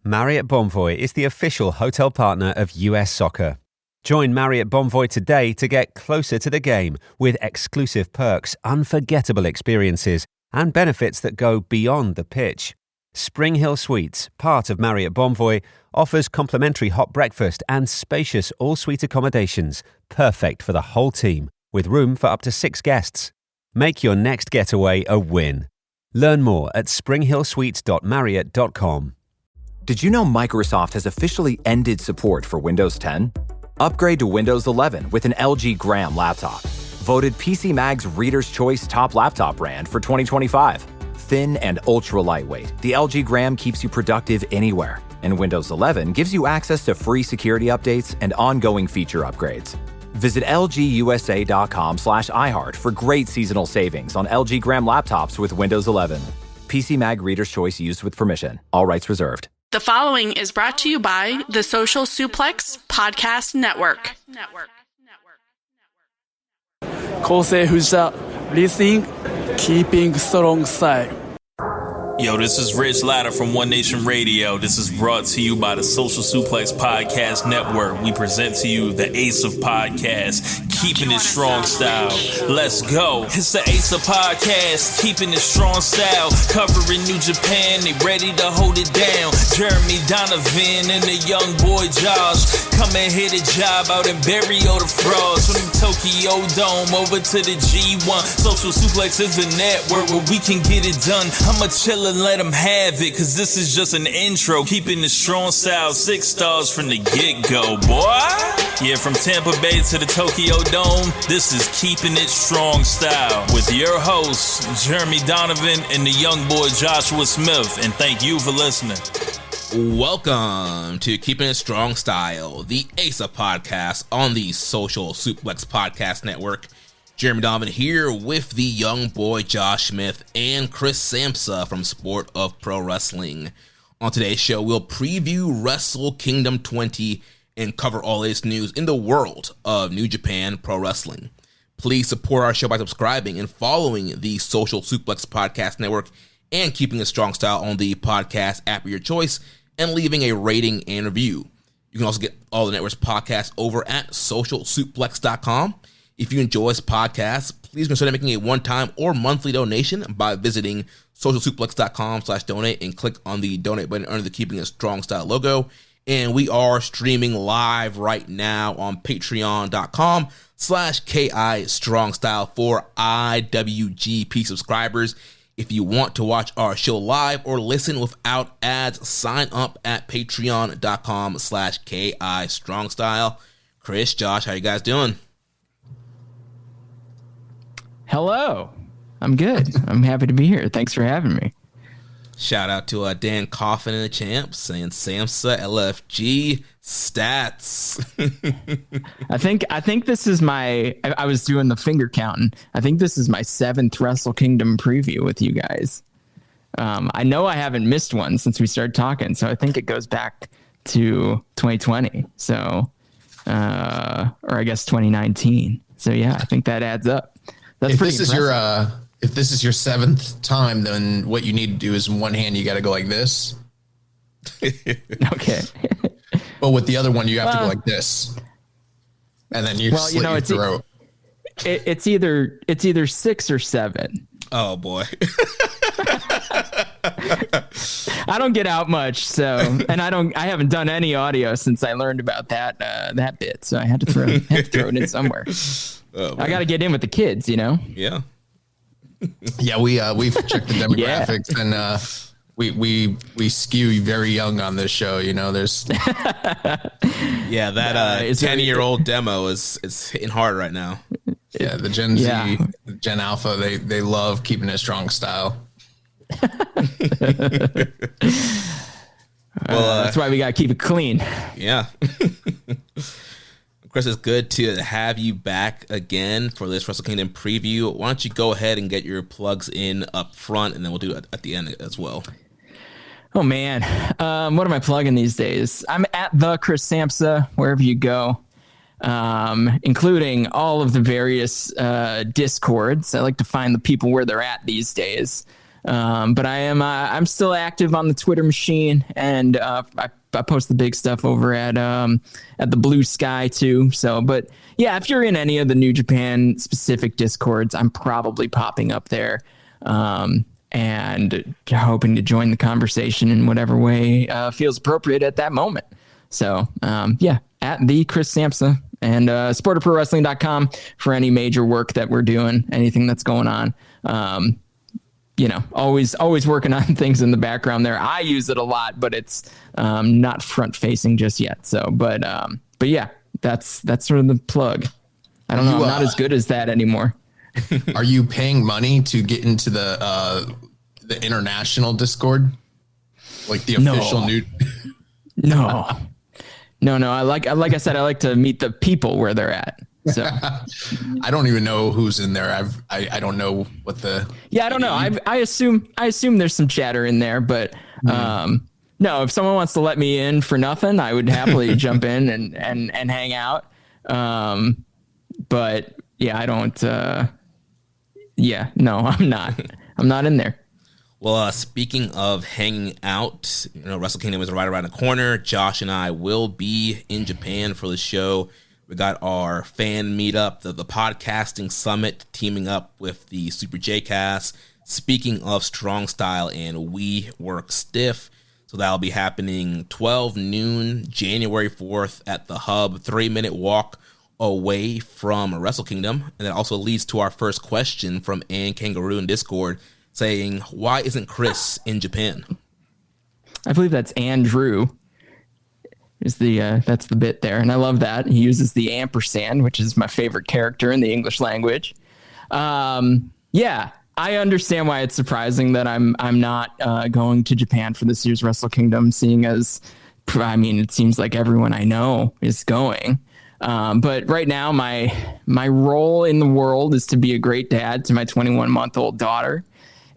Marriott Bonvoy is the official hotel partner of US Soccer. Join Marriott Bonvoy today to get closer to the game with exclusive perks, unforgettable experiences, and benefits that go beyond the pitch. Spring Hill Suites, part of Marriott Bonvoy, offers complimentary hot breakfast and spacious all-suite accommodations, perfect for the whole team, with room for up to 6 guests. Make your next getaway a win. Learn more at springhillsuites.marriott.com. Did you know Microsoft has officially ended support for Windows 10? Upgrade to Windows 11 with an LG Gram laptop. Voted PC Mag's Reader's Choice Top Laptop Brand for 2025. Thin and ultra lightweight, the LG Gram keeps you productive anywhere. And Windows 11 gives you access to free security updates and ongoing feature upgrades. Visit lgusa.com/iHeart for great seasonal savings on LG Gram laptops with Windows 11. PC Mag Reader's Choice used with permission. All rights reserved. The following is brought to you by the Social Suplex Podcast Network. 構成不したlistening keeping strong style. Yo, this is Rich Latta from One Nation Radio. This is brought to you by the Social Suplex Podcast Network. We present to you the Ace of Podcasts, keeping it strong style. Let's go. It's the Ace of Podcasts, keeping it strong style. Covering New Japan, they ready to hold it down. Jeremy Donovan and the young boy Josh come and hit a job out in Barrio the Frogs. From the Tokyo Dome over to the G1. Social Suplex is the network where we can get it done. I'ma chill and let them have it, cause this is just an intro. Keeping the strong style, 6 stars from the get-go, boy. Yeah, from Tampa Bay to the Tokyo Dome, this is Keeping It Strong Style with your hosts, Jeremy Donovan and the young boy Joshua Smith. And thank you for listening. Welcome to Keeping It Strong Style, the ASA podcast on the Social Suplex Podcast Network. Jeremy Donovan here with the young boy Josh Smith and Chris Samsa from Sport of Pro Wrestling. On today's show, we'll preview Wrestle Kingdom 20 and cover all its news in the world of New Japan Pro Wrestling. Please support our show by subscribing and following the Social Suplex Podcast Network and Keeping It Strong Style on the podcast app of your choice and leaving a rating and review. You can also get all the network's podcasts over at socialsuplex.com. If you enjoy this podcast, please consider making a one-time or monthly donation by visiting socialsuplex.com/donate and click on the donate button under the Keeping It Strong Style logo. And we are streaming live right now on patreon.com/KI Strong Style for IWGP subscribers. If you want to watch our show live or listen without ads, sign up at patreon.com/KI Strong Style. Chris, Josh, how you guys doing? Hello. I'm good. I'm happy to be here. Thanks for having me. Shout out to Dan Coffin and the champ saying Samsa LFG stats. I think this is I was doing the finger counting. I think this is my 7th Wrestle Kingdom preview with you guys. I know I haven't missed one since we started talking, so I think it goes back to 2020. So, or I guess 2019. So yeah, I think that adds up. That's if pretty this impressive. If this is your 7th time, then what you need to do is in one hand you got to go like this. Okay. But with the other one you have to go like this, and then you slit your throat. It's either 6 or 7. Oh boy. I don't get out much, so I haven't done any audio since I learned about that bit, so I had to throw it in somewhere. Oh, I got to get in with the kids, you know. Yeah. Yeah, we've checked the demographics and we skew very young on this show. You know, there's yeah, that 10-year-old demo is hitting hard right now. Yeah, the Gen Z, Gen Alpha, they love Keeping It Strong Style. Well, that's why we got to keep it clean. Yeah. Chris, it's good to have you back again for this Wrestle Kingdom preview. Why don't you go ahead and get your plugs in up front, and then we'll do it at the end as well. Oh, man. What am I plugging these days? I'm at the Chris Samsa, wherever you go, including all of the various Discords. I like to find the people where they're at these days. But I'm still active on the Twitter machine, and I post the big stuff over at the Blue Sky too. So, but yeah, if you're in any of the New Japan specific Discords, I'm probably popping up there, and hoping to join the conversation in whatever way feels appropriate at that moment. So, yeah, at the Chris Samsa, and sportofprowrestling.com for any major work that we're doing, anything that's going on. Always working on things in the background there. I use it a lot, but it's not front facing just yet. So, but yeah, that's sort of the plug. I don't know. I'm not as good as that anymore. Are you paying money to get into the international Discord? Like the official new? No. Like I said, I like to meet the people where they're at. So I don't even know who's in there. I don't know what the. Yeah, I don't know. I assume there's some chatter in there, but no. If someone wants to let me in for nothing, I would happily jump in and hang out. But yeah, I don't. No, I'm not. I'm not in there. Well, speaking of hanging out, Wrestle Kingdom is right around the corner. Josh and I will be in Japan for the show. We got our fan meetup, the podcasting summit, teaming up with the Super J-Cast. Speaking of Strong Style and We Work Stiff, so that'll be happening 12 noon, January 4th at the Hub, 3-minute walk away from Wrestle Kingdom. And that also leads to our first question from Ann Kangaroo in Discord, saying, why isn't Chris in Japan? I believe that's Andrew. That's the bit there, and I love that. He uses the ampersand, which is my favorite character in the English language. Yeah, I understand why it's surprising that I'm not going to Japan for this year's Wrestle Kingdom, seeing as, it seems like everyone I know is going. But right now, my role in the world is to be a great dad to my 21-month-old daughter.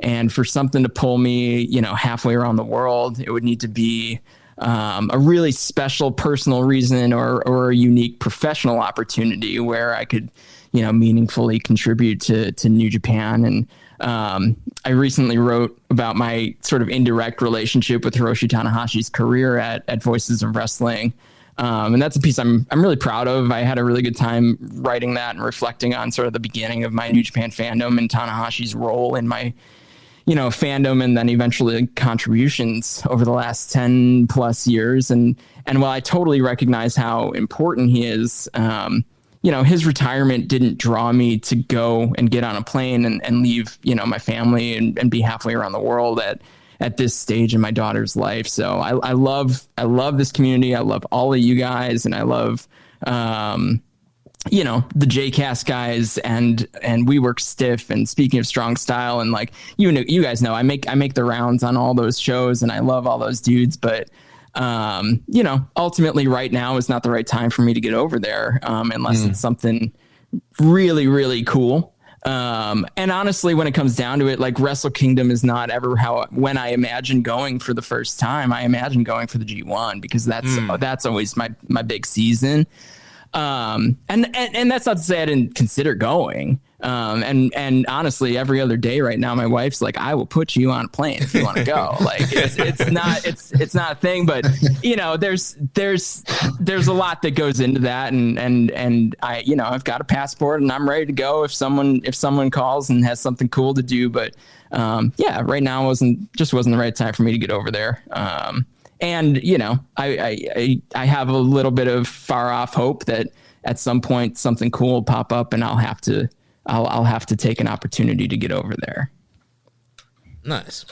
And for something to pull me, halfway around the world, it would need to be a really special personal reason or a unique professional opportunity where I could, meaningfully contribute to New Japan. And I recently wrote about my sort of indirect relationship with Hiroshi Tanahashi's career at Voices of Wrestling. And that's a piece I'm really proud of. I had a really good time writing that and reflecting on sort of the beginning of my New Japan fandom and Tanahashi's role in my fandom, and then eventually contributions over the last 10 plus years. And while I totally recognize how important he is, his retirement didn't draw me to go and get on a plane and leave, my family and be halfway around the world at this stage in my daughter's life. So I love this community. I love all of you guys, and I love, the J-Cast guys and We Work Stiff, and speaking of Strong Style, and you guys know I make the rounds on all those shows, and I love all those dudes, but ultimately right now is not the right time for me to get over there unless it's something really, really cool. And honestly, when it comes down to it, Wrestle Kingdom is not ever when I imagine going for the first time. I imagine going for the G1 because that's always my big season. And that's not to say I didn't consider going. And honestly, every other day right now, my wife's like, I will put you on a plane if you want to go. It's not a thing, but there's a lot that goes into that. And I, I've got a passport and I'm ready to go if someone calls and has something cool to do. But, right now wasn't the right time for me to get over there. And, I have a little bit of far off hope that at some point something cool will pop up and I'll have to take an opportunity to get over there. Nice.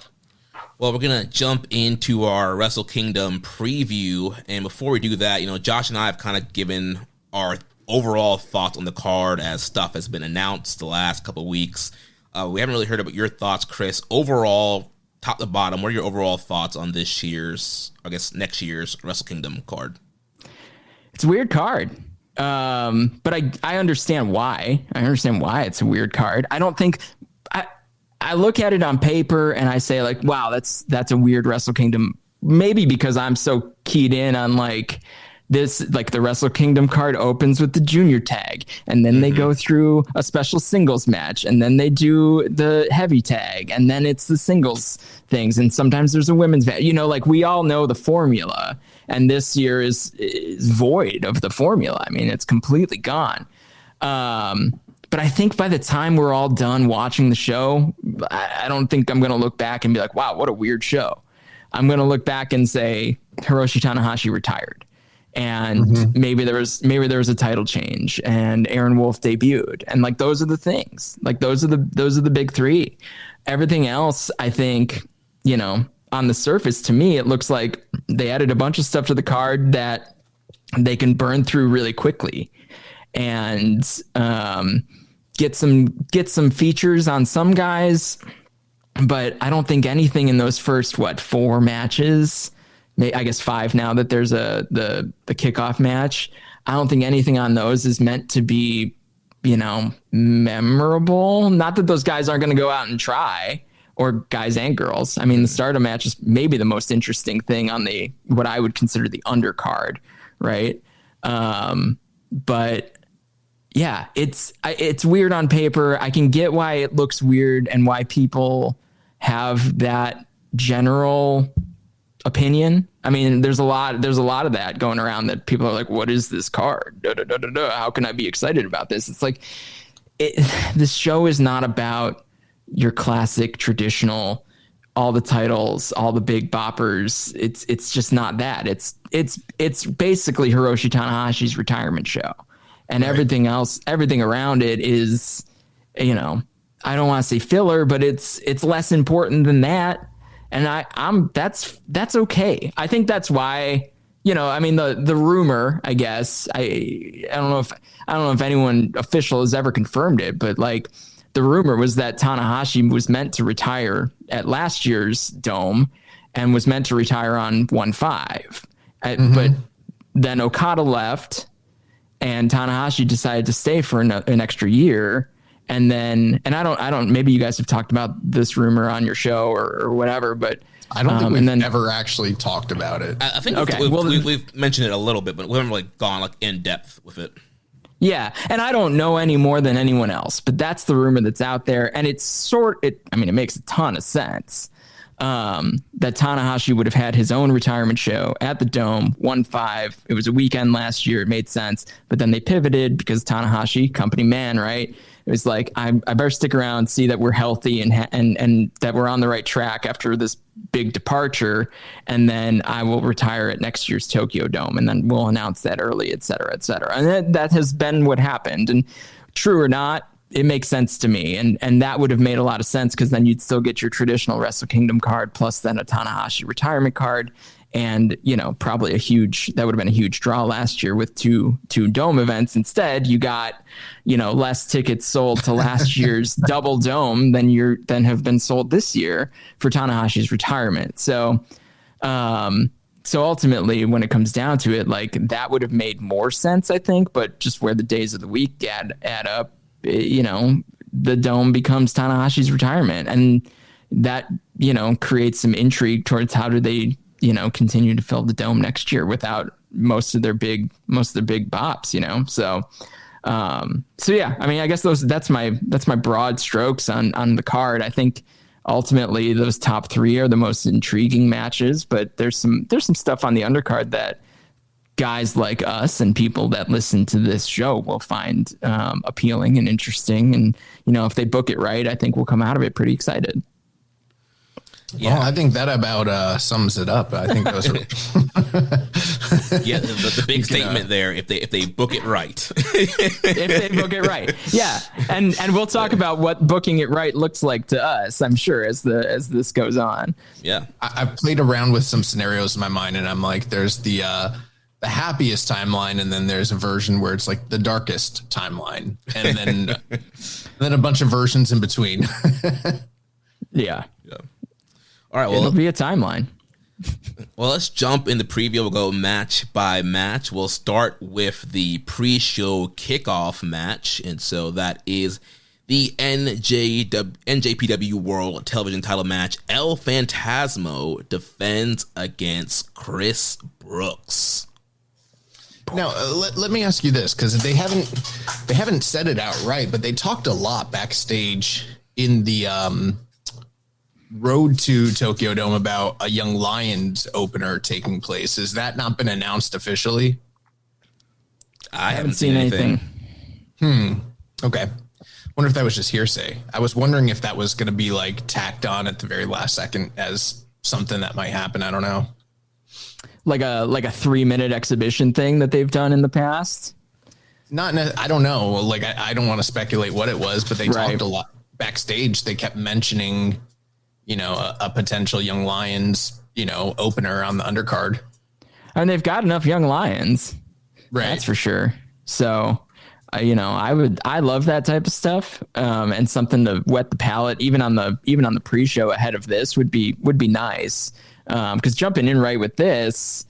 Well, we're going to jump into our Wrestle Kingdom preview. And before we do that, Josh and I have kind of given our overall thoughts on the card as stuff has been announced the last couple of weeks. We haven't really heard about your thoughts, Chris. Overall, top to bottom, what are your overall thoughts on next year's Wrestle Kingdom card? It's a weird card. But I understand why. I understand why it's a weird card. I don't think I look at it on paper and I say wow, that's a weird Wrestle Kingdom. Maybe because I'm so keyed in on this, like the Wrestle Kingdom card opens with the junior tag, and then they go through a special singles match, and then they do the heavy tag, and then it's the singles things, and sometimes there's a women's match. You know, like we all know the formula, and this year is void of the formula. I mean, it's completely gone. But I think by the time we're all done watching the show, I don't think I'm going to look back and be like, wow, what a weird show. I'm going to look back and say Hiroshi Tanahashi retired, and maybe there was a title change, and Aaron Wolf debuted, and like those are the things. Like those are the big three. Everything else, I think, you know, on the surface, to me, it looks like they added a bunch of stuff to the card that they can burn through really quickly, and get some features on some guys. But I don't think anything in those first 4 matches, I guess 5 now that there's the kickoff match, I don't think anything on those is meant to be, you know, memorable. Not that those guys aren't going to go out and try, or guys and girls. I mean, the Stardom match is maybe the most interesting thing on the what I would consider the undercard, right? But yeah, it's weird on paper. I can get why it looks weird and why people have that general opinion. I mean, there's a lot of that going around, that people are like, what is this card? How can I be excited about this? It's like, this show is not about your classic traditional, all the titles, all the big boppers. It's just not that. It's basically Hiroshi Tanahashi's retirement show. And everything else, everything around it is, you know, I don't want to say filler, but it's less important than that. And that's okay. I think that's why, you know, I mean, the rumor, I guess, I don't know if anyone official has ever confirmed it, but like the rumor was that Tanahashi was meant to retire at last year's Dome and was meant to retire on 1-5. But then Okada left, and Tanahashi decided to stay for an extra year. And then, and I don't, maybe you guys have talked about this rumor on your show or whatever, but I don't think we've ever actually talked about it. I think we've mentioned it a little bit, but we haven't really gone like in depth with it. Yeah. And I don't know any more than anyone else, but that's the rumor that's out there. And it makes a ton of sense. That Tanahashi would have had his own retirement show at the Dome, 1-5. It was a weekend last year. It made sense. But then they pivoted because Tanahashi, company man, right? It was like, I better stick around, see that we're healthy and that we're on the right track after this big departure. And then I will retire at next year's Tokyo Dome. And then we'll announce that early, et cetera, et cetera. And that has been what happened. And true or not, it makes sense to me. And that would have made a lot of sense, because then you'd still get your traditional Wrestle Kingdom card plus then a Tanahashi retirement card. And, you know, probably that would have been a huge draw last year with two Dome events. Instead, you got, you know, less tickets sold to last year's double Dome than have been sold this year for Tanahashi's retirement. So ultimately, when it comes down to it, like that would have made more sense, I think. But just where the days of the week add up, you know, the Dome becomes Tanahashi's retirement, and that, you know, creates some intrigue towards how do they, you know, continue to fill the Dome next year without most of their big bops, you know? So yeah, I mean, I guess that's my broad strokes on the card. I think ultimately those top 3 are the most intriguing matches, but there's some stuff on the undercard that guys like us and people that listen to this show will find appealing and interesting. And, you know, if they book it right, I think we'll come out of it pretty excited. Yeah, well, I think that about sums it up. I think those are yeah, the big statement there. If they book it right, if they book it right, yeah, and we'll talk about what booking it right looks like to us, I'm sure, as this goes on. Yeah, I've played around with some scenarios in my mind, and I'm like, there's the happiest timeline, and then there's a version where it's like the darkest timeline, and then a bunch of versions in between. Yeah. All right, well, it'll be a timeline. Well, let's jump in the preview. We'll go match by match. We'll start with the pre-show kickoff match, and so that is the NJPW World Television Title match. El Phantasmo defends against Chris Brooks. Now, let me ask you this, because they haven't said it outright, but they talked a lot backstage in the road to Tokyo Dome about a Young Lions opener taking place. Has that not been announced officially? I haven't seen anything. Okay. Wonder if that was just hearsay. I was wondering if that was going to be like tacked on at the very last second as something that might happen. I don't know. Like a 3-minute exhibition thing that they've done in the past. I don't know. Like, I don't want to speculate what it was, but they talked a lot backstage. They kept mentioning, a potential Young Lions, opener on the undercard. And they've got enough Young Lions. Right. That's for sure. So, I love that type of stuff. And something to wet the palate, even on the pre-show ahead of this would be nice. Because jumping in right with this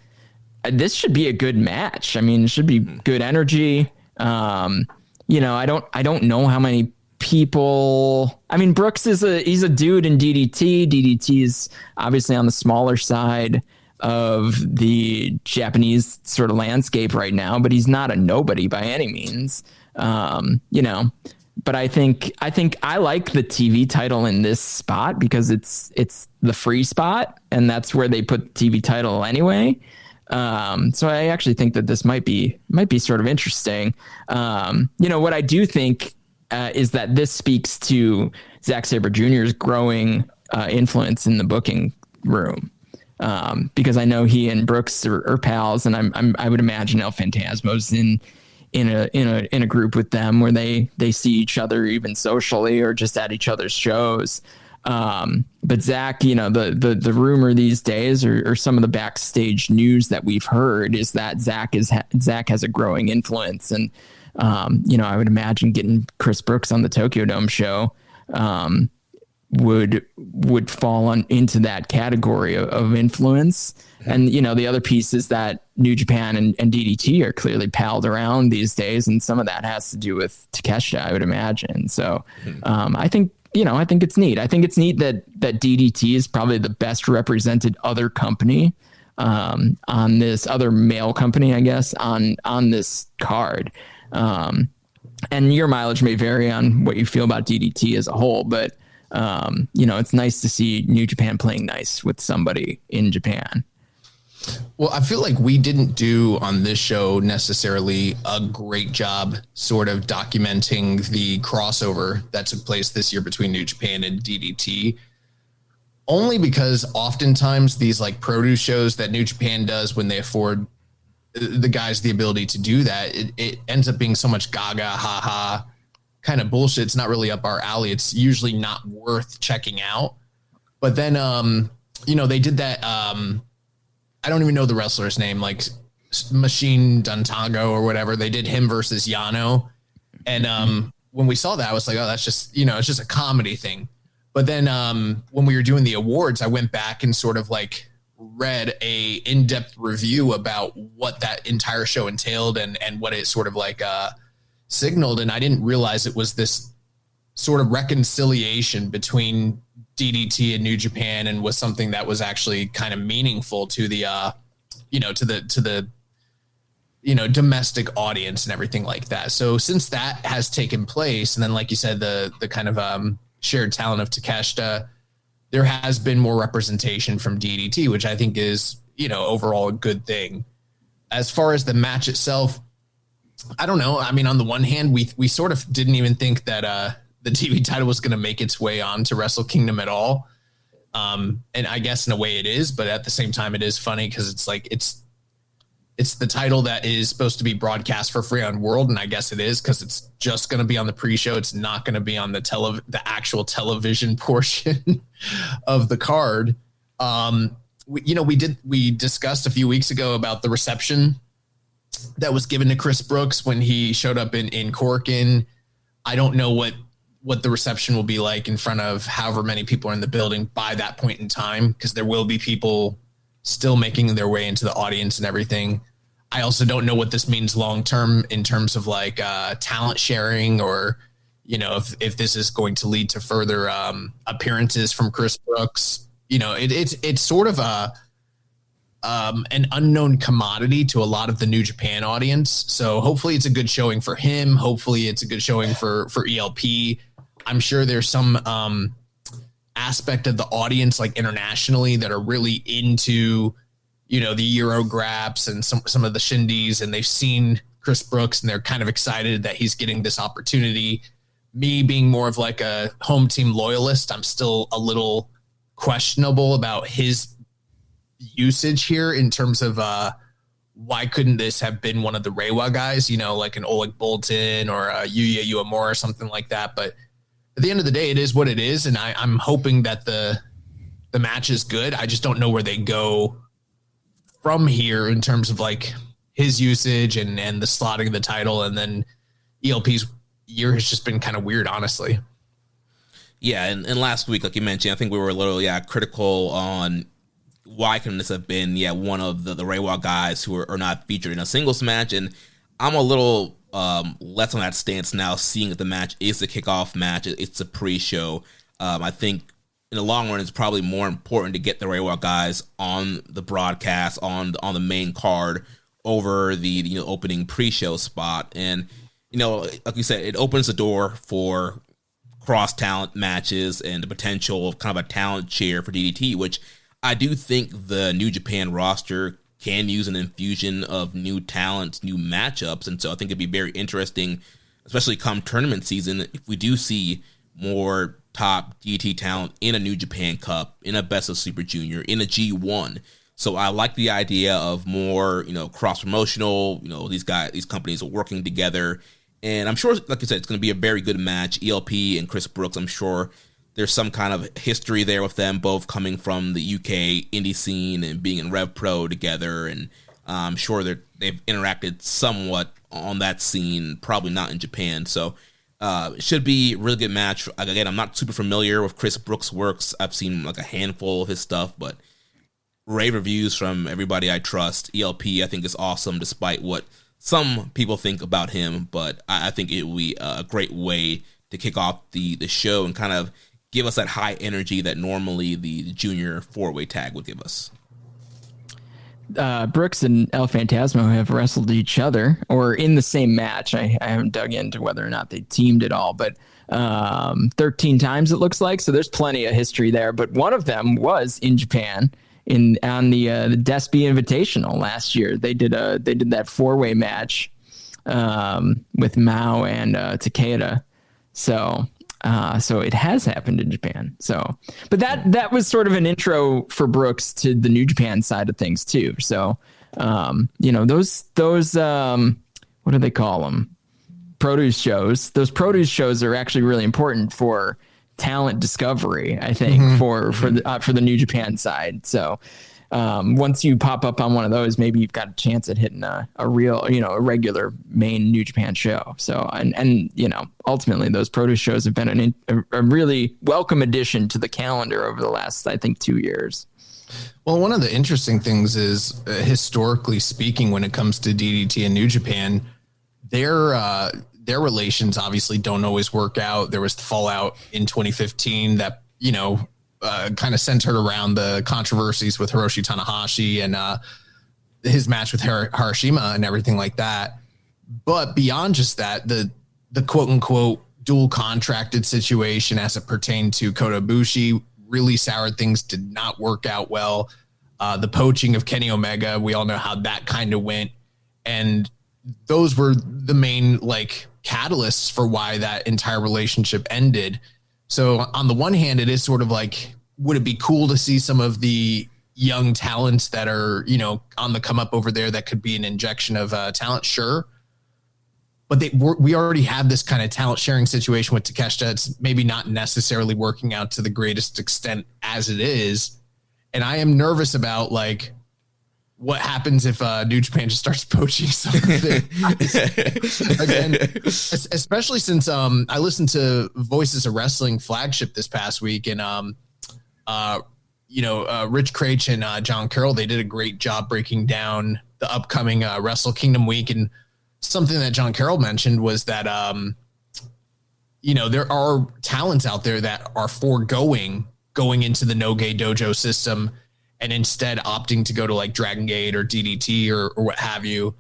should be a good match. I mean, it should be good energy. I don't know how many people. I mean, Brooks he's a dude in DDT. DDT is obviously on the smaller side of the Japanese sort of landscape right now, but he's not a nobody by any means. But I think I like the TV title in this spot because it's the free spot, and that's where they put the TV title anyway. So I actually think that this might be sort of interesting. What I do think is that this speaks to Zack Sabre Jr.'s growing influence in the booking room. Because I know he and Brooks are pals, and I would imagine El Phantasmo's in a group with them where they see each other even socially or just at each other's shows. But Zach, the rumor these days or some of the backstage news that we've heard is that Zach has a growing influence. And, I would imagine getting Chris Brooks on the Tokyo Dome show, would fall into that category of influence. And, the other piece is that New Japan and DDT are clearly palled around these days. And some of that has to do with Takeshita, I would imagine. So I think it's neat. I think it's neat that DDT is probably the best represented other company on this other male company, I guess, on this card. And your mileage may vary on what you feel about DDT as a whole, but it's nice to see New Japan playing nice with somebody in Japan. Well, I feel like we didn't do on this show necessarily a great job sort of documenting the crossover that took place this year between New Japan and DDT. Only because oftentimes these like produce shows that New Japan does when they afford the guys the ability to do that, it ends up being so much gaga, haha kind of bullshit. It's not really up our alley. It's usually not worth checking out. But then, they did that. I don't even know the wrestler's name, like Machine Dantago or whatever. They did him versus Yano. And when we saw that, I was like, oh, that's just, it's just a comedy thing. But then when we were doing the awards, I went back and sort of like read a in-depth review about what that entire show entailed and what it sort of like signaled. And I didn't realize it was this sort of reconciliation between DDT and New Japan, and was something that was actually kind of meaningful to the, to the domestic audience and everything like that. So since that has taken place, and then, like you said, the kind of shared talent of Takeshita, there has been more representation from DDT, which I think is, overall a good thing. As far as the match itself, I don't know. I mean, on the one hand, we sort of didn't even think that, the TV title was going to make its way on to Wrestle Kingdom at all. And I guess in a way it is, but at the same time, it is funny because it's like, it's the title that is supposed to be broadcast for free on World. And I guess it is, because it's just going to be on the pre-show. It's not going to be on the actual television portion of the card. We discussed a few weeks ago about the reception that was given to Chris Brooks when he showed up in Corkin. I don't know what the reception will be like in front of however many people are in the building by that point in time, because there will be people still making their way into the audience and everything. I also don't know what this means long-term in terms of like talent sharing, or, if this is going to lead to further appearances from Chris Brooks. It's sort of an unknown commodity to a lot of the New Japan audience. So hopefully it's a good showing for him. Hopefully it's a good showing for ELP. I'm sure there's some aspect of the audience, like internationally, that are really into, you know, the Eurograps and some of the shindies, and they've seen Chris Brooks and they're kind of excited that he's getting this opportunity. Me being more of like a home team loyalist, I'm still a little questionable about his usage here in terms of why couldn't this have been one of the Reiwa guys, you know, like an Oleg Boltin or Yuya Uemura or something like that. But at the end of the day, it is what it is, and I'm hoping that the match is good. I just don't know where they go from here in terms of like his usage and the slotting of the title, and then ELP's year has just been kind of weird, honestly. Yeah, and last week, like you mentioned, I think we were a little critical on why couldn't this have been one of the Reiwa guys who are not featured in a singles match, and I'm a little less on that stance now, seeing that the match is the kickoff match. It's a pre-show. I think in the long run, it's probably more important to get the Reiwa guys on the broadcast, on the main card, over the opening pre-show spot. And like you said, it opens the door for cross talent matches and the potential of kind of a talent share for DDT, which I do think the New Japan roster can use an infusion of new talent, new matchups. And so I think it'd be very interesting, especially come tournament season, if we do see more top DDT talent in a New Japan Cup, in a Best of Super Junior, in a G1. So I like the idea of more, cross promotional, these companies are working together. And I'm sure, like I said, it's going to be a very good match. ELP and Chris Brooks, I'm sure there's some kind of history there with them both coming from the UK indie scene and being in Rev Pro together. And I'm sure they've interacted somewhat on that scene, probably not in Japan. So it should be a really good match. Again, I'm not super familiar with Chris Brooks' works. I've seen like a handful of his stuff, but rave reviews from everybody I trust. ELP, I think, is awesome despite what some people think about him, but I think it will be a great way to kick off the show and kind of give us that high energy that normally the junior four-way tag would give us. Brooks and El Phantasmo have wrestled each other or in the same match. I haven't dug into whether or not they teamed at all, but 13 times it looks like. So there's plenty of history there. But one of them was in Japan on the Despy Invitational last year. They did that four-way match with Mao and Takeda. So it has happened in Japan. So, but that was sort of an intro for Brooks to the New Japan side of things too. So, those what do they call them? Produce shows. Those produce shows are actually really important for talent discovery, I think, for the New Japan side. So, once you pop up on one of those, maybe you've got a chance at hitting a real, a regular main New Japan show. So, and ultimately those produce shows have been a really welcome addition to the calendar over the last, I think, 2 years. Well, one of the interesting things is, historically speaking, when it comes to DDT and New Japan, their relations obviously don't always work out. There was the fallout in 2015 that, kind of centered around the controversies with Hiroshi Tanahashi and his match with Hiroshima and everything like that. But beyond just that, the quote unquote dual contracted situation as it pertained to Kota Ibushi really soured things, did not work out well. The poaching of Kenny Omega, we all know how that kind of went. And those were the main catalysts for why that entire relationship ended. So on the one hand, it is sort of like, would it be cool to see some of the young talents that are, on the come up over there that could be an injection of talent? Sure. But we already have this kind of talent sharing situation with Takeshita. It's maybe not necessarily working out to the greatest extent as it is. And I am nervous about what happens if New Japan just starts poaching something again, especially since I listened to Voices of Wrestling flagship this past week, and Rich Craich and John Carroll, they did a great job breaking down the upcoming Wrestle Kingdom week. And something that John Carroll mentioned was that there are talents out there that are going into the Noge Dojo system. and instead opting to go to like Dragon Gate or DDT or what have you,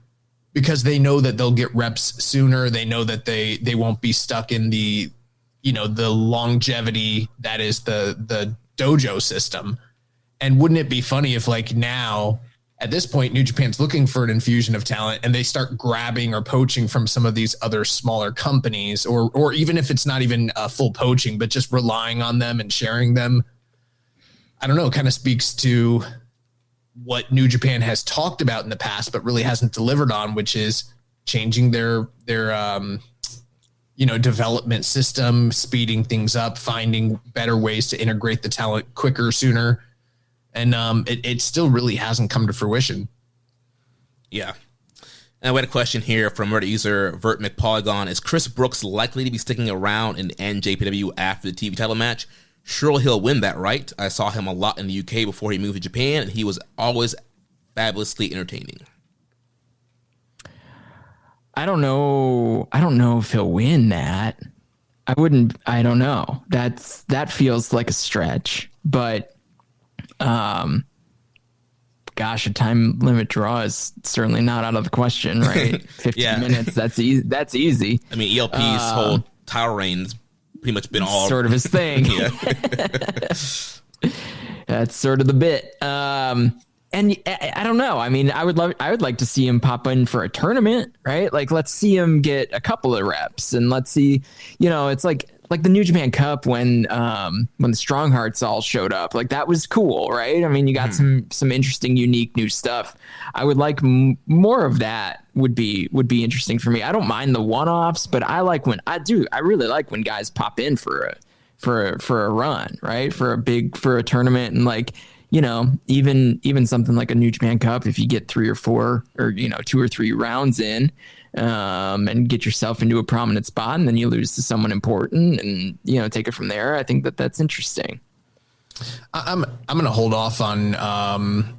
because they know that they'll get reps sooner. They know that they won't be stuck in the, you know, the longevity that is the dojo system. And wouldn't it be funny if like now at this point, New Japan's looking for an infusion of talent and they start grabbing or poaching from some of these other smaller companies, or even if it's not even full poaching, but just relying on them and sharing them. I don't know, kind of speaks to what New Japan has talked about in the past, but really hasn't delivered on, which is changing their development system, speeding things up, finding better ways to integrate the talent quicker, sooner. And it still really hasn't come to fruition. Yeah. And we had a question here from Reddit user Vert McPolygon. Is Chris Brooks likely to be sticking around in NJPW after the TV title match? Surely he'll win that, right? I saw him a lot in the UK before he moved to Japan, and he was always fabulously entertaining. I don't know if he'll win that. I don't know. That feels like a stretch, but gosh, a time limit draw is certainly not out of the question, right? 15 minutes. That's easy. I mean, ELP's whole title reign's pretty much been all sort of his thing. That's sort of the bit. And I don't know. I mean, I would like to see him pop in for a tournament, right? Like, let's see him get a couple of reps, and let's see, you know, it's like the New Japan Cup when the Strong Hearts all showed up. Like, that was cool, right? I mean, you got some interesting, unique new stuff. I would like more of that. Would be interesting for me. I don't mind the one-offs, but I really like when guys pop in for a run, right? For a tournament, and like, you know, even something like a New Japan Cup, if you get 3 or 4 or, you know, 2 or 3 rounds in, and get yourself into a prominent spot, and then you lose to someone important, and, you know, take it from there. I think that's interesting. I'm going to hold off on,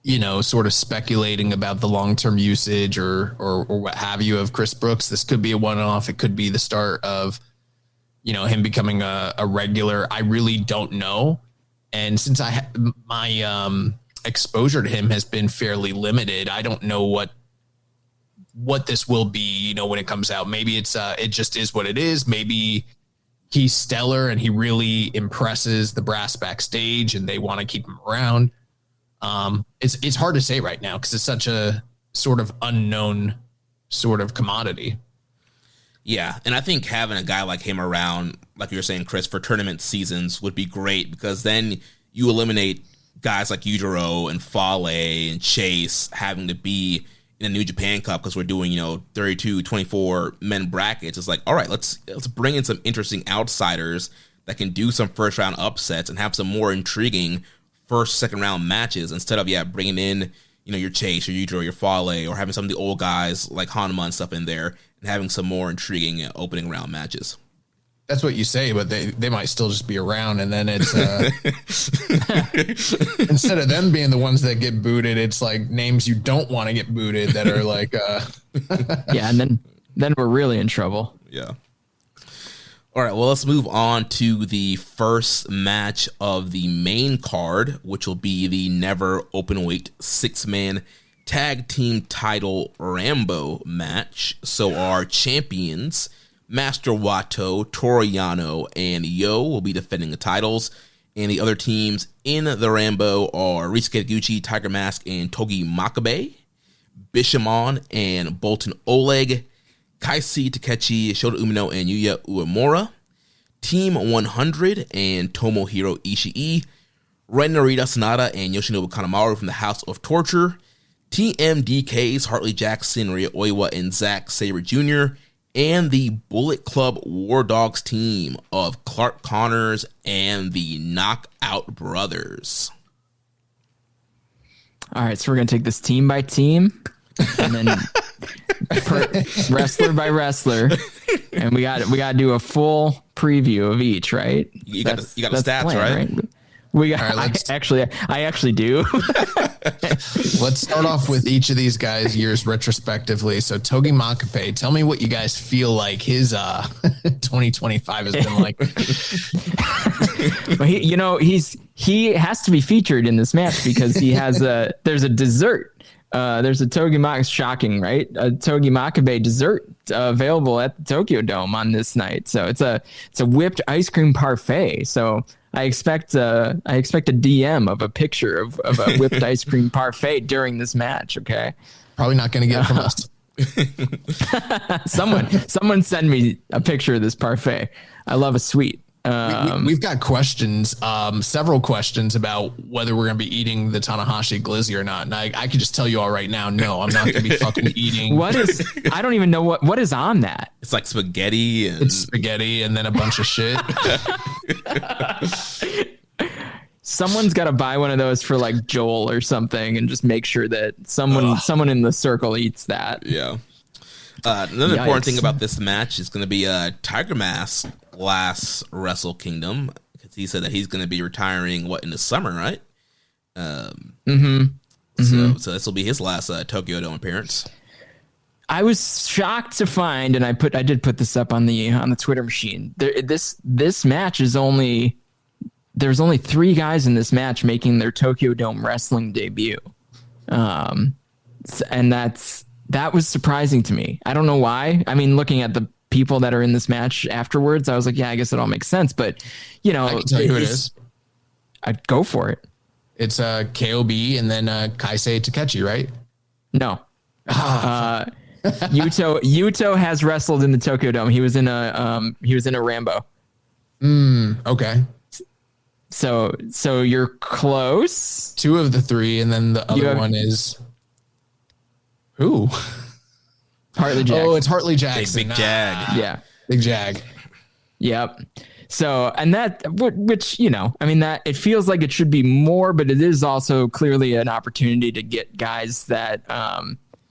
you know, sort of speculating about the long-term usage or what have you of Chris Brooks. This could be a one-off. It could be the start of, you know, him becoming a regular. I really don't know. And since my exposure to him has been fairly limited, I don't know what this will be, you know, when it comes out. Maybe it just is what it is. Maybe he's stellar and he really impresses the brass backstage and they want to keep him around. It's hard to say right now because it's such a sort of unknown sort of commodity. Yeah, and I think having a guy like him around, like you were saying, Chris, for tournament seasons would be great, because then you eliminate guys like Yujiro and Fale and Chase having to be in a New Japan Cup because we're doing, you know, 32, 24 men brackets. It's like, all right, let's bring in some interesting outsiders that can do some first round upsets and have some more intriguing first, second round matches instead of bringing in, you know, your Chase or Yujiro, your Fale, or having some of the old guys like Hanuma and stuff in there and having some more intriguing opening round matches. That's what you say, but they might still just be around, and then it's instead of them being the ones that get booted, it's like names you don't want to get booted that are like yeah, and then we're really in trouble. Yeah. All right, well, let's move on to the first match of the main card, which will be the never openweight 6-man tag team title Rambo match. So our champions, Master Wato, Toru Yano, and Yo, will be defending the titles. And the other teams in the Rambo are Risuke Taguchi, Tiger Mask, and Togi Makabe, Bishamon and Bolton Oleg, Kaisi Takechi, Shota Umino, and Yuya Uemura, Team 100 and Tomohiro Ishii, Ren Narita Sanada and Yoshinobu Kanemaru from the House of Torture, TMDK's Hartley Jackson, Rhea Oiwa, and Zack Sabre Jr., and the Bullet Club War Dogs team of Clark Connors and the Knockout Brothers. All right, so we're going to take this team by team and then wrestler by wrestler, and we got to do a full preview of each, right? You got the stats, plan, right? We got. Right, I actually do. Let's start off with each of these guys' years retrospectively. So Togi Makabe, tell me what you guys feel like his 2025 has been like. Well, he has to be featured in this match because he has there's a dessert. There's a Togi Makabe, shocking, right? A Togi Makabe dessert available at the Tokyo Dome on this night. So it's a whipped ice cream parfait. So I expect a DM of a picture of a whipped ice cream parfait during this match. Okay. Probably not going to get it from us. Someone send me a picture of this parfait. I love a sweet. We've got questions, several questions about whether we're going to be eating the Tanahashi glizzy or not. And I can just tell you all right now, no, I'm not going to be fucking eating. I don't even know what is on that. It's like spaghetti. It's spaghetti and then a bunch of shit. Someone's got to buy one of those for like Joel or something and just make sure that someone in the circle eats that. Yeah. Another important thing about this match is going to be Tiger Mask last Wrestle Kingdom, because he said that he's going to be retiring in the summer, right? So this will be his last Tokyo Dome appearance. I was shocked to find, and I did put this up on the Twitter machine. This match is there's only 3 guys in this match making their Tokyo Dome wrestling debut, and that was surprising to me. I don't know why. I mean, looking at the people that are in this match afterwards, I was like, yeah, I guess it all makes sense. But I can tell you who it is. I'd go for it. It's KOB and then Kaisei Takechi, right? No. Yuto has wrestled in the Tokyo Dome. He was in a Rambo. Okay. So you're close. 2 of the 3, and then the other one is who? Hartley Jackson. Oh, it's Hartley Jackson. Big Jag. Yeah. Big Jag. Yep. So, and that, which, that it feels like it should be more, but it is also clearly an opportunity to get guys that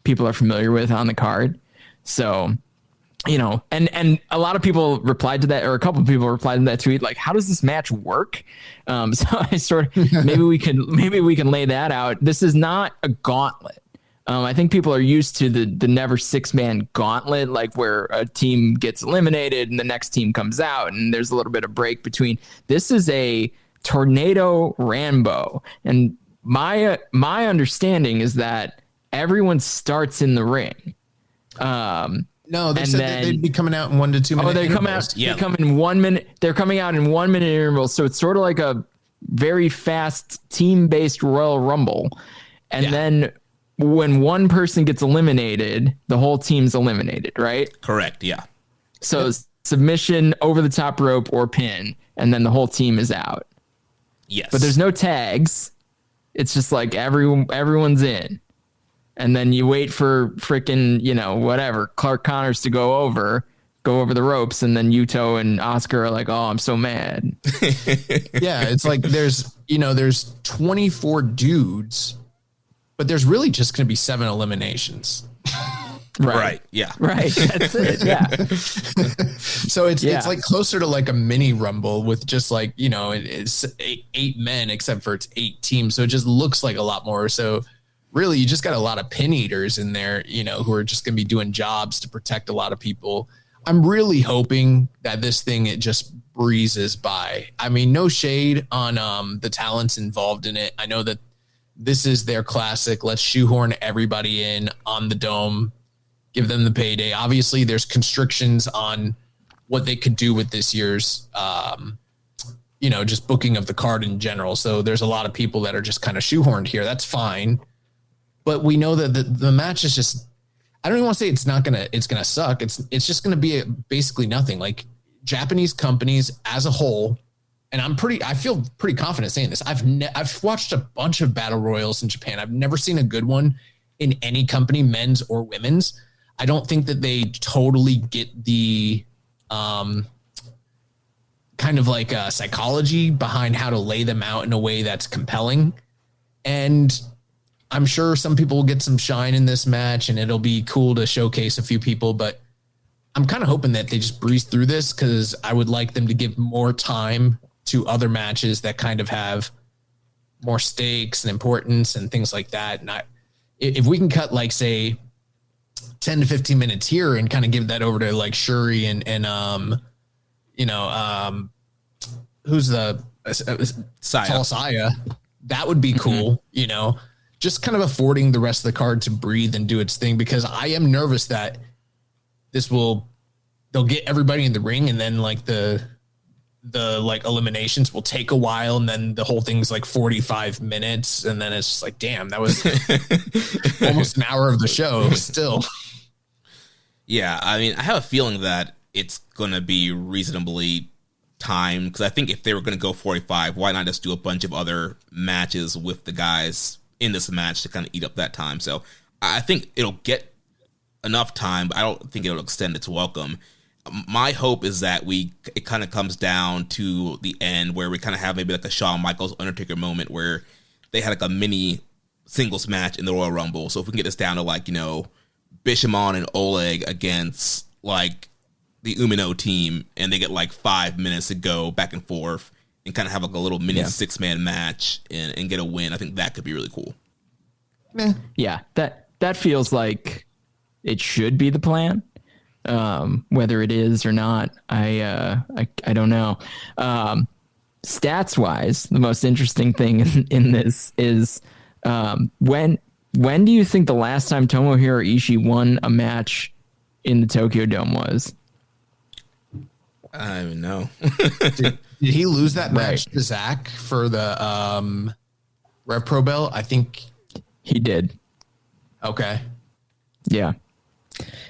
people are familiar with on the card. So, and a lot of people replied to that, or a couple of people replied to that tweet, like, how does this match work? So I maybe we can lay that out. This is not a gauntlet. I think people are used to the never 6-man gauntlet, like where a team gets eliminated and the next team comes out and there's a little bit of break between. This is a tornado Rambo. And my understanding is that everyone starts in the ring. No, they said that they'd be coming out in 1 to 2 minute they come intervals. out. Yeah. They come in 1 minute. They're coming out in 1 minute intervals. So it's sort of like a very fast team-based Royal Rumble. And then when one person gets eliminated, the whole team's eliminated, right? Correct. Yeah. So submission, over the top rope, or pin, and then the whole team is out. Yes. But there's no tags. It's just like everyone's in. And then you wait for freaking, whatever, Clark Connors to go over the ropes, and then Yuto and Oscar are like, oh, I'm so mad. Yeah, it's like there's 24 dudes, but there's really just going to be 7 eliminations. Right. Yeah. Right. That's it. Yeah. So it's like closer to like a mini Rumble with just like, it's 8 men, except for it's 8 teams. So it just looks like a lot more. So really, you just got a lot of pin eaters in there, who are just going to be doing jobs to protect a lot of people. I'm really hoping that this thing, it just breezes by. I mean, no shade on the talents involved in it. I know that this is their classic. Let's shoehorn everybody in on the dome, give them the payday. Obviously, there's constrictions on what they could do with this year's, just booking of the card in general. So there's a lot of people that are just kind of shoehorned here. That's fine. But we know that the match is just, I don't even want to say it's going to suck. It's just going to be basically nothing. Like Japanese companies as a whole, and I feel pretty confident saying this. I've watched a bunch of battle royals in Japan. I've never seen a good one in any company, men's or women's. I don't think that they totally get the kind of like psychology behind how to lay them out in a way that's compelling. And I'm sure some people will get some shine in this match and it'll be cool to showcase a few people, but I'm kind of hoping that they just breeze through this, because I would like them to give more time to other matches that kind of have more stakes and importance and things like that. And if we can cut like, say, 10 to 15 minutes here and kind of give that over to like Shuri and who's the Tall Saya. That would be cool, you know, just kind of affording the rest of the card to breathe and do its thing, because I am nervous that they'll get everybody in the ring, and then like the like eliminations will take a while, and then the whole thing's like 45 minutes, and then it's just like, damn, that was almost an hour of the show still. Yeah, I mean, I have a feeling that it's gonna be reasonably timed, because I think if they were gonna go 45, why not just do a bunch of other matches with the guys in this match to kind of eat up that time? So I think it'll get enough time, but I don't think it'll extend its welcome. My hope is that it kind of comes down to the end where we kind of have maybe like a Shawn Michaels Undertaker moment where they had like a mini singles match in the Royal Rumble. So if we can get this down to like, you know, Bishamon and Oleg against like the Umino team, and they get like 5 minutes to go back and forth and kind of have like a little mini 6-man match and get a win, I think that could be really cool. Yeah, that feels like it should be the plan. Whether it is or not, I don't know. Stats wise, the most interesting thing in this is when do you think the last time Tomohiro Ishii won a match in the Tokyo Dome was? I don't even know. Did he lose that match to Zach for the Rev Pro belt? I think he did. Okay. Yeah.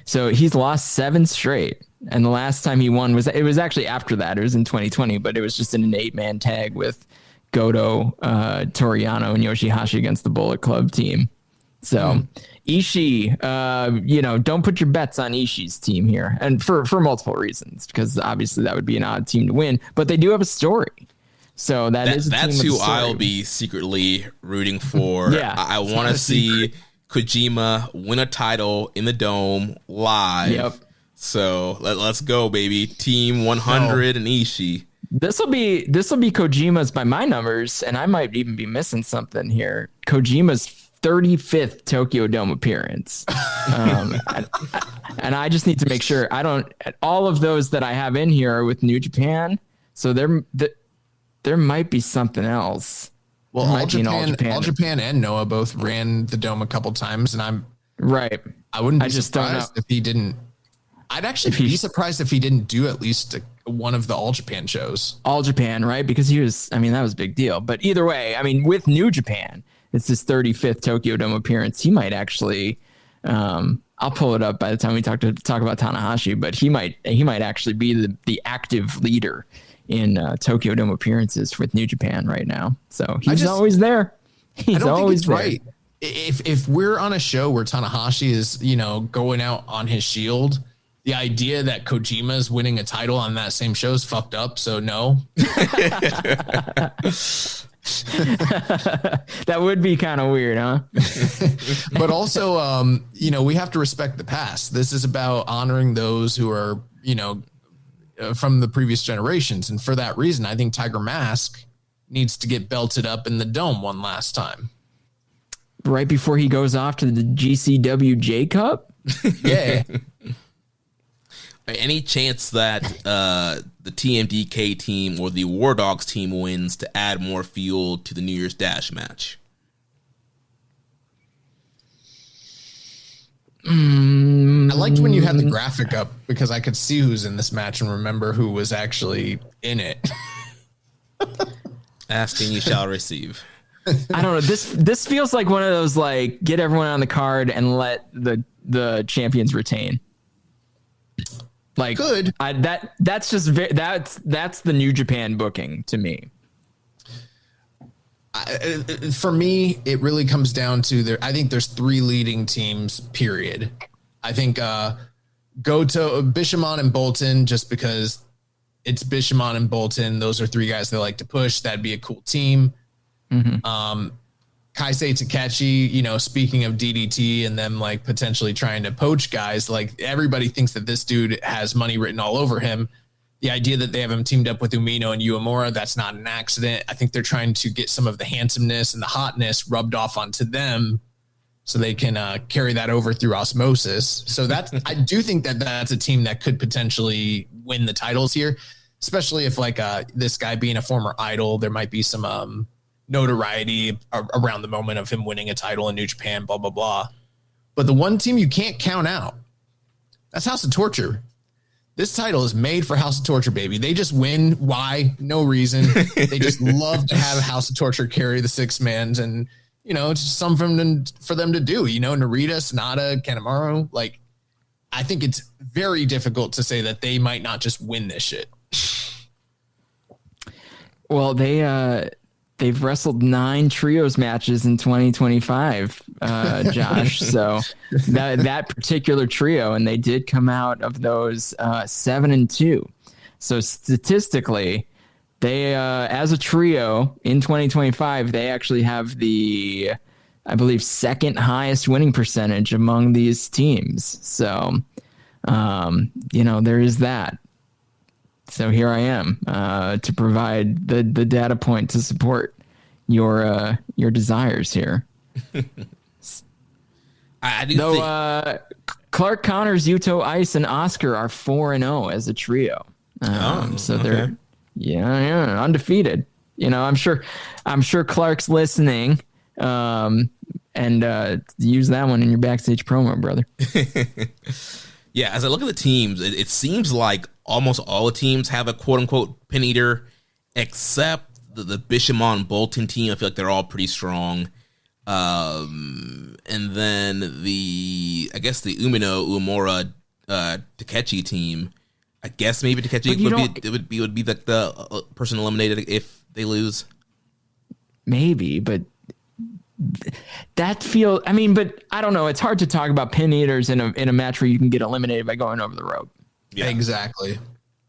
So he's lost 7 straight. And the last time he won was actually after that. It was in 2020, but it was just in an 8-man tag with Goto, Toriano, and Yoshihashi against the Bullet Club team. So Ishii, you know, don't put your bets on Ishii's team here. And for multiple reasons, because obviously that would be an odd team to win, but they do have a story. So that's who I'll be secretly rooting for. Yeah. I want to see Kojima win a title in the Dome live. Yep. So let's go, baby. Team 100 and Ishii. This will be Kojima's, by my numbers, and I might even be missing something here, Kojima's 35th Tokyo Dome appearance. And I just need to make sure all of those that I have in here are with New Japan. So there might be something else. Well, All Japan and Noah both ran the Dome a couple times, and I wouldn't be surprised if he didn't. I'd actually be surprised if he didn't do at least one of the All Japan shows. All Japan, right? Because that was a big deal. But either way, I mean, with New Japan, it's his 35th Tokyo Dome appearance. He might actually, I'll pull it up by the time we talk about Tanahashi, but he might actually be the active leader in Tokyo Dome appearances with New Japan right now. So he's always there. He's always there. Right. If we're on a show where Tanahashi is, you know, going out on his shield, the idea that Kojima is winning a title on that same show is fucked up. So no. That would be kind of weird, huh? But also, you know, we have to respect the past. This is about honoring those who are, you know, from the previous generations. And for that reason, I think Tiger Mask needs to get belted up in the Dome one last time. Right before he goes off to the GCW J Cup? Yeah. Any chance that the TMDK team or the War Dogs team wins to add more fuel to the New Year's Dash match? I liked when you had the graphic up because I could see who's in this match and remember who was actually in it. Asking you shall receive. I don't know. This feels like one of those, like, get everyone on the card and let the champions retain. Like, good. That's the New Japan booking to me. For me, it really comes down to I think there's 3 leading teams, period. I think Goto, Bishamon, and Bolton, just because it's Bishamon and Bolton. Those are 3 guys they like to push. That'd be a cool team. Mm-hmm. Kaisei Takeshi, you know, speaking of DDT and them like potentially trying to poach guys, like everybody thinks that this dude has money written all over him. The idea that they have him teamed up with Umino and Uemura, that's not an accident. I think they're trying to get some of the handsomeness and the hotness rubbed off onto them so they can carry that over through osmosis. So I do think that that's a team that could potentially win the titles here. especially if like this guy being a former idol, there might be some notoriety around the moment of him winning a title in New Japan, blah, blah, blah. But the one team you can't count out, that's House of Torture. This title is made for House of Torture, baby. They just win. Why? No reason. They just love to have House of Torture carry the 6-mans, and it's just something for them to do. Narita, Sonata, Kanemaru. Like, I think it's very difficult to say that they might not just win this shit. Well, they've wrestled 9 trios matches in 2025, Josh. So that particular trio, and they did come out of those 7-2. So statistically, they as a trio in 2025, they actually have the, I believe, second highest winning percentage among these teams. So there is that. So here I am to provide the data point to support your desires here. I do think Clark Connors, Yuto Ice, and Oscar are 4-0 as a trio. So they're undefeated. I'm sure Clark's listening. And use that one in your backstage promo, brother. Yeah, as I look at the teams, it seems like almost all the teams have a quote-unquote pin eater, except the Bishamon Bolton team. I feel like they're all pretty strong. And then the Umino Uemura Takechi team. I guess maybe Takechi would be the person eliminated if they lose. Maybe, but but I don't know. It's hard to talk about pin eaters in a match where you can get eliminated by going over the rope. Yeah, exactly.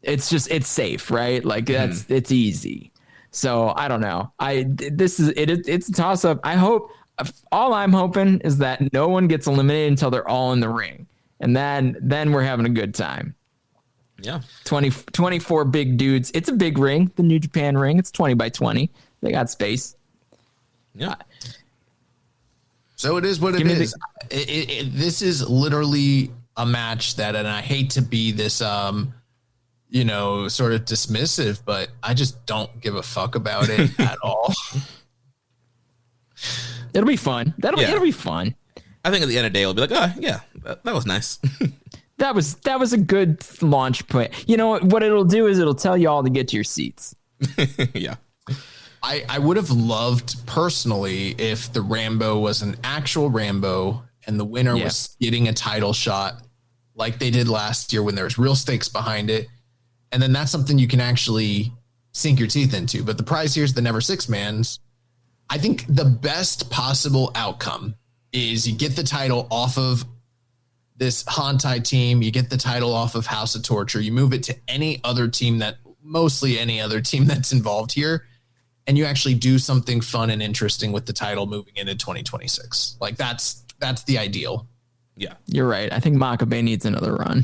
It's safe, right? Like it's easy. So I don't know. It's a toss up. All I'm hoping is that no one gets eliminated until they're all in the ring, and then we're having a good time. Yeah. 24 big dudes. It's a big ring, the New Japan ring. It's 20 by 20. They got space. Yeah. So it is what it is. This is literally a match that, and I hate to be this, sort of dismissive, but I just don't give a fuck about it at all. It'll be fun. It'll be fun. I think at the end of the day, it'll be like, oh yeah, that was nice. That was a good launch point. What it'll do is it'll tell you all to get to your seats. Yeah. I would have loved personally if the Rambo was an actual Rambo and the winner was getting a title shot like they did last year when there was real stakes behind it. And then that's something you can actually sink your teeth into. But the prize here is the Never 6-mans. I think the best possible outcome is you get the title off of this Hantai team. You get the title off of House of Torture. You move it to any other team mostly any other team that's involved here. And you actually do something fun and interesting with the title moving into 2026. Like that's the ideal. Yeah, you're right. I think Makabe needs another run.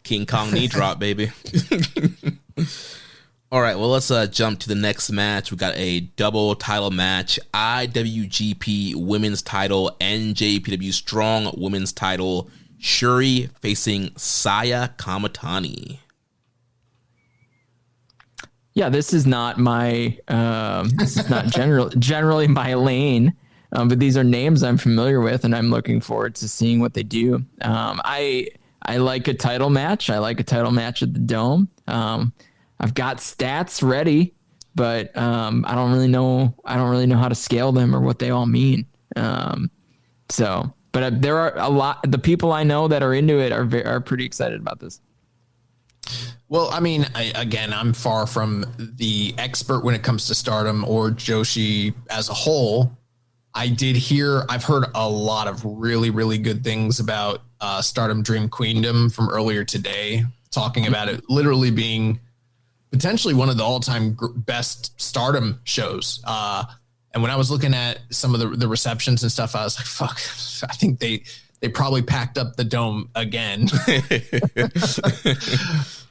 King Kong knee drop, baby. All right, well, let's jump to the next match. We got a double title match: IWGP Women's Title, NJPW Strong Women's Title. Shuri facing Saya Kamatani. Yeah, this is not my generally my lane, but these are names I'm familiar with, and I'm looking forward to seeing what they do. I like a title match. I like a title match at the Dome. I've got stats ready, but I don't really know how to scale them or what they all mean. But there are a lot. The people I know that are into it are pretty excited about this. Well, I mean, I'm far from the expert when it comes to Stardom or Joshi as a whole. I've heard a lot of really, really good things about Stardom Dream Queendom from earlier today, talking about it literally being potentially one of the all-time best Stardom shows. And when I was looking at some of the receptions and stuff, I was like, fuck, I think they probably packed up the Dome again.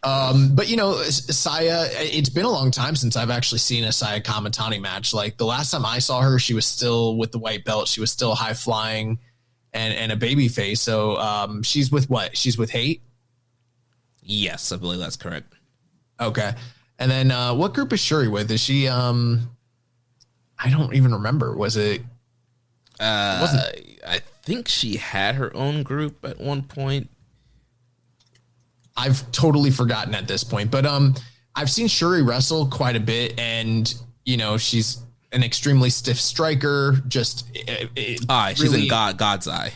But Saya, it's been a long time since I've actually seen a Saya Kamatani match. Like the last time I saw her, she was still with the white belt. She was still high flying and a baby face. So she's with what? She's with Hate? Yes, I believe that's correct. Okay. And then what group is Shuri with? Is she I don't even remember. Was it I think she had her own group at one point. I've totally forgotten at this point, but I've seen Shuri wrestle quite a bit, and you know, she's an extremely stiff striker. Just she's in God's Eye.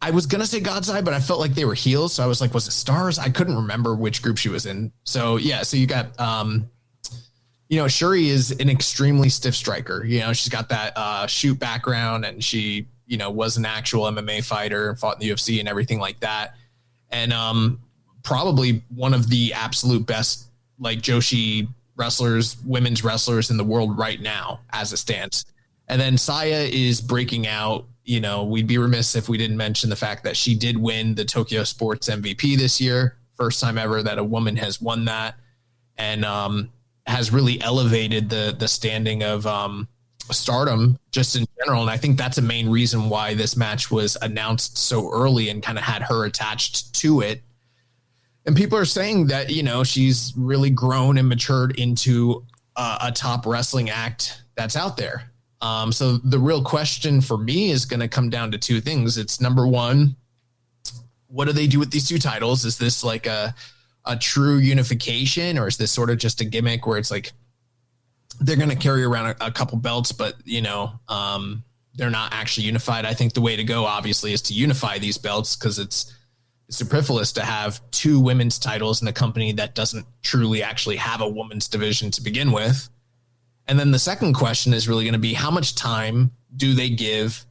I was gonna say God's Eye, but I felt like they were heels, so I was like, was it Stars? I couldn't remember which group she was in. So yeah, so you got you know, Shuri is an extremely stiff striker. You know, she's got that shoot background, and she, you know, was an actual MMA fighter, fought in the UFC and everything like that. And probably one of the absolute best like Joshi wrestlers, women's wrestlers in the world right now as it stands. And then Saya is breaking out. You know, we'd be remiss if we didn't mention the fact that she did win the Tokyo Sports MVP this year. First time ever that a woman has won that. And has really elevated the standing of Stardom just in general. And I think that's a main reason why this match was announced so early and kind of had her attached to it. And people are saying that, you know, she's really grown and matured into a top wrestling act that's out there. So the real question for me is going to come down to two things. It's number one, what do they do with these two titles? Is this like a true unification, or is this sort of just a gimmick where it's like they're going to carry around a couple belts, but you know, they're not actually unified? I think the way to go obviously is to unify these belts, because it's superfluous to have two women's titles in a company that doesn't truly actually have a women's division to begin with. And then the second question is really going to be, how much time do they give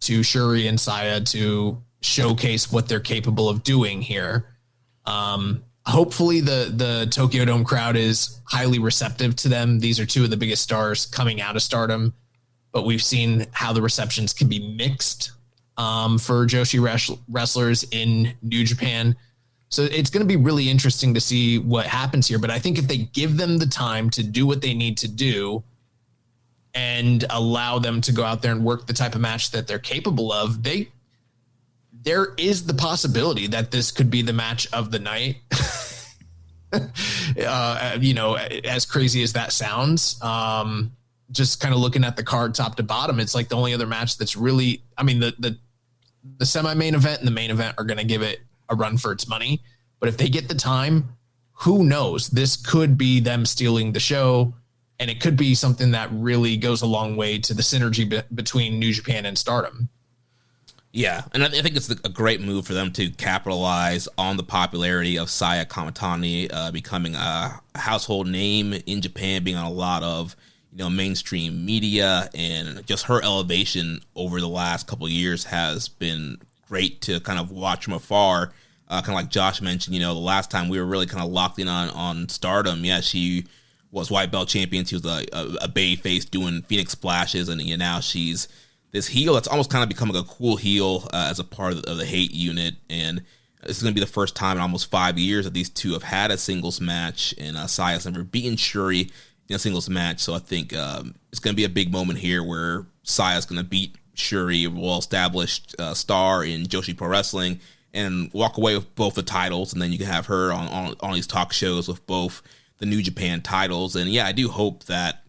to Shuri and Saya to showcase what they're capable of doing here? Hopefully the Tokyo Dome crowd is highly receptive to them. These are two of the biggest stars coming out of Stardom, but we've seen how the receptions can be mixed for Joshi wrestlers in New Japan. So it's going to be really interesting to see what happens here. But I think if they give them the time to do what they need to do and allow them to go out there and work the type of match that they're capable of, there is the possibility that this could be the match of the night. You know, as crazy as that sounds, just kind of looking at the card top to bottom, it's like the only other match that's really, I mean, the semi-main event and the main event are going to give it a run for its money. But if they get the time, who knows? This could be them stealing the show, and it could be something that really goes a long way to the synergy between New Japan and Stardom. Yeah, and I think it's a great move for them to capitalize on the popularity of Saya Kamatani becoming a household name in Japan, being on a lot of, you know, mainstream media, and just her elevation over the last couple of years has been great to kind of watch from afar. Kind of like Josh mentioned, you know, the last time we were really kind of locked in on Stardom. Yeah, she was white belt champion. She was a bay face doing Phoenix splashes, and you know, now she's this heel that's almost kind of becoming a cool heel as a part of the hate unit. And this is going to be the first time in almost 5 years that these two have had a singles match, and Saya's never beaten Shuri in a singles match. So I think it's going to be a big moment here where Saya's going to beat Shuri, a well-established star in Joshi Pro Wrestling, and walk away with both the titles. And then you can have her on these talk shows with both the New Japan titles. And yeah, I do hope that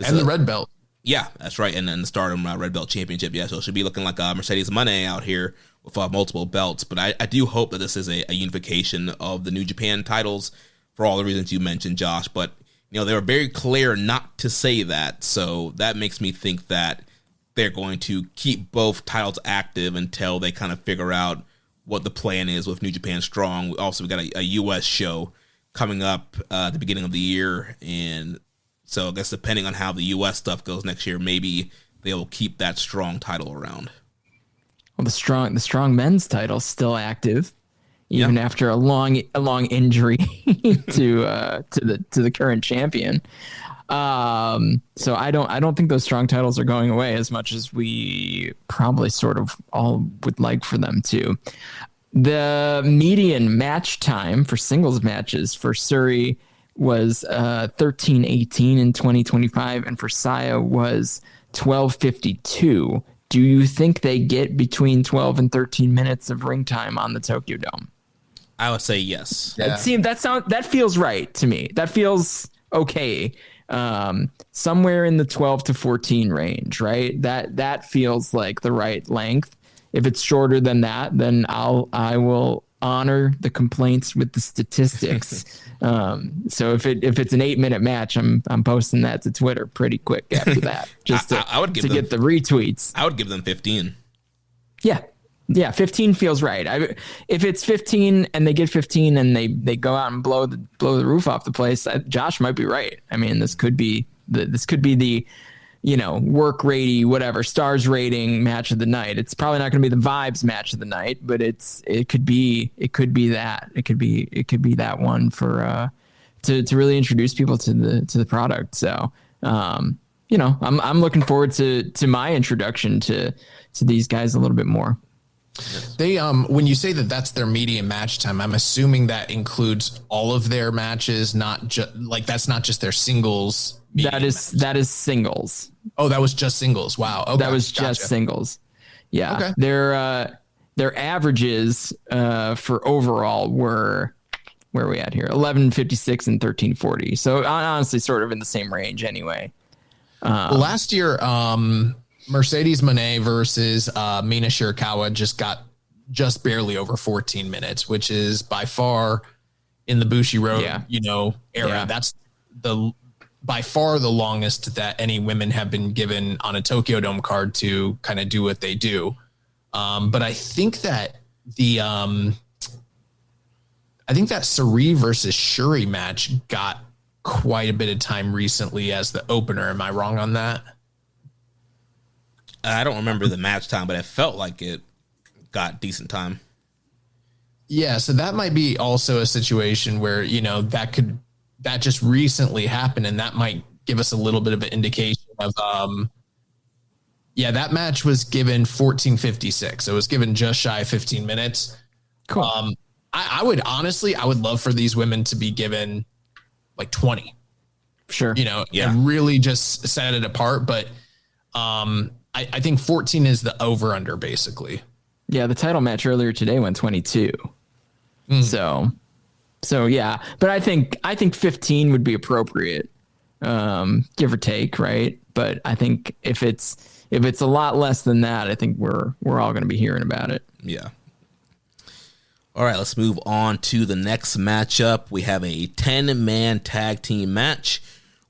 and the red belt. Yeah, that's right. And then the Stardom Red Belt Championship. Yeah, so it should be looking like Mercedes Moné out here with multiple belts. But I do hope that this is a unification of the New Japan titles for all the reasons you mentioned, Josh. But, you know, they were very clear not to say that. So that makes me think that they're going to keep both titles active until they kind of figure out what the plan is with New Japan Strong. Also, we got a U.S. show coming up at the beginning of the year, and so I guess depending on how the U.S. stuff goes next year, maybe they will keep that Strong title around. Well, the strong men's title still active, even after a long injury to the current champion. So I don't think those strong titles are going away as much as we probably sort of all would like for them to. The median match time for singles matches for Shuri was 13:18 in 2025, and for Saya was 12:52. Do you think they get between 12 and 13 minutes of ring time on the Tokyo Dome? I would say yes. Yeah. That feels right to me. That feels okay. Somewhere in the 12 to 14 range, right? That feels like the right length. If it's shorter than that, then I will honor the complaints with the statistics. So if it's an 8-minute match, I'm posting that to Twitter pretty quick after that, just to get the retweets. I would give them 15. Yeah, 15 feels right. If it's 15 and they get 15 and they go out and blow the roof off the place, Josh might be right. I mean, this could be the work rating, whatever, stars rating match of the night. It's probably not going to be the vibes match of the night, but it could be that. It could be that one for to really introduce people to the product. So I'm looking forward to my introduction to these guys a little bit more. They when you say that that's their medium match time, I'm assuming that includes all of their matches, not just that's not just their singles. That is singles. Oh, that was just singles. Wow. Okay. That was just singles. Yeah. Okay. Their averages for overall were, where are we at here? 1156 and 1340. So honestly, sort of in the same range anyway. Last year, Mercedes Moné versus Mina Shirakawa just barely over 14 minutes, which is by far in the Bushiroad, era. Yeah. That's by far the longest that any women have been given on a Tokyo Dome card to kind of do what they do. But I think that Sari versus Shuri match got quite a bit of time recently as the opener. Am I wrong on that? I don't remember the match time, but it felt like it got decent time. Yeah, so that might be also a situation where, that just recently happened, and that might give us a little bit of an indication of that match was given 14:56. It was given just shy of 15 minutes. Cool. I would love for these women to be given like 20. Sure. And really just set it apart, but I think 14 is the over-under, basically. Yeah, the title match earlier today went 22. So yeah, but I think 15 would be appropriate, give or take, right? But I think if it's a lot less than that, I think we're all going to be hearing about it. Yeah. All right, let's move on to the next matchup. We have a 10-man tag team match.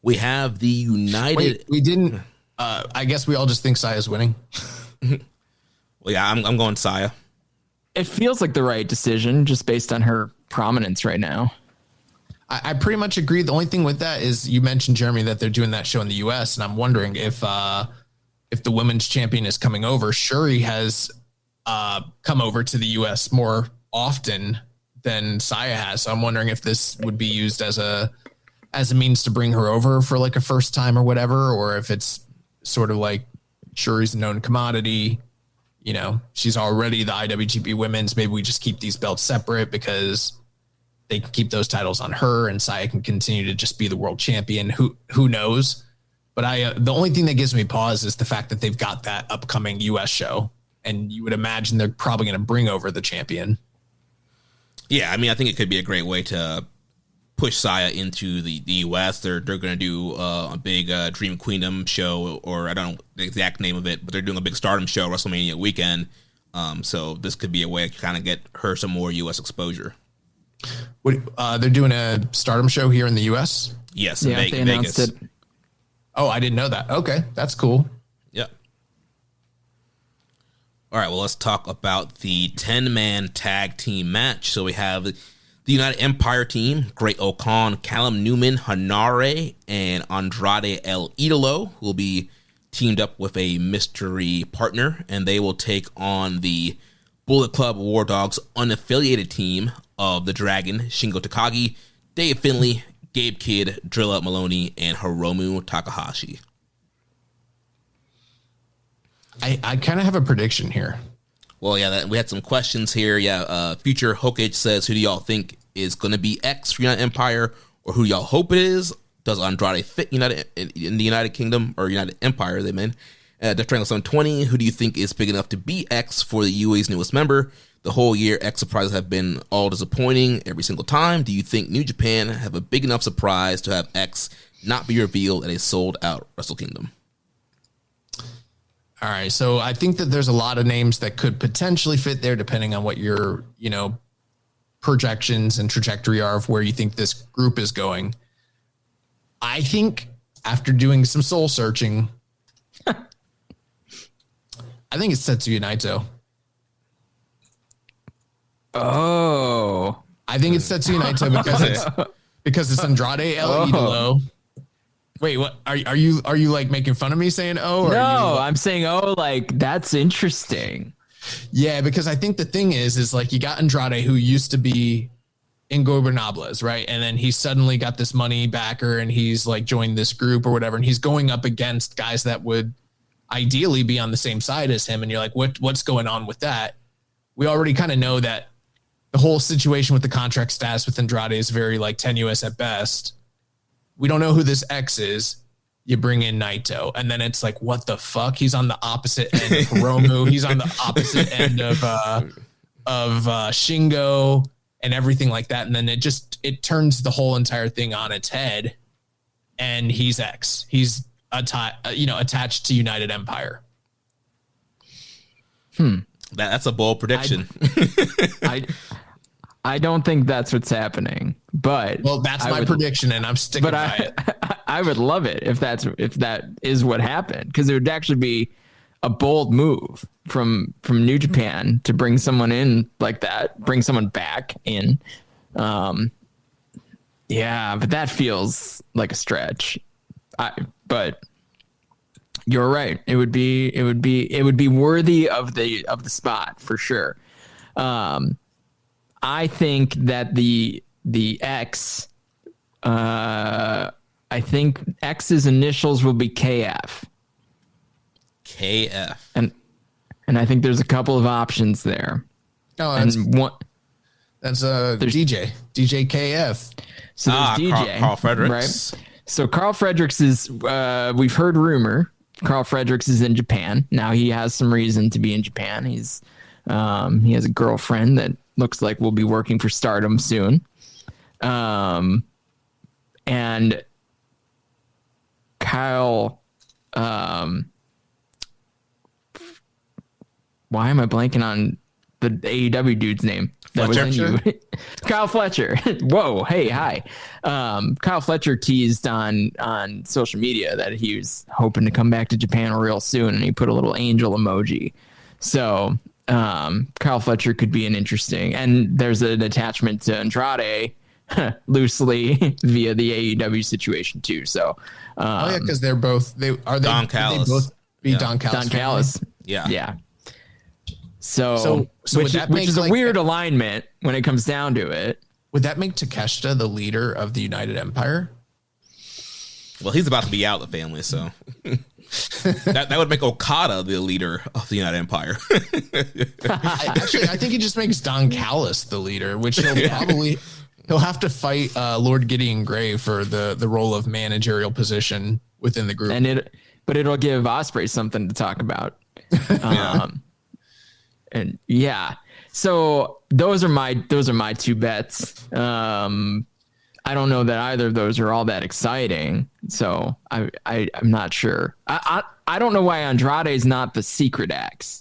We have the United. Wait, we didn't. I guess we all just think Saya's winning. Well, yeah, I'm going Saya. It feels like the right decision just based on her prominence right now. I pretty much agree. The only thing with that is you mentioned, Jeremy, that they're doing that show in the U.S., and I'm wondering if the women's champion is coming over. Shuri has come over to the U.S. more often than Saya has, so I'm wondering if this would be used as a means to bring her over for like a first time or whatever, or if it's sort of like Shuri's a known commodity. She's already the IWGP women's. Maybe we just keep these belts separate because they can keep those titles on her, and Saya can continue to just be the world champion. Who knows? But the only thing that gives me pause is the fact that they've got that upcoming US show, and you would imagine they're probably going to bring over the champion. Yeah, I mean, I think it could be a great way to push Saya into the US. They're going to do a big Dream Queendom show, or I don't know the exact name of it, but they're doing a big Stardom show WrestleMania weekend. So this could be a way to kind of get her some more US exposure. They're doing a Stardom show here in the US? Yes, yeah, they announced Vegas. it. Oh, I didn't know that. Okay, that's cool. Yep. All right, well, let's talk about the 10-man tag team match. So we have the United Empire team, Great Okan, Callum Newman, Hanare, and Andrade El Idolo, who will be teamed up with a mystery partner, and they will take on the Bullet Club War Dogs unaffiliated team of the Dragon, Shingo Takagi, Dave Finlay, Gabe Kidd, Drilla Maloney, and Hiromu Takahashi. I kind of have a prediction here. Well, yeah, we had some questions here. Yeah, Future Hokage says, who do y'all think is going to be X for United Empire, or who do y'all hope it is? Does Andrade fit in the United Kingdom or United Empire? They mean. Death Triangle 720, who do you think is big enough to be X for the UAE's newest member? The whole year, X surprises have been all disappointing every single time. Do you think New Japan have a big enough surprise to have X not be revealed at a sold-out Wrestle Kingdom? All right, so I think that there's a lot of names that could potentially fit there, depending on what your projections and trajectory are of where you think this group is going. I think after doing some soul searching, I think it's Tetsuya Naito. Oh, I think it's Tetsuya Naito because it's Andrade El Idolo. Wait, what are you like making fun of me saying oh? No, I'm saying oh, like that's interesting. Yeah, because I think the thing is like you got Andrade, who used to be Ingobernables, right? And then he suddenly got this money backer and he's like joined this group or whatever. And he's going up against guys that would ideally be on the same side as him. And you're like, what's going on with that? We already kind of know that the whole situation with the contract status with Andrade is very like tenuous at best. We don't know who this X is. You bring in Naito, and then it's like, what the fuck? He's on the opposite end of Hiromu. He's on the opposite end of Shingo and everything like that. And then it turns the whole entire thing on its head. And he's X. He's attached to United Empire. That's a bold prediction. I don't think that's what's happening, but that's my prediction, and I'm sticking by it. I would love it if that is what happened, because it would actually be a bold move from New Japan to bring someone in like that, bring someone back in. Yeah, but that feels like a stretch. But you're right. It would be worthy of the spot for sure. I think that the X, I think X's initials will be KF. KF. And I think there's a couple of options there. Oh, that's DJ KF. So there's DJ. Carl Fredericks. Right? So Carl Fredericks is, we've heard rumor, Carl Fredericks is in Japan. Now he has some reason to be in Japan. He has a girlfriend that looks like we'll be working for Stardom soon. And Kyle, why am I blanking on the AEW dude's name? That was in you. Kyle Fletcher. Whoa. Hey, hi. Kyle Fletcher teased on social media that he was hoping to come back to Japan real soon, and he put a little angel emoji. So Kyle Fletcher could be an interesting, and there's an attachment to Andrade loosely via the AEW situation too. So, because they're both Don Callis. They both be Don Callis. Don Callis. Yeah. So which is a weird alignment when it comes down to it. Would that make Takeshita the leader of the United Empire? Well, he's about to be out of the family, so that would make Okada the leader of the United Empire. I think he just makes Don Callis the leader, which he'll have to fight Lord Gideon Grey for the role of managerial position within the group. But it'll give Ospreay something to talk about. And yeah, so those are my two bets. I don't know that either of those are all that exciting, so I'm not sure. I don't know why Andrade is not the secret X.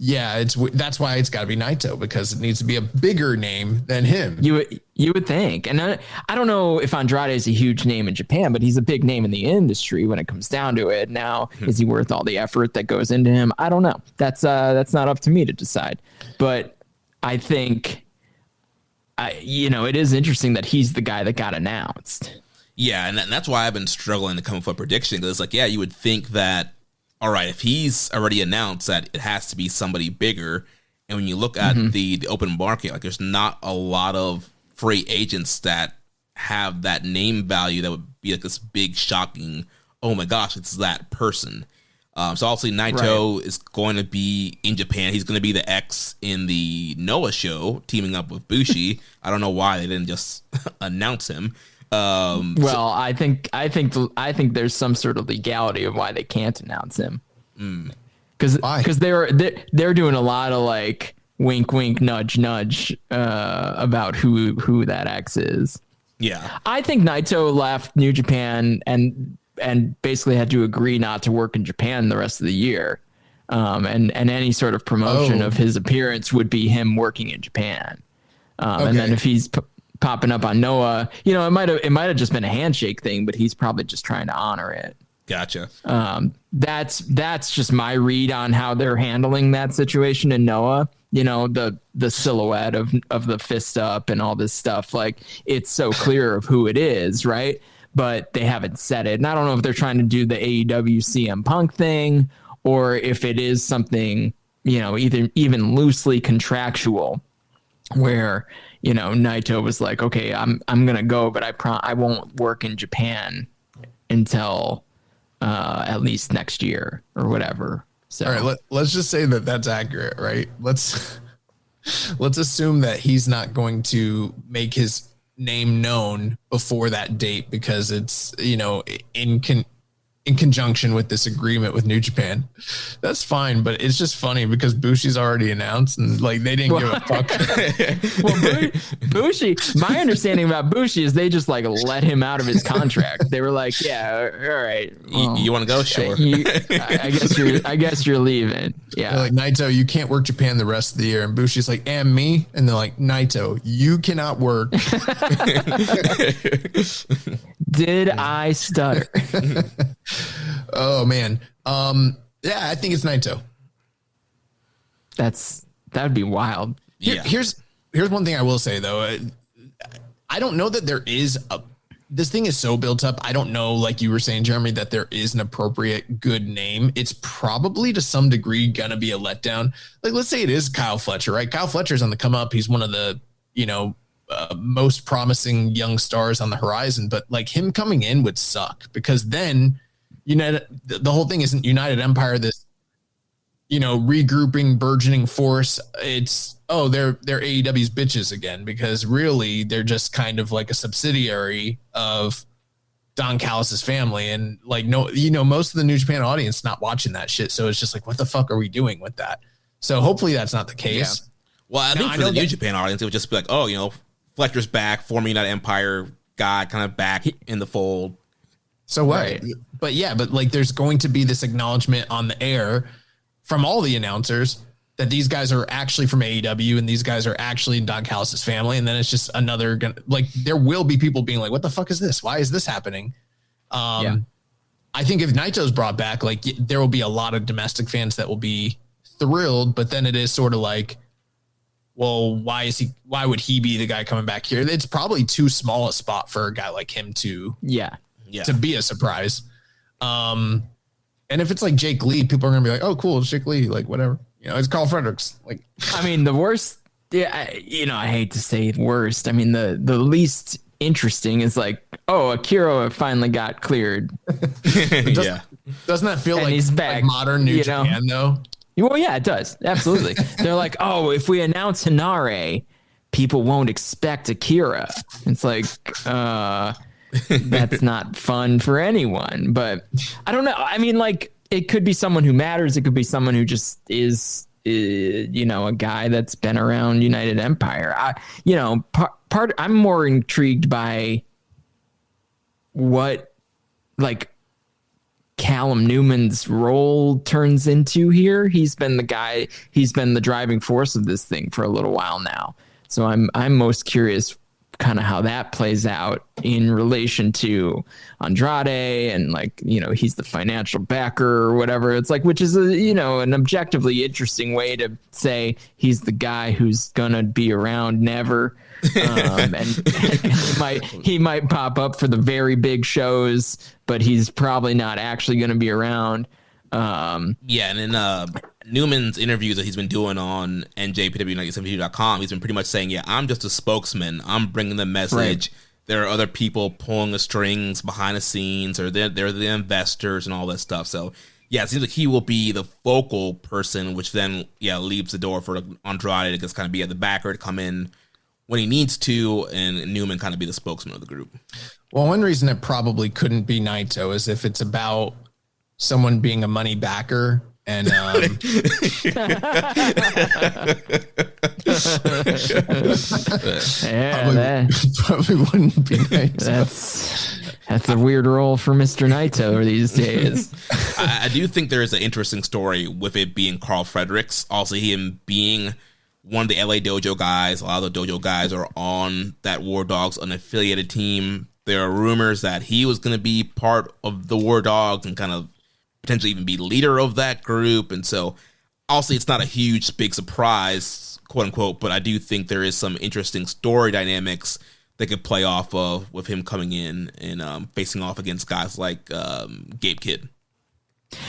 Yeah, that's why it's got to be Naito, because it needs to be a bigger name than him. You would think, and I don't know if Andrade is a huge name in Japan, but he's a big name in the industry when it comes down to it. Now, is he worth all the effort that goes into him? I don't know. That's not up to me to decide. But I think, it is interesting that he's the guy that got announced. Yeah, and that's why I've been struggling to come up with a prediction, because it's like, yeah, you would think that, all right, if he's already announced that it has to be somebody bigger, and when you look at the open market, like there's not a lot of free agents that have that name value that would be like this big, shocking, oh my gosh, it's that person. So obviously Naito is going to be in Japan. He's going to be the X in the Noah show, teaming up with Bushi. I don't know why they didn't just announce him. I think there's some sort of legality of why they can't announce him. Because they're doing a lot of like wink, wink, nudge, nudge, about who that X is. Yeah. I think Naito left New Japan and basically had to agree not to work in Japan the rest of the year. And any sort of promotion of his appearance would be him working in Japan. And then if he's popping up on Noah, you know, it might have just been a handshake thing, but he's probably just trying to honor it. Gotcha. That's just my read on how they're handling that situation in Noah. You know, the silhouette of the fist up and all this stuff. Like, it's so clear of who it is, right? But they haven't said it. And I don't know if they're trying to do the AEW CM Punk thing, or if it is something, you know, even loosely contractual, where, you know, Naito was like, okay, I'm gonna go, but I won't work in Japan until at least next year or whatever. So all right, let's just say that that's accurate, right? Let's assume that he's not going to make his name known before that date because it's, you know, in conjunction with this agreement with New Japan. That's fine, but it's just funny because Bushi's already announced and like they didn't give a fuck. Well, Bushi, my understanding about Bushi is they just like let him out of his contract. They were like, yeah, all right. Well, you want to go? Sure. I guess you're leaving. Yeah. They're like, Naito, you can't work Japan the rest of the year. And Bushi's like, and me? And they're like, Naito, you cannot work. Did I stutter? Oh man. Yeah, I think it's Naito. That would be wild. Here's one thing I will say though. I don't know that there is this thing is so built up. I don't know, like you were saying, Jeremy, that there is an appropriate good name. It's probably to some degree gonna be a letdown. Like, let's say it is Kyle Fletcher, right? Kyle Fletcher's on the come up. He's one of the, you know, most promising young stars on the horizon, but like him coming in would suck because then the whole thing isn't United Empire, this, you know, regrouping, burgeoning force. It's, they're AEW's bitches again, because really they're just kind of like a subsidiary of Don Callis' family. And like, no, you know, most of the New Japan audience not watching that shit. So it's just like, what the fuck are we doing with that? So hopefully that's not the case. Yeah. Well, I think for the New Japan audience, it would just be like, oh, you know, Fletcher's back, former United Empire guy, kind of back in the fold. So what? Right. But yeah, but like there's going to be this acknowledgement on the air from all the announcers that these guys are actually from AEW and these guys are actually in Don Callis' family. And then it's just another, like, there will be people being like, what the fuck is this? Why is this happening? I think if Naito's brought back, like there will be a lot of domestic fans that will be thrilled, but then it is sort of like, well, why would he be the guy coming back here? It's probably too small a spot for a guy like him to be a surprise. And if it's like Jake Lee, people are going to be like, oh, cool, it's Jake Lee, like whatever. You know, it's Carl Fredericks. Like, I mean, the worst, I hate to say worst. I mean, the least interesting is like, oh, Akira finally got cleared. Doesn't that feel like, he's back, like modern New Japan though? Well, yeah, it does. Absolutely. They're like, oh, if we announce Hinare, people won't expect Akira. It's like, that's not fun for anyone. But I don't know. I mean, like, it could be someone who matters. It could be someone who just is you know, a guy that's been around United Empire. I'm more intrigued by what, like, Callum Newman's role turns into here. He's been the driving force of this thing for a little while now. So I'm most curious kind of how that plays out in relation to Andrade, and like, you know, he's the financial backer or whatever. It's like, which is an objectively interesting way to say he's the guy who's gonna be around never. And he might pop up for the very big shows, but he's probably not actually going to be around. And in Newman's interviews that he's been doing on NJPW972.com, he's been pretty much saying, yeah, I'm just a spokesman. I'm bringing the message. Right. There are other people pulling the strings behind the scenes, or they're the investors and all that stuff. So yeah, it seems like he will be the focal person, which then leaves the door for Andrade to just kind of be at the backer to come in when he needs to, and Newman kind of be the spokesman of the group. Well, one reason it probably couldn't be Naito is if it's about someone being a money backer and Probably wouldn't be nice. That's a weird role for Mr. Naito these days. I do think there is an interesting story with it being Carl Fredericks. Also, him being one of the LA Dojo guys. A lot of the Dojo guys are on that War Dogs unaffiliated team. There are rumors that he was going to be part of the War Dogs and kind of potentially even be leader of that group. And so, obviously, it's not a huge, big surprise, quote unquote, but I do think there is some interesting story dynamics they could play off of with him coming in and facing off against guys like Gabe Kidd.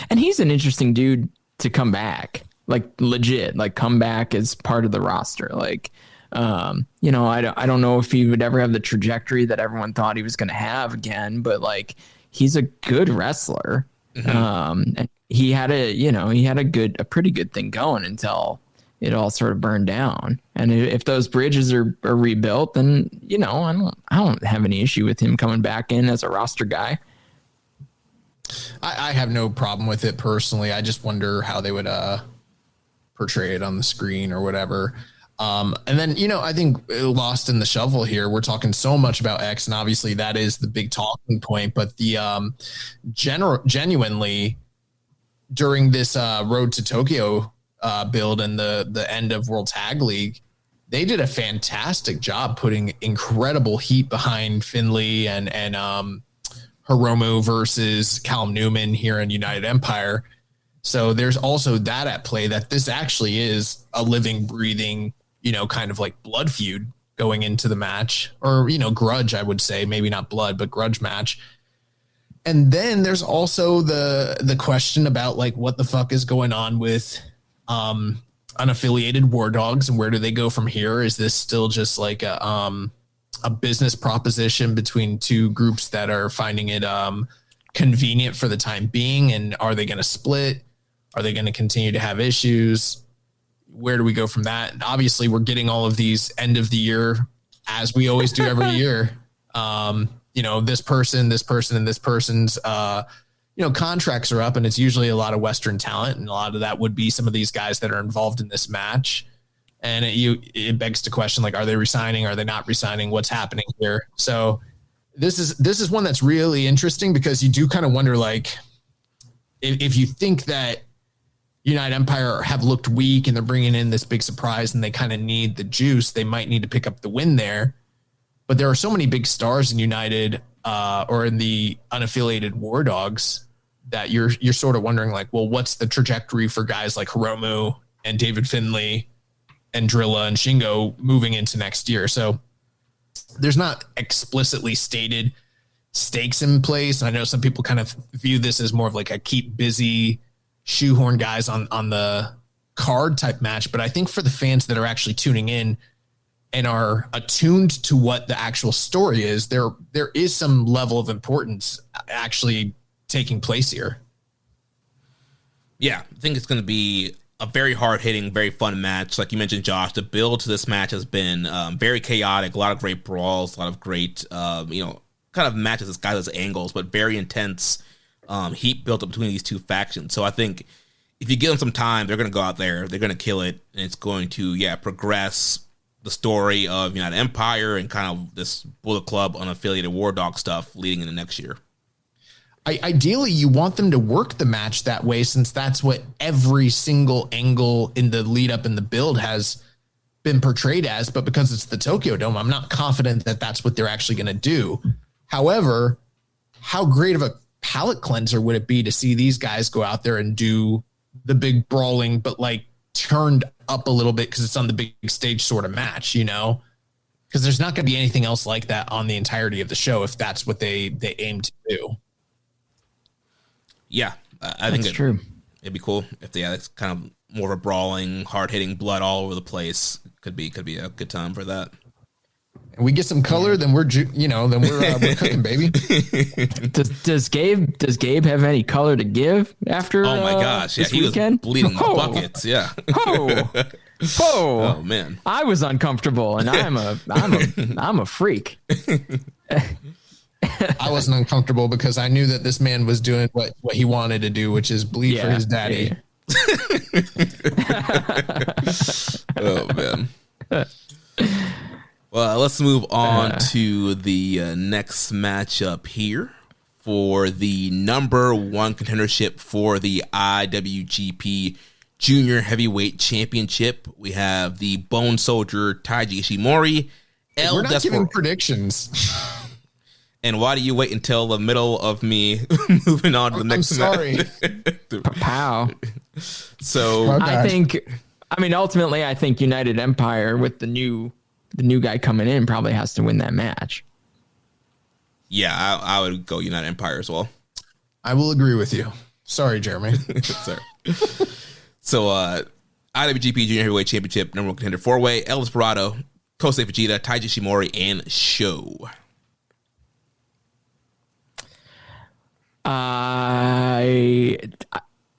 And he's an interesting dude to come back, like legit, like come back as part of the roster. Like, I don't know if he would ever have the trajectory that everyone thought he was going to have again, but like he's a good wrestler. Mm-hmm. And he had a pretty good thing going until it all sort of burned down. And if those bridges are rebuilt, then, I don't have any issue with him coming back in as a roster guy. I have no problem with it personally. I just wonder how they would portray it on the screen or whatever. And then, I think lost in the shuffle here, we're talking so much about X, and obviously that is the big talking point, but the genuinely during this Road to Tokyo build and the end of World Tag League, they did a fantastic job putting incredible heat behind Finlay and Hiromu versus Callum Newman here in United Empire. So there's also that at play, that this actually is a living, breathing, kind of like blood feud going into the match, or, grudge, I would say, maybe not blood, but grudge match. And then there's also the question about like, what the fuck is going on with unaffiliated War Dogs, and where do they go from here? Is this still just like a business proposition between two groups that are finding it convenient for the time being? And are they going to split? Are they going to continue to have issues? Where do we go from that? And obviously, we're getting all of these end of the year, as we always do every year. This person, and this person's contracts are up, and it's usually a lot of Western talent, and a lot of that would be some of these guys that are involved in this match. And it begs to question, like, are they resigning? Are they not resigning? What's happening here? So this is one that's really interesting, because you do kind of wonder, like, if you think that United Empire have looked weak and they're bringing in this big surprise and they kind of need the juice, they might need to pick up the win there. But there are so many big stars in United or in the unaffiliated War Dogs that you're sort of wondering, like, well, what's the trajectory for guys like Hiromu and David Finlay and Drilla and Shingo moving into next year? So there's not explicitly stated stakes in place. I know some people kind of view this as more of like a keep busy, shoehorn guys on the card type match. But I think for the fans that are actually tuning in and are attuned to what the actual story is, there is some level of importance actually taking place here. Yeah, I think it's going to be a very hard-hitting, very fun match. Like you mentioned, Josh, the build to this match has been very chaotic, a lot of great brawls, a lot of great, kind of matches as guys as angles, but very intense heat built up between these two factions. So I think if you give them some time, they're going to go out there, they're going to kill it, and it's going to, progress the story of United Empire and kind of this Bullet Club unaffiliated War Dog stuff leading into next year. Ideally, you want them to work the match that way, since that's what every single angle in the lead up in the build has been portrayed as. But because it's the Tokyo Dome, I'm not confident that that's what they're actually going to do. However, how great of a palate cleanser would it be to see these guys go out there and do the big brawling, but like turned up a little bit because it's on the big stage sort of match, because there's not going to be anything else like that on the entirety of the show if that's what they aim to do. Yeah, I think it's true. It'd be cool if it's kind of more of a brawling, hard-hitting, blood all over the place. Could be a good time for that. And we get some color, then we're cooking, baby. Does Gabe have any color to give after? Oh my gosh, yeah, he weekend? Was bleeding buckets. Yeah. Oh man, I was uncomfortable, and I'm a freak. I wasn't uncomfortable because I knew that this man was doing what he wanted to do, which is bleed for his daddy. Yeah. Oh man. Well, let's move on to the next matchup here for the number one contendership for the IWGP Junior Heavyweight Championship. We have the Bone Soldier Taiji Ishimori. We're not giving predictions. And why do you wait until the middle of me moving on to the next match? Pow. So ultimately, I think United Empire with the new guy coming in probably has to win that match. Yeah, I would go United Empire as well. I will agree with you. Sorry, Jeremy. Sorry. So, IWGP Junior Heavyweight Championship number one contender 4-way: El Desperado, Kosei Fujita, Taiji Ishimori, and Sho.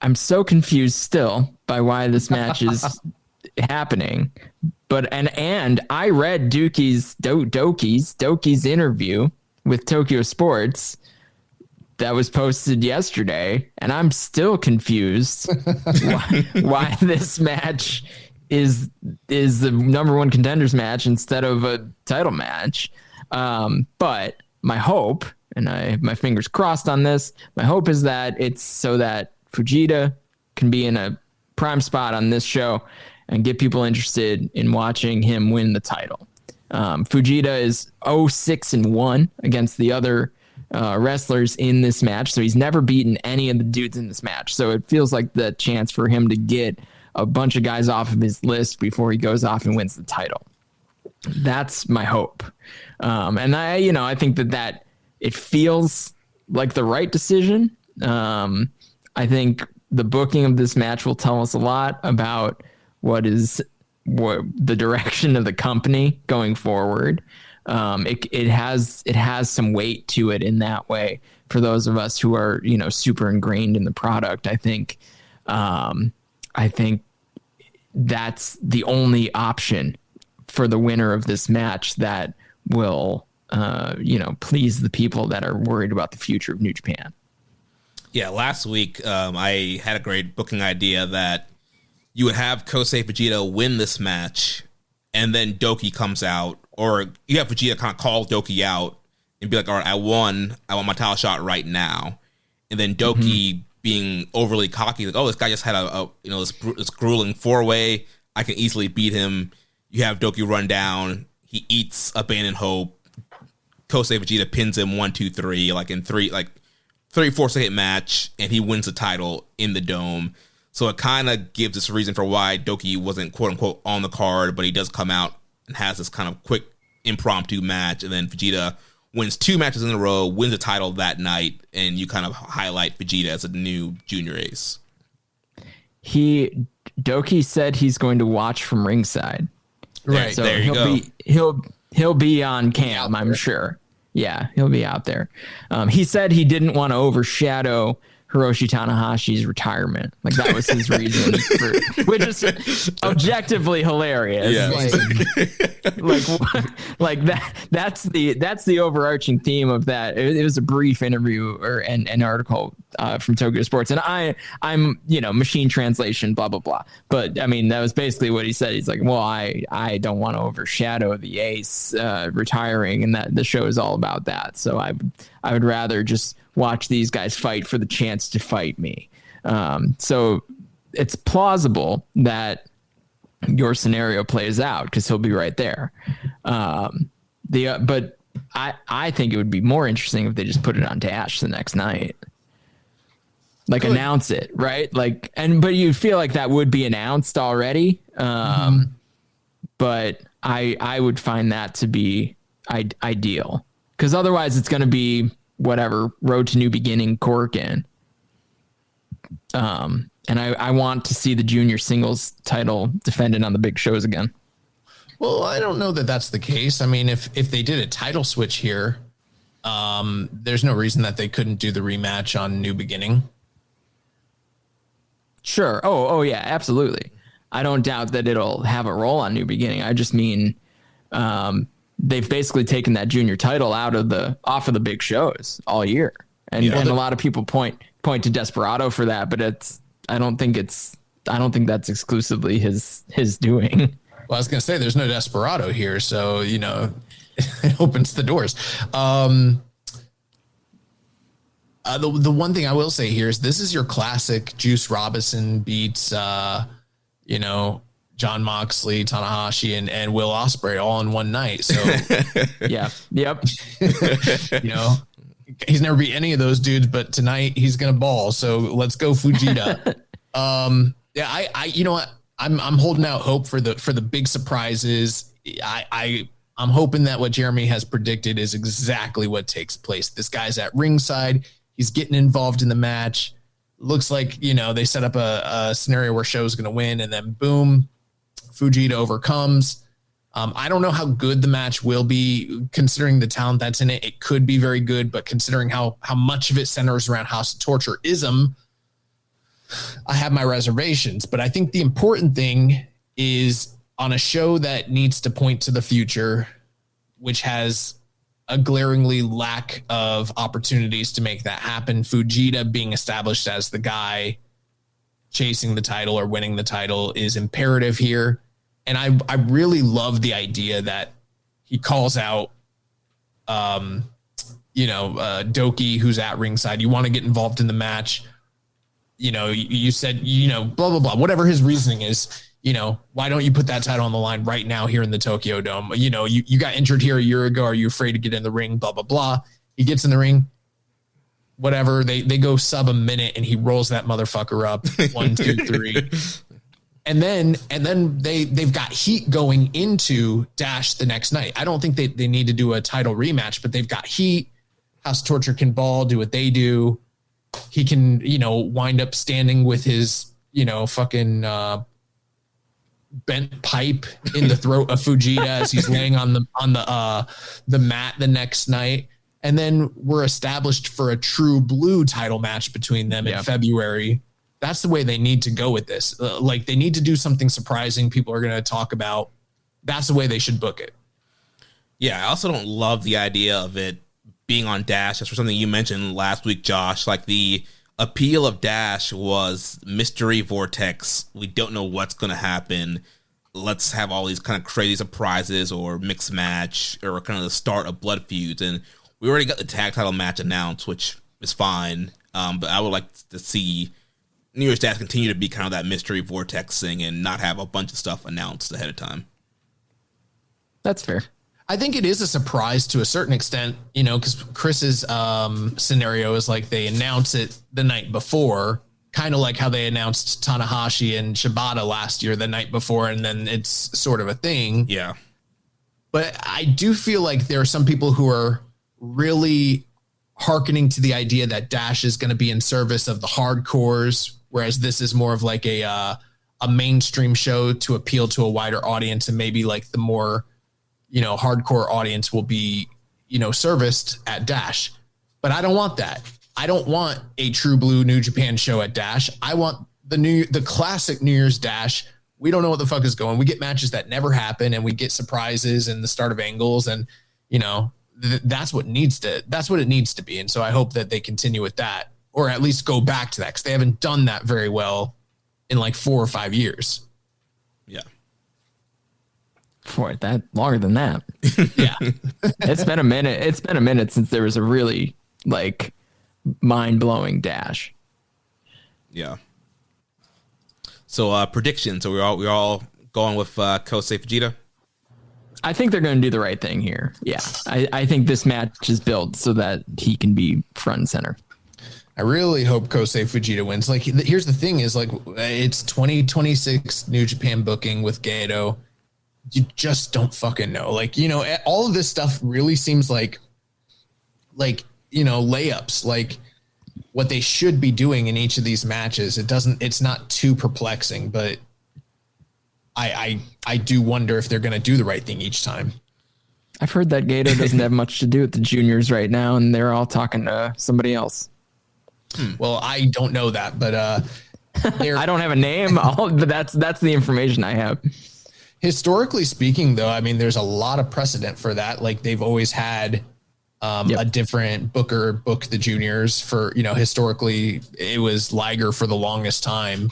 I'm so confused still by why this match is happening. But and I read Doki's interview with Tokyo Sports that was posted yesterday, and I'm still confused why this match is the number one contenders match instead of a title match. But my hope, and I have my fingers crossed on this, my hope is that it's so that Fujita can be in a prime spot on this show and get people interested in watching him win the title. Fujita is 0-6-1 against the other wrestlers in this match, so he's never beaten any of the dudes in this match. So it feels like the chance for him to get a bunch of guys off of his list before he goes off and wins the title. That's my hope. And I think that it feels like the right decision. I think the booking of this match will tell us a lot about what the direction of the company going forward. It has some weight to it in that way for those of us who are, super ingrained in the product. I think that's the only option for the winner of this match that will, please the people that are worried about the future of New Japan. Yeah, last week I had a great booking idea that you would have Kosei Fujita win this match, and then Doki comes out, or you have Fujita kind of call Doki out and be like, all right, I won. I want my title shot right now. And then Doki being overly cocky, like, oh, this guy just had this grueling 4-way. I can easily beat him. You have Doki run down. He eats Abandoned Hope. Kosei Fujita pins him 1, 2, 3, like in 3-4 second match, and he wins the title in the Dome. So it kind of gives us a reason for why Doki wasn't quote unquote on the card, but he does come out and has this kind of quick impromptu match, and then Fujita wins 2 matches in a row, wins the title that night, and you kind of highlight Fujita as a new junior ace. Doki said he's going to watch from ringside. Right. So there you go. He'll be on cam, I'm sure. Yeah, he'll be out there. He said he didn't want to overshadow Hiroshi Tanahashi's retirement. Like, that was his reason for, which is objectively hilarious. Yeah. Like that's the overarching theme of that. It was a brief interview or an article from Tokyo Sports, and I'm machine translation, blah blah blah. But I mean, that was basically what he said. He's like, well, I don't want to overshadow the ace retiring, and that the show is all about that. So I would rather just watch these guys fight for the chance to fight me. So it's plausible that your scenario plays out because he'll be right there. But I think it would be more interesting if they just put it on Dash the next night. Like, announce it, right? Like, but you feel like that would be announced already. But I would find that to be ideal, because otherwise it's going to be whatever, Road to New Beginning, Corkin. And I want to see the junior singles title defended on the big shows again. Well, I don't know that that's the case. I mean, if they did a title switch here, there's no reason that they couldn't do the rematch on New Beginning. Sure. Oh yeah, absolutely. I don't doubt that it'll have a role on New Beginning. I just mean, they've basically taken that junior title off of the big shows all year. And a lot of people point to Desperado for that, but I don't think that's exclusively his doing. Well, I was going to say there's no Desperado here, so, you know, it opens the doors. The one thing I will say here is this is your classic Juice Robinson beats, you know, Jon Moxley, Tanahashi, and Will Ospreay all in one night. So, yeah. Yep. You know, he's never beat any of those dudes, but tonight he's going to ball. So let's go Fujita. Yeah, I, you know what? I'm holding out hope for the big surprises. I'm hoping that what Jeremy has predicted is exactly what takes place. This guy's at ringside. He's getting involved in the match. Looks like, you know, they set up a scenario where Sho's going to win, and then boom, Fujita overcomes. I don't know how good the match will be considering the talent that's in it. It could be very good, but considering how much of it centers around House of Torture-ism, I have my reservations. But I think the important thing is on a show that needs to point to the future, which has a glaringly lack of opportunities to make that happen. Fujita being established as the guy chasing the title or winning the title is imperative here. And I really love the idea that he calls out, Doki, who's at ringside. You want to get involved in the match. You know, you said, you know, blah, blah, blah, whatever his reasoning is. You know, why don't you put that title on the line right now here in the Tokyo Dome? You know, you got injured here a year ago. Are you afraid to get in the ring? Blah, blah, blah. He gets in the ring. Whatever. They go sub a minute and he rolls that motherfucker up. 1, 2, 3. And then they've got heat going into Dash the next night. I don't think they need to do a title rematch, but they've got heat. House of Torture can ball, do what they do. He can, you know, wind up standing with his, you know, fucking bent pipe in the throat of Fujita as he's laying on the mat the next night. And then we're established for a true blue title match between them in February. That's the way they need to go with this. Like they need to do something surprising people are going to talk about. That's the way they should book it. Yeah, I also don't love the idea of it being on Dash. That's for something you mentioned last week, Josh. Like the appeal of Dash was mystery vortex. We don't know what's going to happen. Let's have all these kind of crazy surprises or mixed match or kind of the start of blood feuds. And we already got the tag title match announced, which is fine. But I would like to see New Year's Dash continue to be kind of that mystery vortex thing and not have a bunch of stuff announced ahead of time. That's fair. I think it is a surprise to a certain extent, you know, because Chris's scenario is like they announce it the night before, kind of like how they announced Tanahashi and Shibata last year the night before, and then it's sort of a thing. Yeah. But I do feel like there are some people who are really hearkening to the idea that Dash is going to be in service of the hardcores, whereas this is more of like a mainstream show to appeal to a wider audience, and maybe like the more, you know, hardcore audience will be, you know, serviced at Dash. But I don't want that. I don't want a true blue New Japan show at Dash. I want the classic New Year's Dash. We don't know what the fuck is going. We get matches that never happen, and we get surprises and the start of angles, and you know, that's what it needs to be. And so I hope that they continue with that, or at least go back to that, because they haven't done that very well in like 4 or 5 years. Yeah. For that longer than that. Yeah. It's been a minute. It's been a minute since there was a really like mind-blowing Dash. Yeah. So predictions. So we're all going with Kosei Fujita. I think they're going to do the right thing here. Yeah. I think this match is built so that he can be front and center. I really hope Kosei Fujita wins. Like, here's the thing is like, it's 2026 New Japan booking with Gedo. You just don't fucking know. Like, you know, all of this stuff really seems like, you know, layups, like what they should be doing in each of these matches. It's not too perplexing, but I do wonder if they're going to do the right thing each time. I've heard that Gedo doesn't have much to do with the juniors right now, and they're all talking to somebody else. Well, I don't know that, but I don't have a name, but that's the information I have. Historically speaking, though, I mean, there's a lot of precedent for that. Like they've always had a different booker book the juniors for, you know, historically it was Liger for the longest time.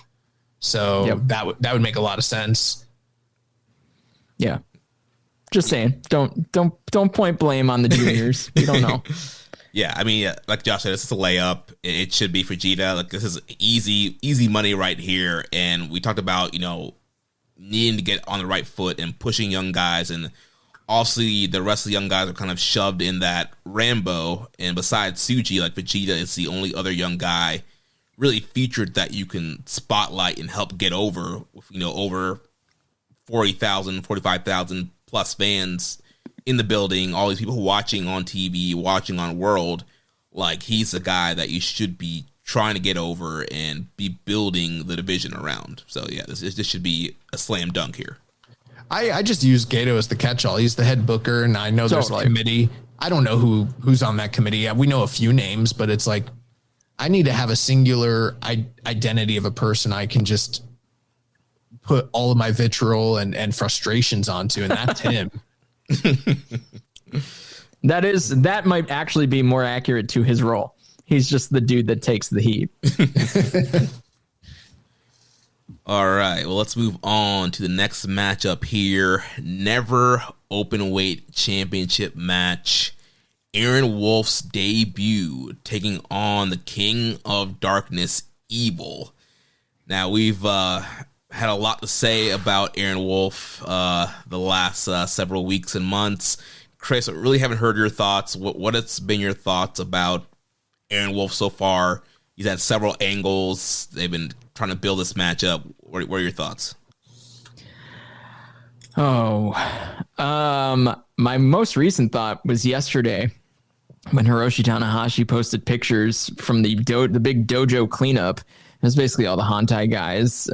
So that would make a lot of sense. Yeah. Just saying, don't point blame on the juniors. You don't know. Yeah, I mean, like Josh said, this is a layup. It should be Vegeta. Like, this is easy money right here. And we talked about, needing to get on the right foot and pushing young guys. And obviously, the rest of the young guys are kind of shoved in that Rambo. And besides Tsuji, like, Vegeta is the only other young guy really featured that you can spotlight and help get over, over 40,000, 45,000 plus fans in the building, all these people watching on TV, watching on World. Like, he's the guy that you should be trying to get over and be building the division around. So yeah, this should be a slam dunk here. I just use Gato as the catch-all. He's the head booker, and I know there's a committee. I don't know who's on that committee. We know a few names, but it's like, I need to have a singular identity of a person I can just put all of my vitriol and frustrations onto, and that's him. That might actually be more accurate to his role. He's just the dude that takes the heat. All right, well, let's move on to the next matchup here. Never Openweight Championship match. Aaron Wolf's debut taking on the King of Darkness, Evil. Now, we've had a lot to say about Aaron Wolf the last several weeks and months. Chris, I really haven't heard your thoughts. What has been your thoughts about Aaron Wolf so far? He's had several angles. They've been trying to build this matchup. What are your thoughts? My most recent thought was yesterday when Hiroshi Tanahashi posted pictures from the big dojo cleanup. It was basically all the Hantai guys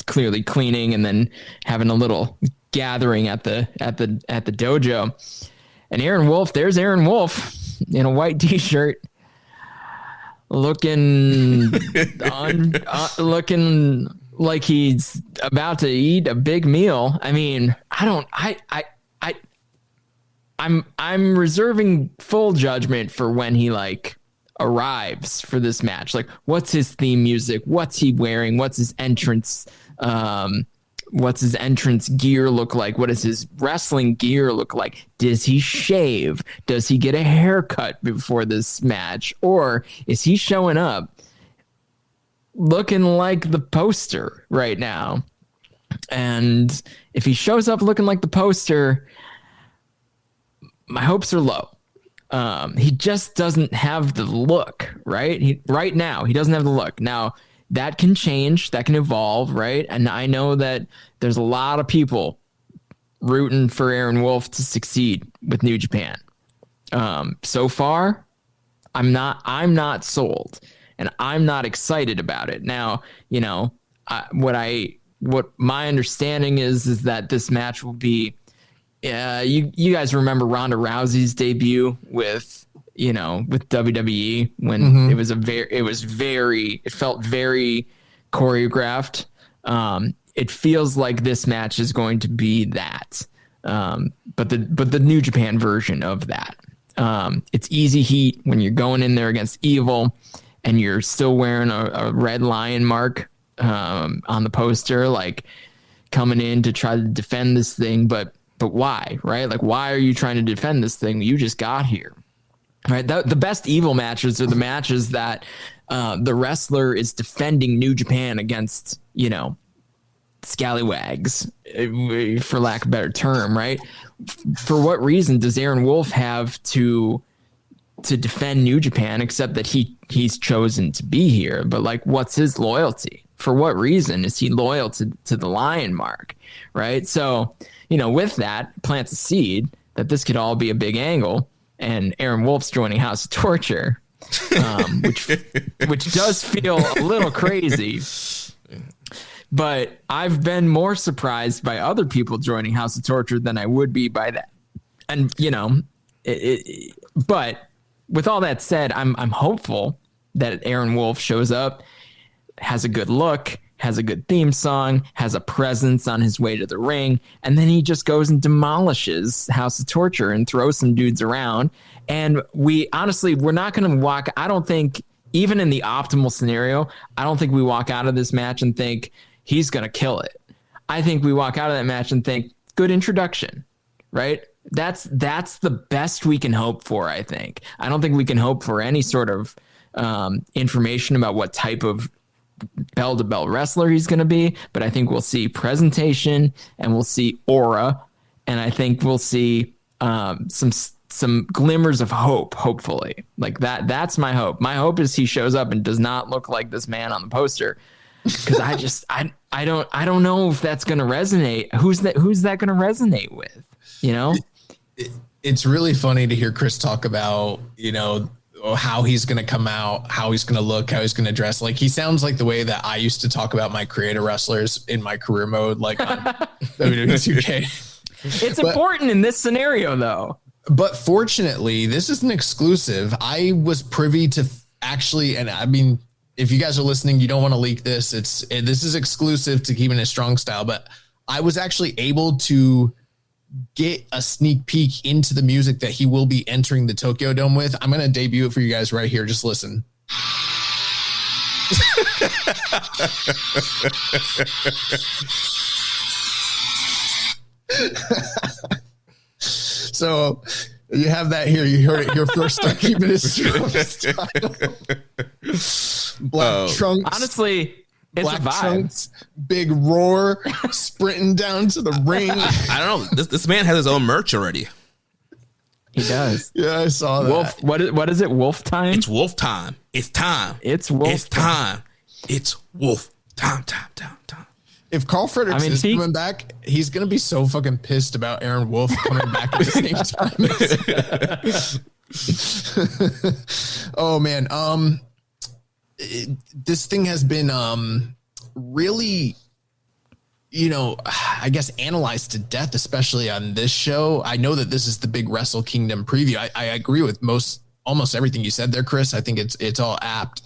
clearly cleaning and then having a little gathering at the dojo. And Aaron Wolf, there's Aaron Wolf in a white t-shirt, looking like he's about to eat a big meal. I mean, I'm reserving full judgment for when he arrives for this match. Like, what's his theme music? What's he wearing? What's his entrance? What's his entrance gear look like? What does his wrestling gear look like? Does he shave? Does he get a haircut before this match? Or is he showing up looking like the poster right now? And if he shows up looking like the poster, my hopes are low. He just doesn't have the look, right? Right now, he doesn't have the look. Now, that can change, that can evolve, right? And I know that there's a lot of people rooting for Aaron Wolf to succeed with New Japan. So far, I'm not sold, and I'm not excited about it. Now, what my understanding is that this match will be, you guys remember Ronda Rousey's debut with WWE when it felt very choreographed. It feels like this match is going to be that, but the New Japan version of that. It's easy heat when you're going in there against Evil, and you're still wearing a red lion mark on the poster, like coming in to try to defend this thing, but why, right? Like, why are you trying to defend this thing? You just got here. Right, the best Evil matches are the matches that the wrestler is defending New Japan against, scallywags, for lack of a better term, right? For what reason does Aaron Wolf have to defend New Japan except that he's chosen to be here? But what's his loyalty? For what reason is he loyal to the lion mark, right? So, with that, plants a seed that this could all be a big angle. And Aaron Wolf's joining House of Torture, which does feel a little crazy. But I've been more surprised by other people joining House of Torture than I would be by that. And but with all that said, I'm hopeful that Aaron Wolf shows up, has a good look, has a good theme song, has a presence on his way to the ring, and then he just goes and demolishes House of Torture and throws some dudes around. And we're not going to walk. I don't think, even in the optimal scenario, I don't think we walk out of this match and think he's going to kill it. I think we walk out of that match and think good introduction, right? That's the best we can hope for, I think. I don't think we can hope for any sort of information about what type of bell-to-bell wrestler he's going to be, but I think we'll see presentation and we'll see aura, and I think we'll see some glimmers of hope, hopefully. Like that's my hope. My hope is he shows up and does not look like this man on the poster, because I don't know if that's going to resonate. Who's that going to resonate with, you know? It's really funny to hear Chris talk about, you know, how he's going to come out, how he's going to look, how he's going to dress. Like, he sounds like the way that I used to talk about my creator wrestlers in my career mode, like on WWE 2K. It's important in this scenario, though. But fortunately, this is an exclusive. I was privy to actually, and I mean, if you guys are listening, you don't want to leak this. This is exclusive to Keepin' It Strong Style, but I was actually able to get a sneak peek into the music that he will be entering the Tokyo Dome with. I'm going to debut it for you guys right here. Just listen. So you have that here. You heard it here first. Keepin' It Strong Style. Black trunks. Honestly, it's Black a vibe. trunks, big roar, sprinting down to the ring. I don't know. This man has his own merch already. He does. Yeah, I saw that. Wolf. What is it? Wolf time. It's wolf time. It's time. It's wolf. It's time. It's wolf time. If Carl Fredericks is coming back, he's gonna be so fucking pissed about Aaron Wolf coming back at the same time. Oh man. This thing has been really, you know, I guess analyzed to death, especially on this show. I know that this is the big Wrestle Kingdom preview. I agree with almost everything you said there, Chris. I think it's all apt.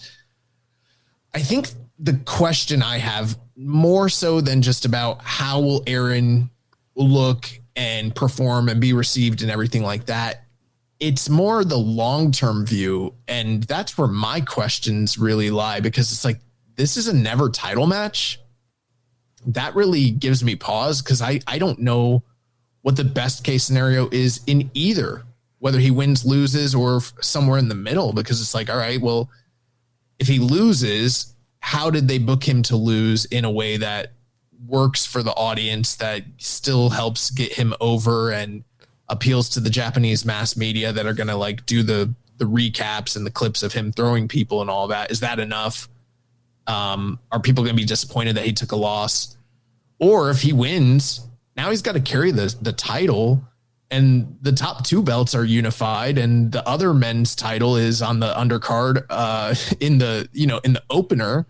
I think the question I have, more so than just about how will Aaron look and perform and be received and everything like that, it's more the long-term view. And that's where my questions really lie, because it's like, this is a never title match. That really gives me pause, because I don't know what the best case scenario is in either, whether he wins, loses, or somewhere in the middle, because it's like, all right, well, if he loses, how did they book him to lose in a way that works for the audience, that still helps get him over and appeals to the Japanese mass media that are going to like do the recaps and the clips of him throwing people and all that? Is that enough? Are people going to be disappointed that he took a loss? Or if he wins, now he's got to carry the title, and the top two belts are unified, and the other men's title is on the undercard in the opener.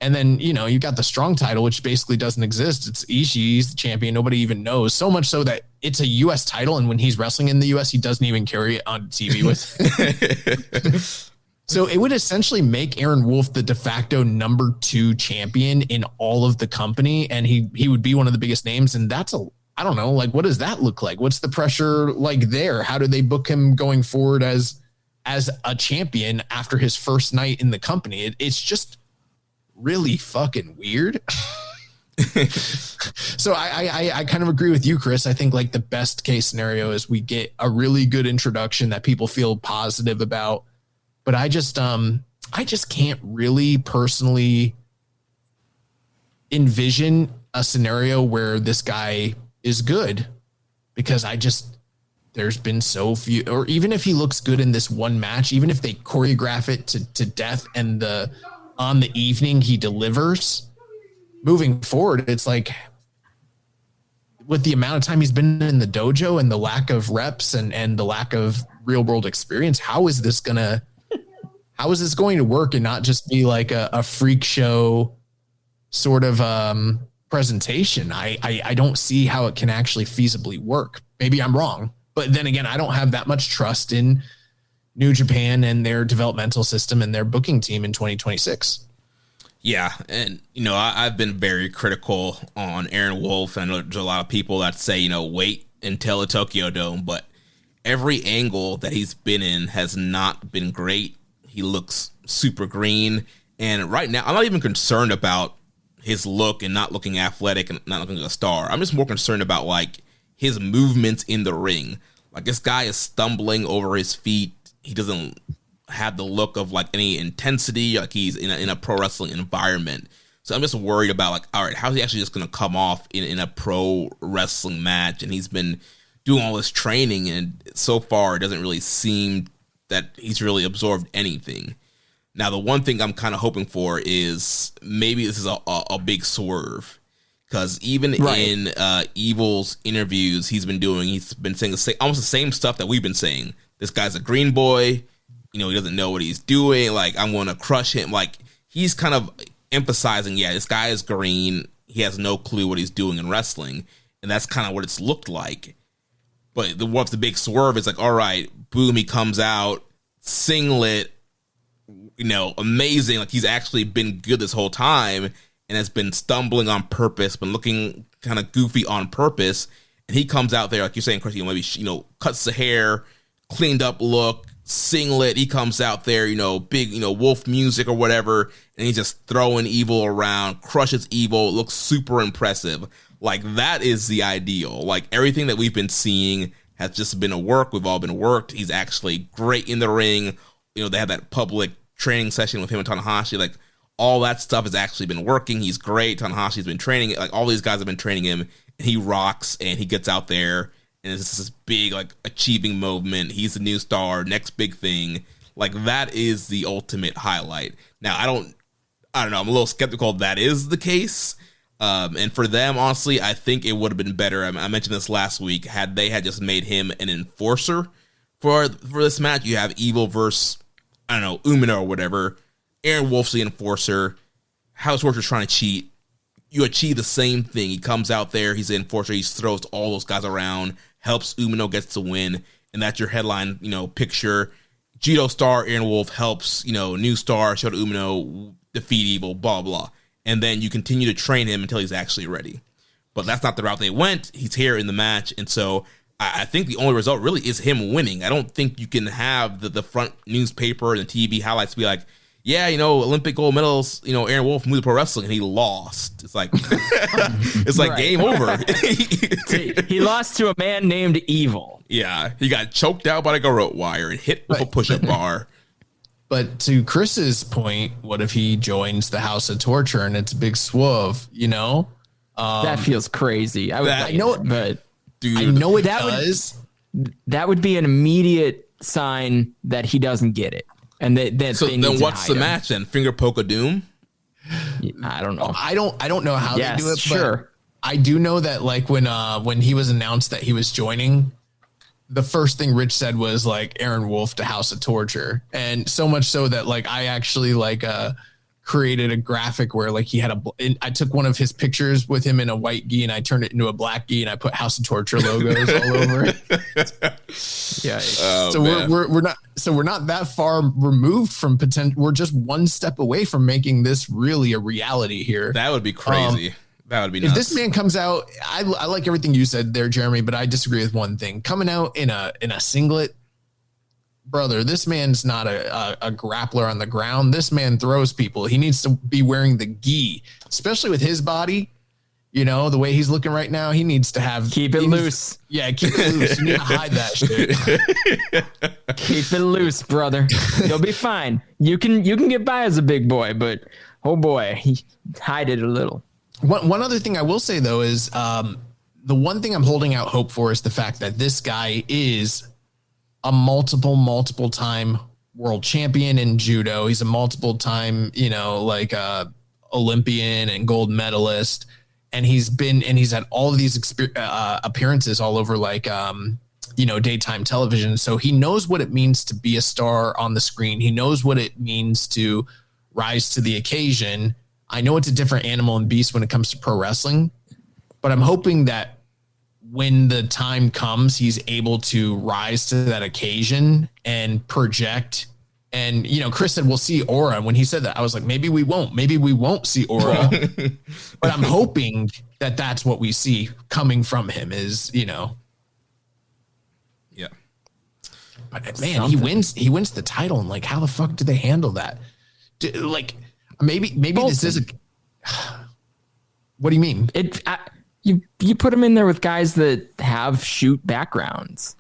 And then, you know, you got the strong title, which basically doesn't exist. It's Ishii's the champion. Nobody even knows. So much so that it's a U.S. title, and when he's wrestling in the U.S., he doesn't even carry it on TV with. So it would essentially make Aaron Wolf the de facto number 2 champion in all of the company, and he would be one of the biggest names. And that's I don't know, like, what does that look like? What's the pressure like there? How do they book him going forward as a champion after his first night in the company? It's just really fucking weird. So I kind of agree with you, Chris. I think like the best case scenario is we get a really good introduction that people feel positive about. But I just can't really personally envision a scenario where this guy is good, because there's been so few, or even if he looks good in this one match, even if they choreograph it to death and on the evening he delivers, moving forward, it's like, with the amount of time he's been in the dojo and the lack of reps and the lack of real world experience, how is this going to work and not just be like a freak show sort of presentation? I don't see how it can actually feasibly work. Maybe I'm wrong, but then again, I don't have that much trust in New Japan and their developmental system and their booking team in 2026. Yeah, and, you know, I've been very critical on Aaron Wolf, and there's a lot of people that say, you know, wait until the Tokyo Dome, but every angle that he's been in has not been great. He looks super green, and right now, I'm not even concerned about his look and not looking athletic and not looking like a star. I'm just more concerned about like his movements in the ring. Like this guy is stumbling over his feet. He doesn't have the look of like any intensity, like he's in a pro wrestling environment. So I'm just worried about like, all right, how's he actually just going to come off in a pro wrestling match? And he's been doing all this training, and so far it doesn't really seem that he's really absorbed anything. Now, the one thing I'm kind of hoping for is maybe this is a big swerve, because even in Evil's interviews he's been saying almost the same stuff that we've been saying. This guy's a green boy, he doesn't know what he's doing. Like, I'm going to crush him. Like, he's kind of emphasizing, this guy is green. He has no clue what he's doing in wrestling, and that's kind of what it's looked like. But what's the big swerve is like, all right, boom, he comes out, singlet, amazing. Like, he's actually been good this whole time and has been stumbling on purpose, been looking kind of goofy on purpose. And he comes out there, like you're saying, Chris, maybe, cuts the hair, cleaned up look, singlet. He comes out there, big, wolf music or whatever. And he's just throwing Evil around, crushes Evil, looks super impressive. Like, that is the ideal. Like, everything that we've been seeing has just been a work. We've all been worked. He's actually great in the ring. They have that public training session with him and Tanahashi. Like, all that stuff has actually been working. He's great. Tanahashi's been training. Like, all these guys have been training him, and he rocks, and he gets out there, and it's this big, like, achieving moment. He's the new star, next big thing. Like, that is the ultimate highlight. Now, I don't know. I'm a little skeptical if that is the case. And for them, honestly, I think it would have been better. I mentioned this last week. Had they had just made him an enforcer for this match, you have Evil versus, Umino or whatever. Aaron Wolf's the enforcer. House Torture's trying to cheat. You achieve the same thing. He comes out there. He's the enforcer. He throws all those guys around. Helps Umino gets the win. And that's your headline, picture. Judo star Aaron Wolf helps, new star Shota Umino defeat Evil, blah, blah. And then you continue to train him until he's actually ready. But that's not the route they went. He's here in the match. And so I think the only result really is him winning. I don't think you can have the front newspaper and the TV highlights be like, Olympic gold medals, Aaron Wolf moved to pro wrestling and he lost. It's like, game over. He lost to a man named Evil. Yeah. He got choked out by a garrote wire and hit with a push-up bar. But to Chris's point, what if he joins the House of Torture and it's a big swerve, that feels crazy. I know it, but dude, I know it does. That would be an immediate sign that he doesn't get it. And then what's the match then? Finger poke of doom? I don't know. I don't know how they do it. Sure. But I do know that like when he was announced that he was joining, the first thing Rich said was like Aaron Wolf to House of Torture. And so much so that like I actually created a graphic where like he had I took one of his pictures with him in a white gi and I turned it into a black gi and I put House of Torture logos all over it. Yeah. So we're not that far removed from potential. We're just one step away from making this really a reality here. That would be crazy. That would be nuts. If this man comes out, I like everything you said there, Jeremy, but I disagree with one thing. Coming out in a singlet, brother, this man's not a grappler on the ground. This man throws people. He needs to be wearing the gi, especially with his body. The way he's looking right now, he needs to have... Keep it loose. Yeah, keep it loose. You need to hide that shit. Keep it loose, brother. You'll be fine. You can get by as a big boy, but oh boy, hide it a little. One other thing I will say, though, is the one thing I'm holding out hope for is the fact that this guy is a multiple time world champion in judo. He's a multiple time, Olympian and gold medalist. And he's had all of these appearances all over daytime television. So he knows what it means to be a star on the screen. He knows what it means to rise to the occasion. I know it's a different animal and beast when it comes to pro wrestling, but I'm hoping that when the time comes, he's able to rise to that occasion and project. And, Chris said, we'll see aura. And when he said that, I was like, maybe we won't see aura, but I'm hoping that that's what we see coming from him is, Yeah. But man, he wins the title. And like, how the fuck do they handle that? Maybe this is What do you mean? You put him in there with guys that have shoot backgrounds.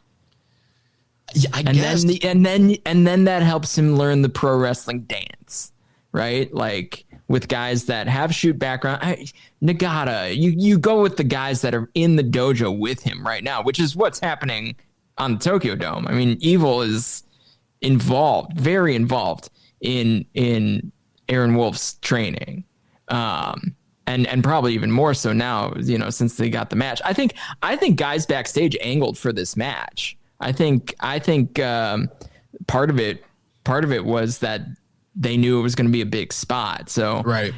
Yeah, I guess. And then that helps him learn the pro wrestling dance, right? Like with guys that have shoot background. Nagata, you go with the guys that are in the dojo with him right now, which is what's happening on the Tokyo Dome. I mean, Evil is involved, very involved in Aaron Wolf's training. And probably even more so now, since they got the match. I think guys backstage angled for this match. I think part of it was that they knew it was going to be a big spot. So, right.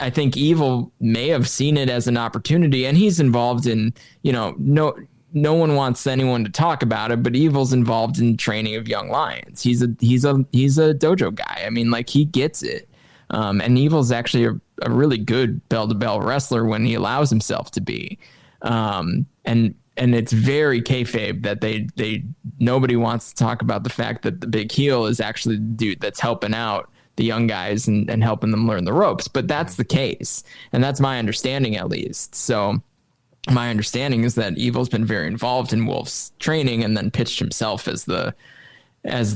I think Evil may have seen it as an opportunity, and he's involved in, no one wants anyone to talk about it, but Evil's involved in training of young lions. He's a dojo guy. I mean, like, he gets it. And Evil's actually a really good bell-to-bell wrestler when he allows himself to be. And it's very kayfabe that nobody wants to talk about the fact that the big heel is actually the dude that's helping out the young guys and helping them learn the ropes. But that's the case. And that's my understanding, at least. So my understanding is that Evil's been very involved in Wolf's training and then pitched himself as the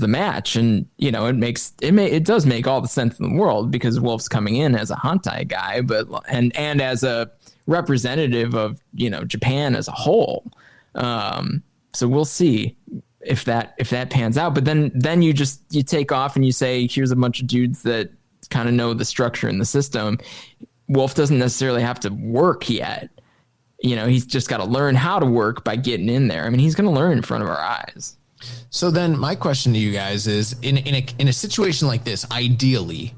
match. And, it does make all the sense in the world because Wolf's coming in as a Hantai guy, and as a representative of, Japan as a whole. So we'll see if that pans out. But then you take off and you say, here's a bunch of dudes that kind of know the structure in the system. Wolf doesn't necessarily have to work yet. He's just got to learn how to work by getting in there. I mean, he's going to learn in front of our eyes. So then my question to you guys is, in a situation like this, ideally,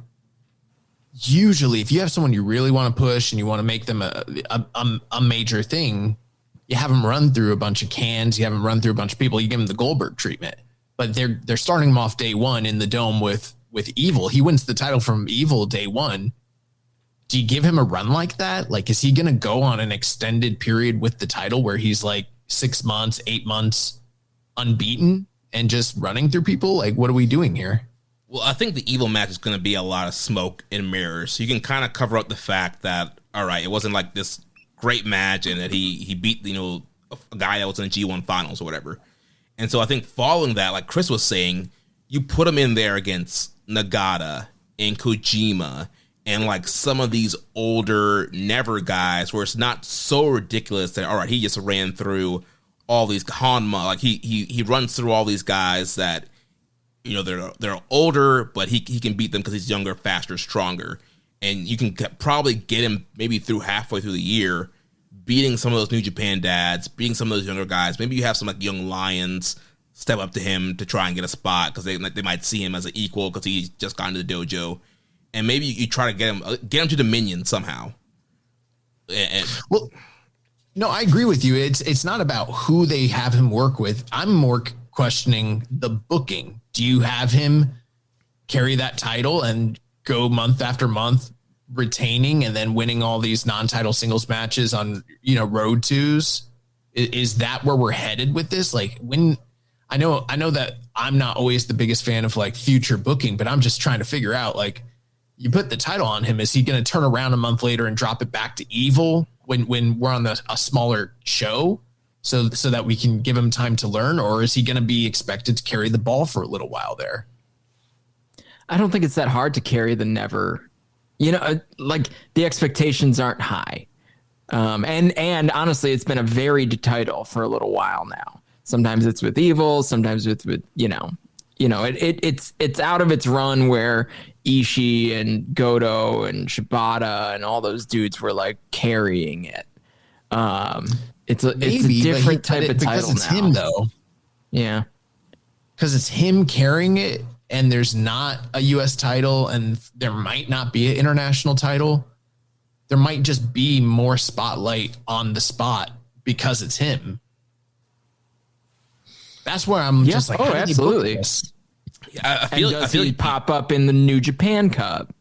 usually if you have someone you really want to push and you want to make them a major thing, you have them run through a bunch of cans, you have them run through a bunch of people, you give them the Goldberg treatment. But they're starting him off day one in the Dome with Evil. He wins the title from Evil day one. Do you give him a run like that? Like, is he going to go on an extended period with the title where he's like 6 months, 8 months unbeaten and just running through people? Like, what are we doing here? Well, I think the Evil match is going to be a lot of smoke and mirrors. So you can kind of cover up the fact that, all right, it wasn't like this great match and that he beat, a guy that was in the G1 finals or whatever. And so I think following that, like Chris was saying, you put him in there against Nagata and Kojima and like some of these older Never guys where it's not so ridiculous that, all right, he just ran through all these Hanma, like he runs through all these guys that, they're older, but he can beat them because he's younger, faster, stronger. And you can probably get him maybe through halfway through the year, beating some of those New Japan dads, beating some of those younger guys. Maybe you have some like young lions step up to him to try and get a spot because they might see him as an equal because he's just gotten to the dojo. And maybe you try to get him to Dominion somehow. Well, no, I agree with you. It's not about who they have him work with. I'm more questioning the booking. Do you have him carry that title and go month after month retaining and then winning all these non-title singles matches on, road twos? Is that where we're headed with this? Like, when I know that I'm not always the biggest fan of like future booking, but I'm just trying to figure out, like, you put the title on him. Is he going to turn around a month later and drop it back to Evil when we're on a smaller show so that we can give him time to learn? Or is he going to be expected to carry the ball for a little while there? I don't think it's that hard to carry the Never, like the expectations aren't high. And honestly, it's been a varied title for a little while now. Sometimes it's with Evil, sometimes with it's out of its run where Ishii and Goto and Shibata and all those dudes were like carrying it. It's a different type of title because it's now. Him though. Yeah. Because it's him carrying it and there's not a US title and there might not be an international title. There might just be more spotlight on the spot because it's him. That's where I'm just like, how absolutely. I feel does he pop up in the New Japan Cup?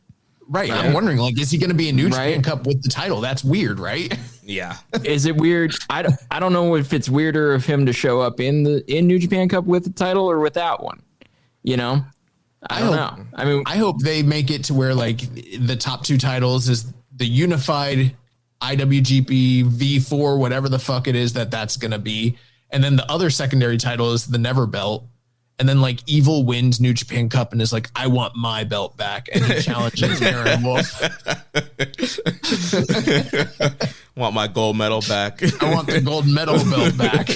Right. I'm wondering, like, is he going to be a New Japan Cup with the title? That's weird, right? Yeah. Is it weird? I don't know if it's weirder of him to show up in New Japan Cup with the title or without one. I don't know. I mean, I hope they make it to where like the top two titles is the unified IWGP V4, whatever the fuck it is that's going to be. And then the other secondary title is the Never belt. And then like Evil wins New Japan Cup and is like, I want my belt back. And he challenges Aaron Wolf. Want my gold medal back. I want the gold medal belt back.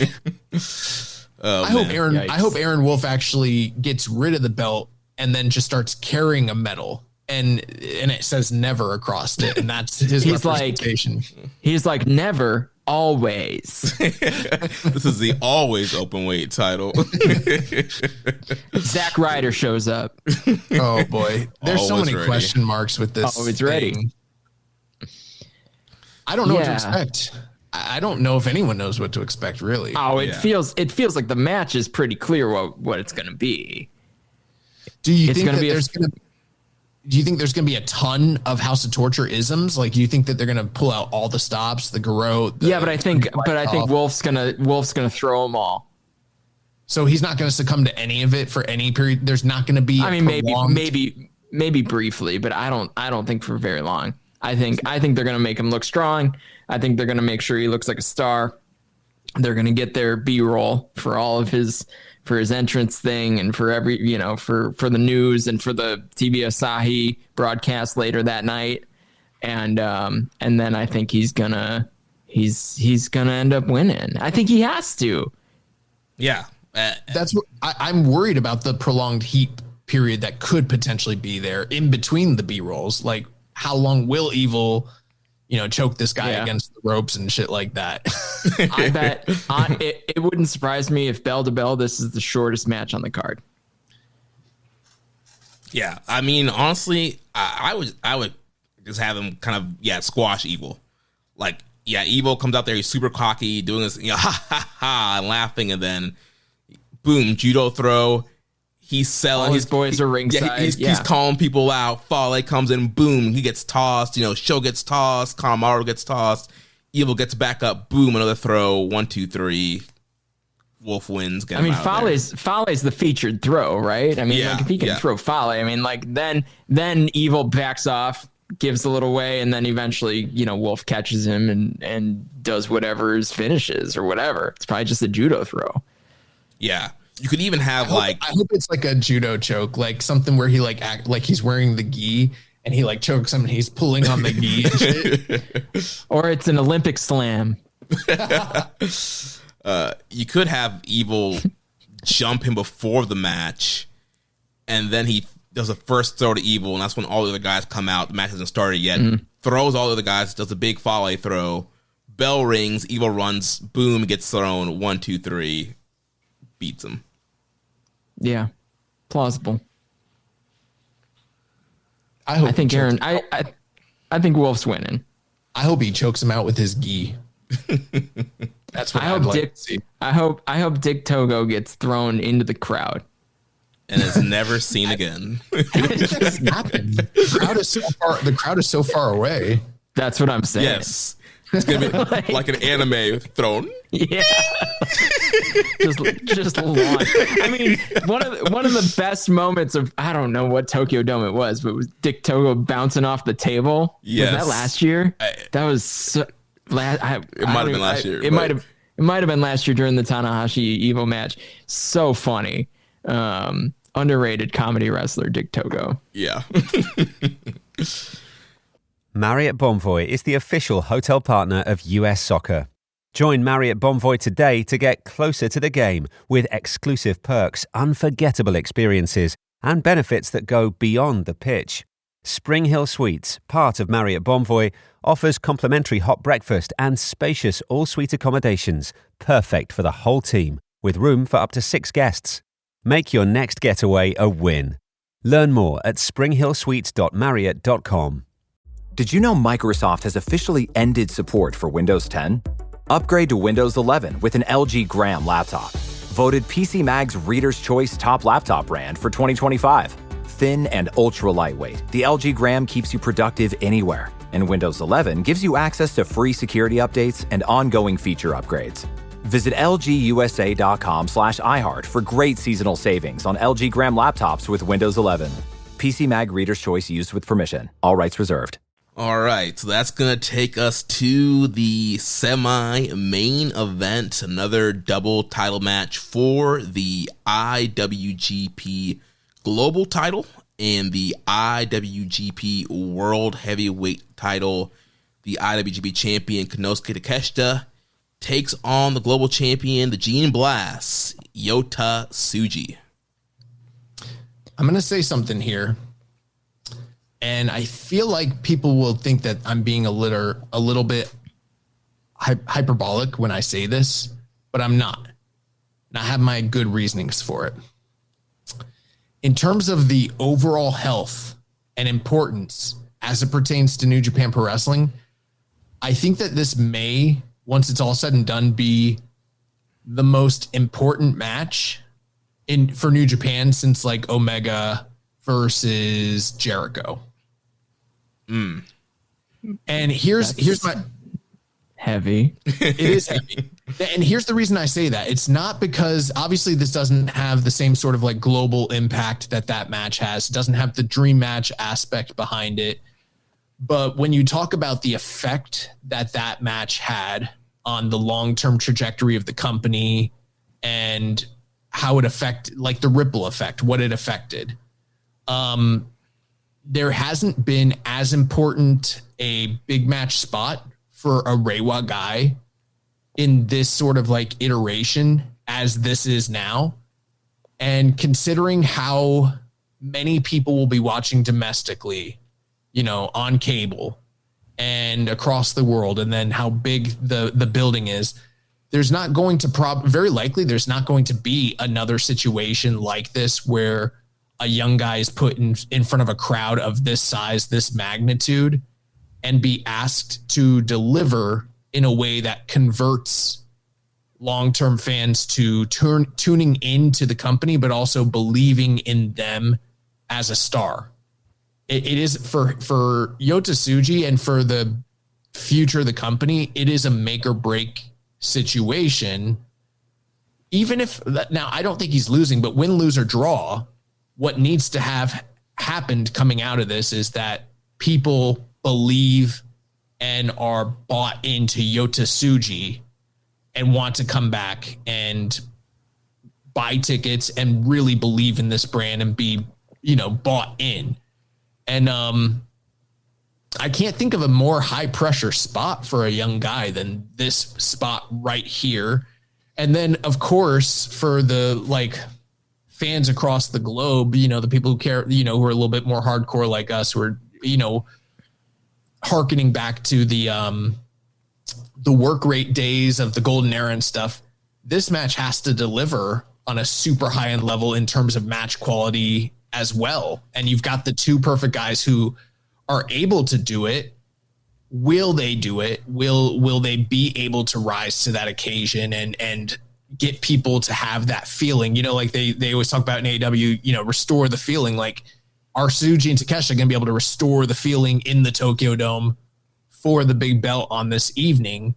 I hope Aaron Wolf actually gets rid of the belt and then just starts carrying a medal. And it says never across it. And that's his representation. He's like, never, always. This is the always open weight title. Zack Ryder shows up. Oh boy. There's Always so many ready. question marks with this. Always ready. I don't know what to expect. I don't know if anyone knows what to expect, really. Oh, it feels like the match is pretty clear what it's going to be. Do you think there's going to be a ton of House of Torture isms? Like, do you think that they're going to pull out all the stops, the garrote? But I think Wolf's gonna throw them all. So he's not going to succumb to any of it for any period. There's not going to be. I mean, maybe briefly, but I don't think for very long. I think they're going to make him look strong. I think they're going to make sure he looks like a star. They're going to get their B-roll for all of his entrance thing and for every, for the news and for the TV Asahi broadcast later that night. And then I think he's gonna end up winning. I think he has to. Yeah. That's what I'm worried about, the prolonged heat period that could potentially be there in between the B-rolls. Like, how long will Evil, choke this guy against the ropes and shit like that? I bet it wouldn't surprise me if bell to bell, this is the shortest match on the card. Yeah. I mean, honestly, I would just have him kind of, squash Evil. Like, Evil comes out there, he's super cocky, doing this, ha ha ha, and laughing, and then boom, judo throw. He's selling. All his boys are ringside. He's calling people out. Fale comes in, boom, he gets tossed. Sho gets tossed. Kanemaru gets tossed. Evil gets back up, boom, another throw. 1, 2, 3. Wolf wins. Fale's the featured throw, right? I mean, if he can throw Fale, I mean, then Evil backs off, gives a little way, and then eventually, Wolf catches him and does whatever his finish is or whatever. It's probably just a judo throw. Yeah. You could even have I hope it's like a judo choke, like something where he act like he's wearing the gi and he chokes him and he's pulling on the gi and shit. Or it's an Olympic slam. You could have Evil jump him before the match, and then he does a first throw to Evil, and that's when all the other guys come out. The match hasn't started yet. Throws all the other guys, does a big Fale throw. Bell rings, Evil runs, boom, gets thrown. 1, 2, 3. Beats him. Yeah, plausible. I think Aaron. I think Wolf's winning. I hope he chokes him out with his gi. That's what I'd like to see. I hope Dick Togo gets thrown into the crowd and is never seen again. It just happened. The crowd is so far away. That's what I'm saying. Yes. It's going to be like an anime thrown. Yeah. just launch. I mean, one of the best moments of, I don't know what Tokyo Dome it was, but it was Dick Togo bouncing off the table. Yes. Was that last year? That was it might have been last year. It might have been last year during the Tanahashi Evil match. So funny. Underrated comedy wrestler Dick Togo. Yeah. Marriott Bonvoy is the official hotel partner of US Soccer. Join Marriott Bonvoy today to get closer to the game with exclusive perks, unforgettable experiences, and benefits that go beyond the pitch. Spring Hill Suites, part of Marriott Bonvoy, offers complimentary hot breakfast and spacious all-suite accommodations, perfect for the whole team, with room for up to 6 guests. Make your next getaway a win. Learn more at springhillsuites.marriott.com. Did you know Microsoft has officially ended support for Windows 10? Upgrade to Windows 11 with an LG Gram laptop. Voted PC Mag's Reader's Choice Top Laptop Brand for 2025. Thin and ultra lightweight, the LG Gram keeps you productive anywhere. And Windows 11 gives you access to free security updates and ongoing feature upgrades. Visit lgusa.com/iHeart for great seasonal savings on LG Gram laptops with Windows 11. PC Mag Reader's Choice used with permission. All rights reserved. All right, so that's going to take us to the semi-main event, another double title match for the IWGP Global title and the IWGP World Heavyweight title. The IWGP champion Konosuke Takeshita takes on the global champion, the Gene Blast, Yota Tsuji. I'm going to say something here. And I feel like people will think that I'm being a little bit hyperbolic when I say this, but I'm not. And I have my good reasonings for it. In terms of the overall health and importance as it pertains to New Japan Pro Wrestling, I think that this may, once it's all said and done, be the most important match for New Japan since like Omega versus Jericho. And here's my heavy. It is heavy. And here's the reason I say that. It's not because obviously this doesn't have the same sort of like global impact that match has. It doesn't have the dream match aspect behind it. But when you talk about the effect that match had on the long-term trajectory of the company and how it affected, like the ripple effect, what it affected, there hasn't been as important a big match spot for a Reiwa guy in this sort of like iteration as this is now. And considering how many people will be watching domestically, you know, on cable and across the world, and then how big the building is, there's not going to very likely there's not going to be another situation like this where a young guy is put in front of a crowd of this size, this magnitude, and be asked to deliver in a way that converts long-term fans to tuning into the company, but also believing in them as a star. It is for Yota Tsuji and for the future of the company, it is a make or break situation. Even if now I don't think he's losing, but win, lose, or draw, what needs to have happened coming out of this is that people believe and are bought into Yota Tsuji and want to come back and buy tickets and really believe in this brand and be, you know, bought in. And I can't think of a more high pressure spot for a young guy than this spot right here. And then of course, for the like fans across the globe, you know, the people who care, you know, who are a little bit more hardcore like us, who are, you know, hearkening back to the work rate days of the golden era and stuff. This match has to deliver on a super high end level in terms of match quality as well. And you've got the two perfect guys who are able to do it. Will they do it? Will they be able to rise to that occasion and get people to have that feeling? You know, like they always talk about in AEW, you know, restore the feeling. Like, are Tsuji and Takeshita going to be able to restore the feeling in the Tokyo Dome for the big belt on this evening?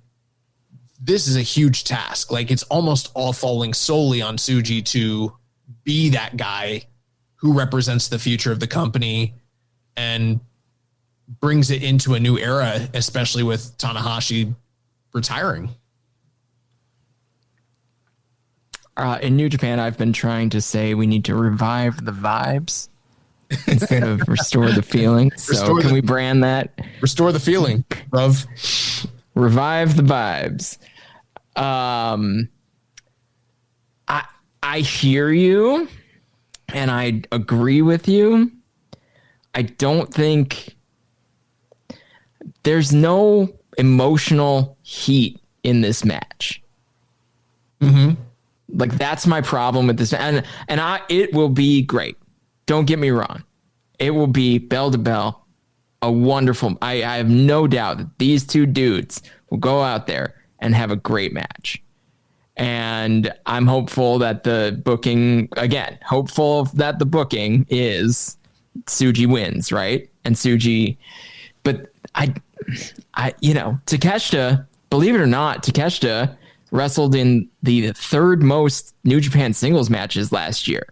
This is a huge task. Like, it's almost all falling solely on Tsuji to be that guy who represents the future of the company and brings it into a new era, especially with Tanahashi retiring. In New Japan, I've been trying to say we need to revive the vibes instead of restore the feeling. So can we brand that? Restore the feeling, bruv. Revive the vibes. I hear you and I agree with you. I don't think there's no emotional heat in this match. Mm-hmm. Like, that's my problem with this. And it will be great. Don't get me wrong. It will be bell to bell. A wonderful, I have no doubt that these two dudes will go out there and have a great match. And I'm hopeful that the booking is Tsuji wins, right? And Tsuji, but I, you know, Takeshita, believe it or not, Takeshita wrestled in the third most New Japan singles matches last year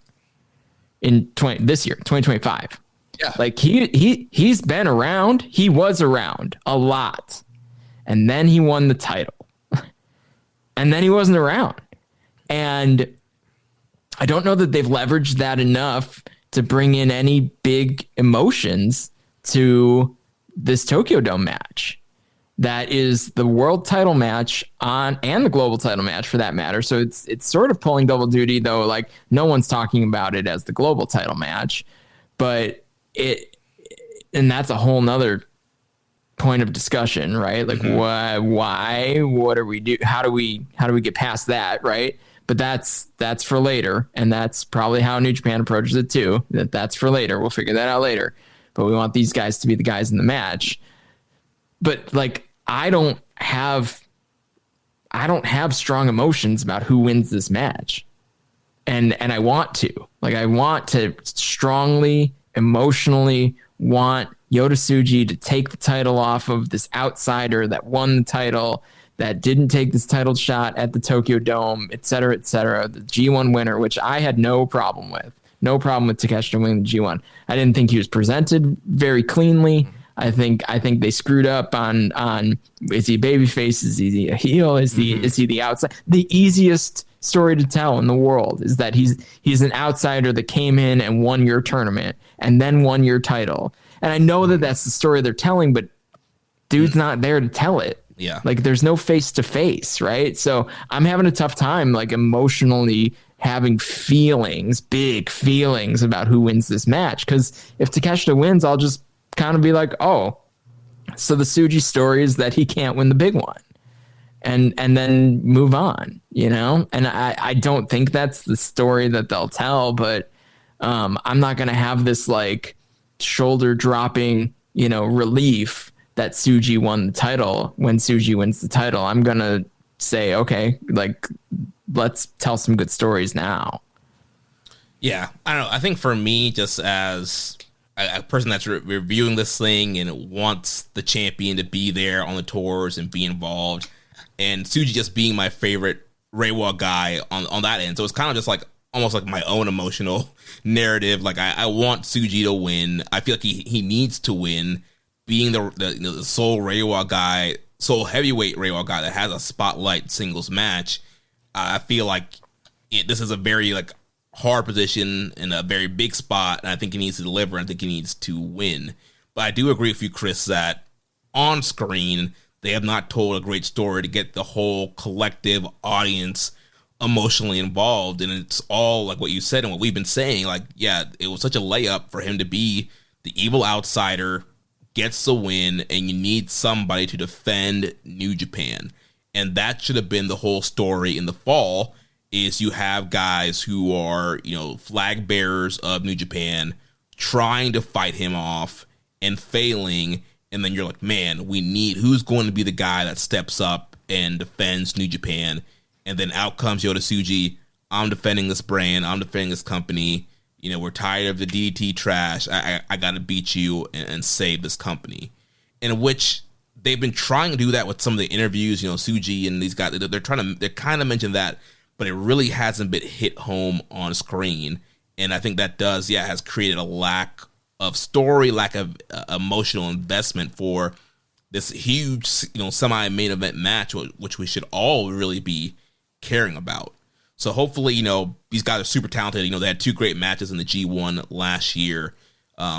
this year, 2025. Yeah. Like he's been around. He was around a lot. And then he won the title. And then he wasn't around. And I don't know that they've leveraged that enough to bring in any big emotions to this Tokyo Dome match. That is the world title match and the global title match for that matter. So it's sort of pulling double duty, though. Like no one's talking about it as the global title match, and that's a whole nother point of discussion, right? Like why, what do we do? How do we get past that? Right. But that's for later. And that's probably how New Japan approaches it too. That's for later. We'll figure that out later, but we want these guys to be the guys in the match. But like, I don't have strong emotions about who wins this match. And I want to strongly, emotionally want Yota Tsuji to take the title off of this outsider that won the title, that didn't take this title shot at the Tokyo Dome, et cetera, the G1 winner, which I had no problem with Takeshita winning the G1. I didn't think he was presented very cleanly. I think they screwed up on is he a babyface? Is he a heel? Is he the outside? The easiest story to tell in the world is that he's an outsider that came in and won your tournament and then won your title. And I know that that's the story they're telling, but dude's not there to tell it. Yeah. Like there's no face to face, right? So I'm having a tough time like emotionally having big feelings about who wins this match. Because if Takeshita wins, I'll just kind of be like, oh, so the Tsuji story is that he can't win the big one, and then move on, you know? And I don't think that's the story that they'll tell, but I'm not going to have this like shoulder dropping, relief that Tsuji won the title when Tsuji wins the title. I'm going to say, okay, like, let's tell some good stories now. Yeah, I don't know. I think for me, just as a person that's reviewing this thing and wants the champion to be there on the tours and be involved, and Tsuji just being my favorite Reiwa guy on that end. So it's kind of just like almost like my own emotional narrative. Like I want Tsuji to win. I feel like he needs to win, being the sole Reiwa guy, sole heavyweight Reiwa guy that has a spotlight singles match. I feel like this is a very like hard position in a very big spot, and I think he needs to deliver. I think he needs to win. But I do agree with you, Chris, that on screen they have not told a great story to get the whole collective audience emotionally involved. And it's all like what you said and what we've been saying. Like, yeah, it was such a layup for him to be the evil outsider, gets the win, and you need somebody to defend New Japan. And that should have been the whole story in the fall. Is you have guys who are, flag bearers of New Japan trying to fight him off and failing. And then you're like, man, who's going to be the guy that steps up and defends New Japan? And then out comes Yota Tsuji. I'm defending this brand. I'm defending this company. We're tired of the DDT trash. I got to beat you and save this company. In which they've been trying to do that with some of the interviews, Tsuji and these guys, they're kind of mention that, but it really hasn't been hit home on screen. And I think that has created a lack of story, lack of emotional investment for this huge, semi-main event match, which we should all really be caring about. So hopefully, these guys are super talented. They had 2 great matches in the G1 last year.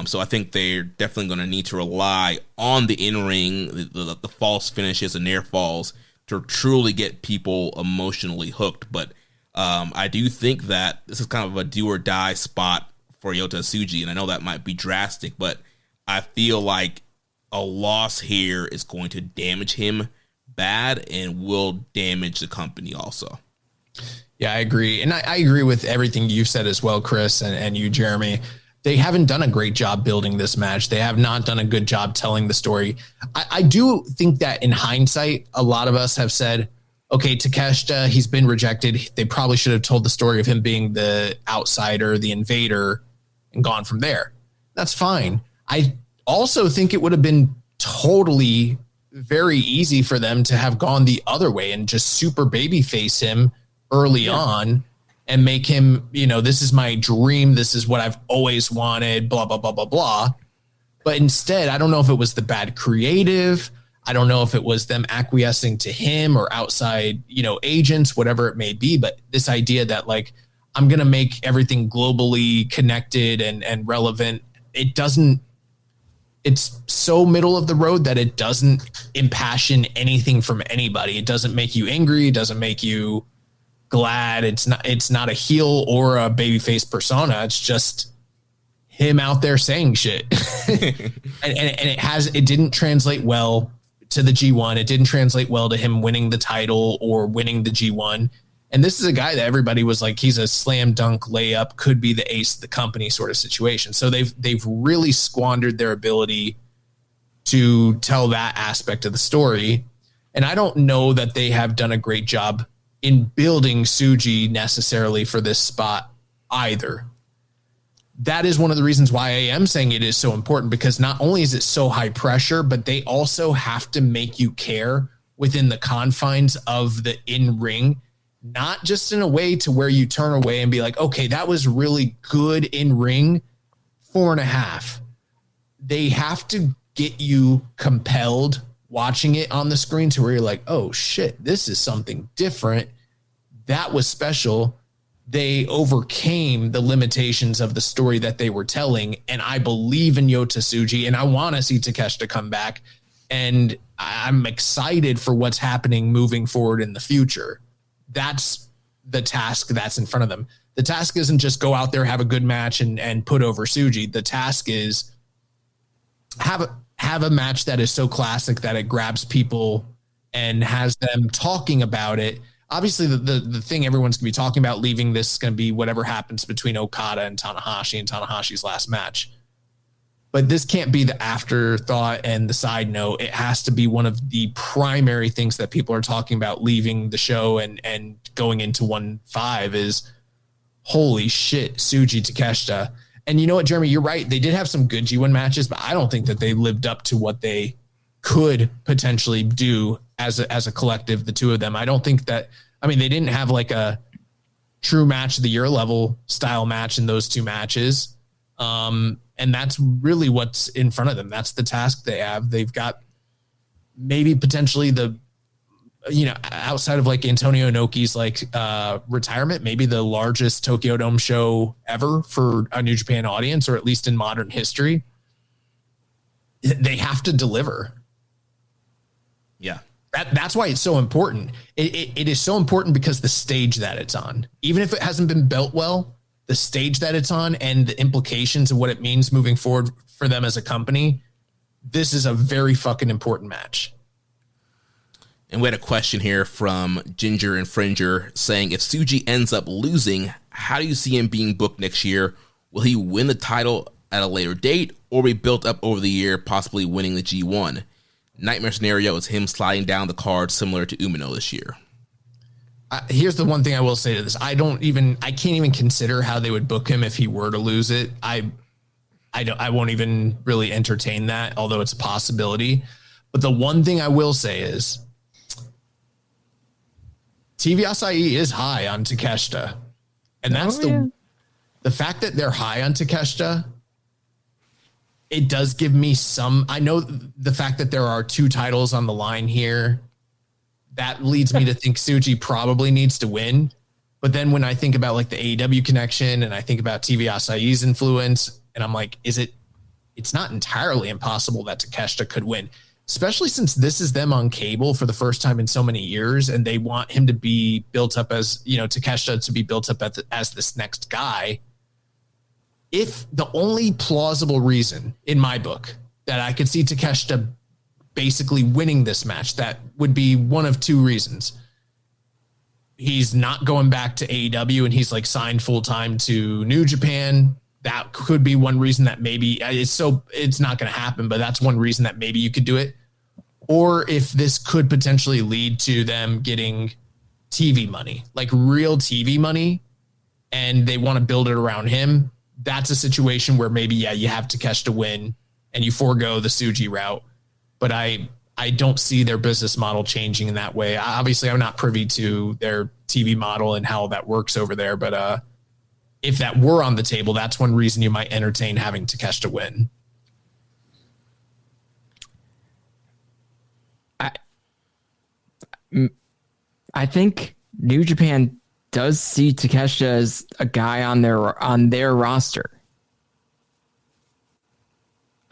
So I think they're definitely going to need to rely on the in-ring, the false finishes and near falls to truly get people emotionally hooked. But I do think that this is kind of a do or die spot for Yota Tsuji, and I know that might be drastic, but I feel like a loss here is going to damage him bad and will damage the company also. Yeah, I agree. And I agree with everything you said as well, Chris, and you, Jeremy. They haven't done a great job building this match. They have not done a good job telling the story. I do think that in hindsight, a lot of us have said, okay, Takeshita, he's been rejected. They probably should have told the story of him being the outsider, the invader, and gone from there. That's fine. I also think it would have been totally very easy for them to have gone the other way and just super babyface him early on and make him, this is my dream. This is what I've always wanted, blah, blah, blah, blah, blah. But instead, I don't know if it was the bad creative. I don't know if it was them acquiescing to him or outside, agents, whatever it may be. But this idea that like, I'm going to make everything globally connected and relevant. It's so middle of the road that it doesn't impassion anything from anybody. It doesn't make you angry. It doesn't make you glad. It's not a heel or a babyface persona. It's just him out there saying shit. and it didn't translate well to the G1. It didn't translate well to him winning the title or winning the G1. And this is a guy that everybody was like, he's a slam dunk layup, could be the ace of the company sort of situation. So they've really squandered their ability to tell that aspect of the story. And I don't know that they have done a great job in building Tsuji necessarily for this spot either. That is one of the reasons why I am saying it is so important, because not only is it so high pressure, but they also have to make you care within the confines of the in-ring, not just in a way to where you turn away and be like, okay, that was really good in-ring, 4.5. They have to get you compelled watching it on the screen to where you're like, oh shit, this is something different. That was special. They overcame the limitations of the story that they were telling. And I believe in Yota Tsuji, and I want to see Takeshita come back. And I'm excited for what's happening moving forward in the future. That's the task that's in front of them. The task isn't just go out there, have a good match and put over Tsuji. The task is have a match that is so classic that it grabs people and has them talking about it. Obviously, the thing everyone's going to be talking about leaving this is going to be whatever happens between Okada and Tanahashi's last match. But this can't be the afterthought and the side note. It has to be one of the primary things that people are talking about leaving the show and going into 1-5 is, holy shit, Tsuji Takeshita. And you know what, Jeremy, you're right. They did have some good G1 matches, but I don't think that they lived up to what they could potentially do as a collective, the two of them. I don't think that, they didn't have like a true match of the year level style match in those two matches. And that's really what's in front of them. That's the task they have. They've got maybe potentially outside of like Antonio Inoki's retirement, maybe the largest Tokyo Dome show ever for a New Japan audience, or at least in modern history. They have to deliver. Yeah. That's why it's so important. It is so important because the stage that it's on, even if it hasn't been built well, the stage that it's on and the implications of what it means moving forward for them as a company, this is a very fucking important match. And we had a question here from Ginger and Fringer saying, if Tsuji ends up losing, how do you see him being booked next year? Will he win the title at a later date or be built up over the year, possibly winning the G1? Nightmare scenario is him sliding down the card similar to Umino this year. Here's the one thing I will say to this. I can't even consider how they would book him if he were to lose it. I won't even really entertain that, although it's a possibility. But the one thing I will say is TV Asahi is high on Takeshita. And that's the fact that they're high on Takeshita. It does give me I know the fact that there are 2 titles on the line here, that leads me to think Tsuji probably needs to win. But then when I think about like the AEW connection and I think about TV Asahi's influence, and I'm like, it's not entirely impossible that Takeshita could win, especially since this is them on cable for the first time in so many years. And they want him to be built up as, Takeshita to be built up as this next guy. If the only plausible reason in my book that I could see Takeshita basically winning this match, that would be one of 2 reasons. He's not going back to AEW and he's like signed full-time to New Japan. That could be one reason that maybe it's not going to happen, but that's one reason that maybe you could do it. Or if this could potentially lead to them getting TV money, like real TV money, and they want to build it around him. That's a situation where maybe, you have Takeshita win and you forego the Tsuji route. But I I don't see their business model changing in that way. Obviously, I'm not privy to their TV model and how that works over there. But if that were on the table, that's one reason you might entertain having Takeshita win. I think New Japan does see Takeshita as a guy on their roster.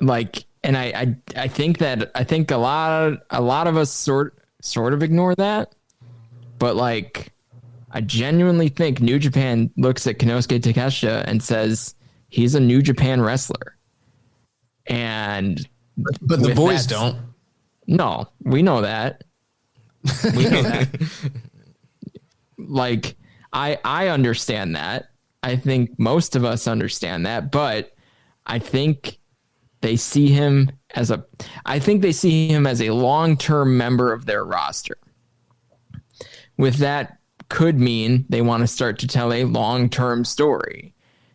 Like, and I think a lot of us sort of ignore that, but like, I genuinely think New Japan looks at Konosuke Takeshita and says he's a New Japan wrestler. And but the boys don't. No, we know that. We know that. Like, I understand that. I think most of us understand that, but I think they see him as a long-term member of their roster. With that could mean they want to start to tell a long-term story.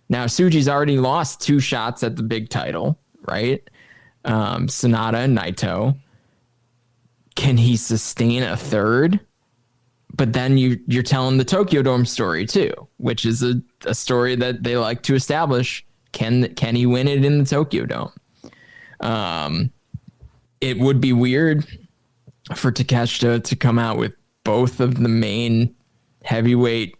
Now, Tsuji's already lost 2 shots at the big title, right? Sonata and Naito. Can he sustain a third? But then you're telling the Tokyo Dome story too, which is a story that they like to establish. Can he win it in the Tokyo Dome? It would be weird for Takeshita to come out with both of the main heavyweight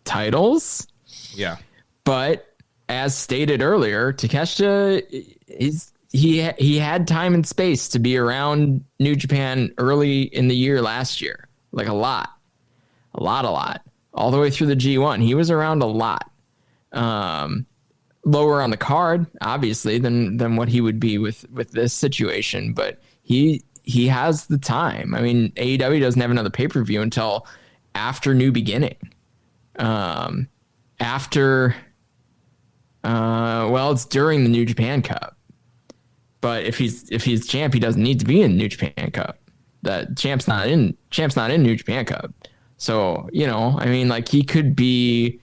titles. Yeah. But as stated earlier, Takeshita he had time and space to be around New Japan early in the year last year. Like a lot, all the way through the G1. He was around a lot. Lower on the card, obviously, than what he would be with this situation, but he has the time. I mean, AEW doesn't have another pay-per-view until after New Beginning. It's during the New Japan Cup. But if he's champ, he doesn't need to be in New Japan Cup. That champ's not in New Japan Cup. So, I mean, like, he could be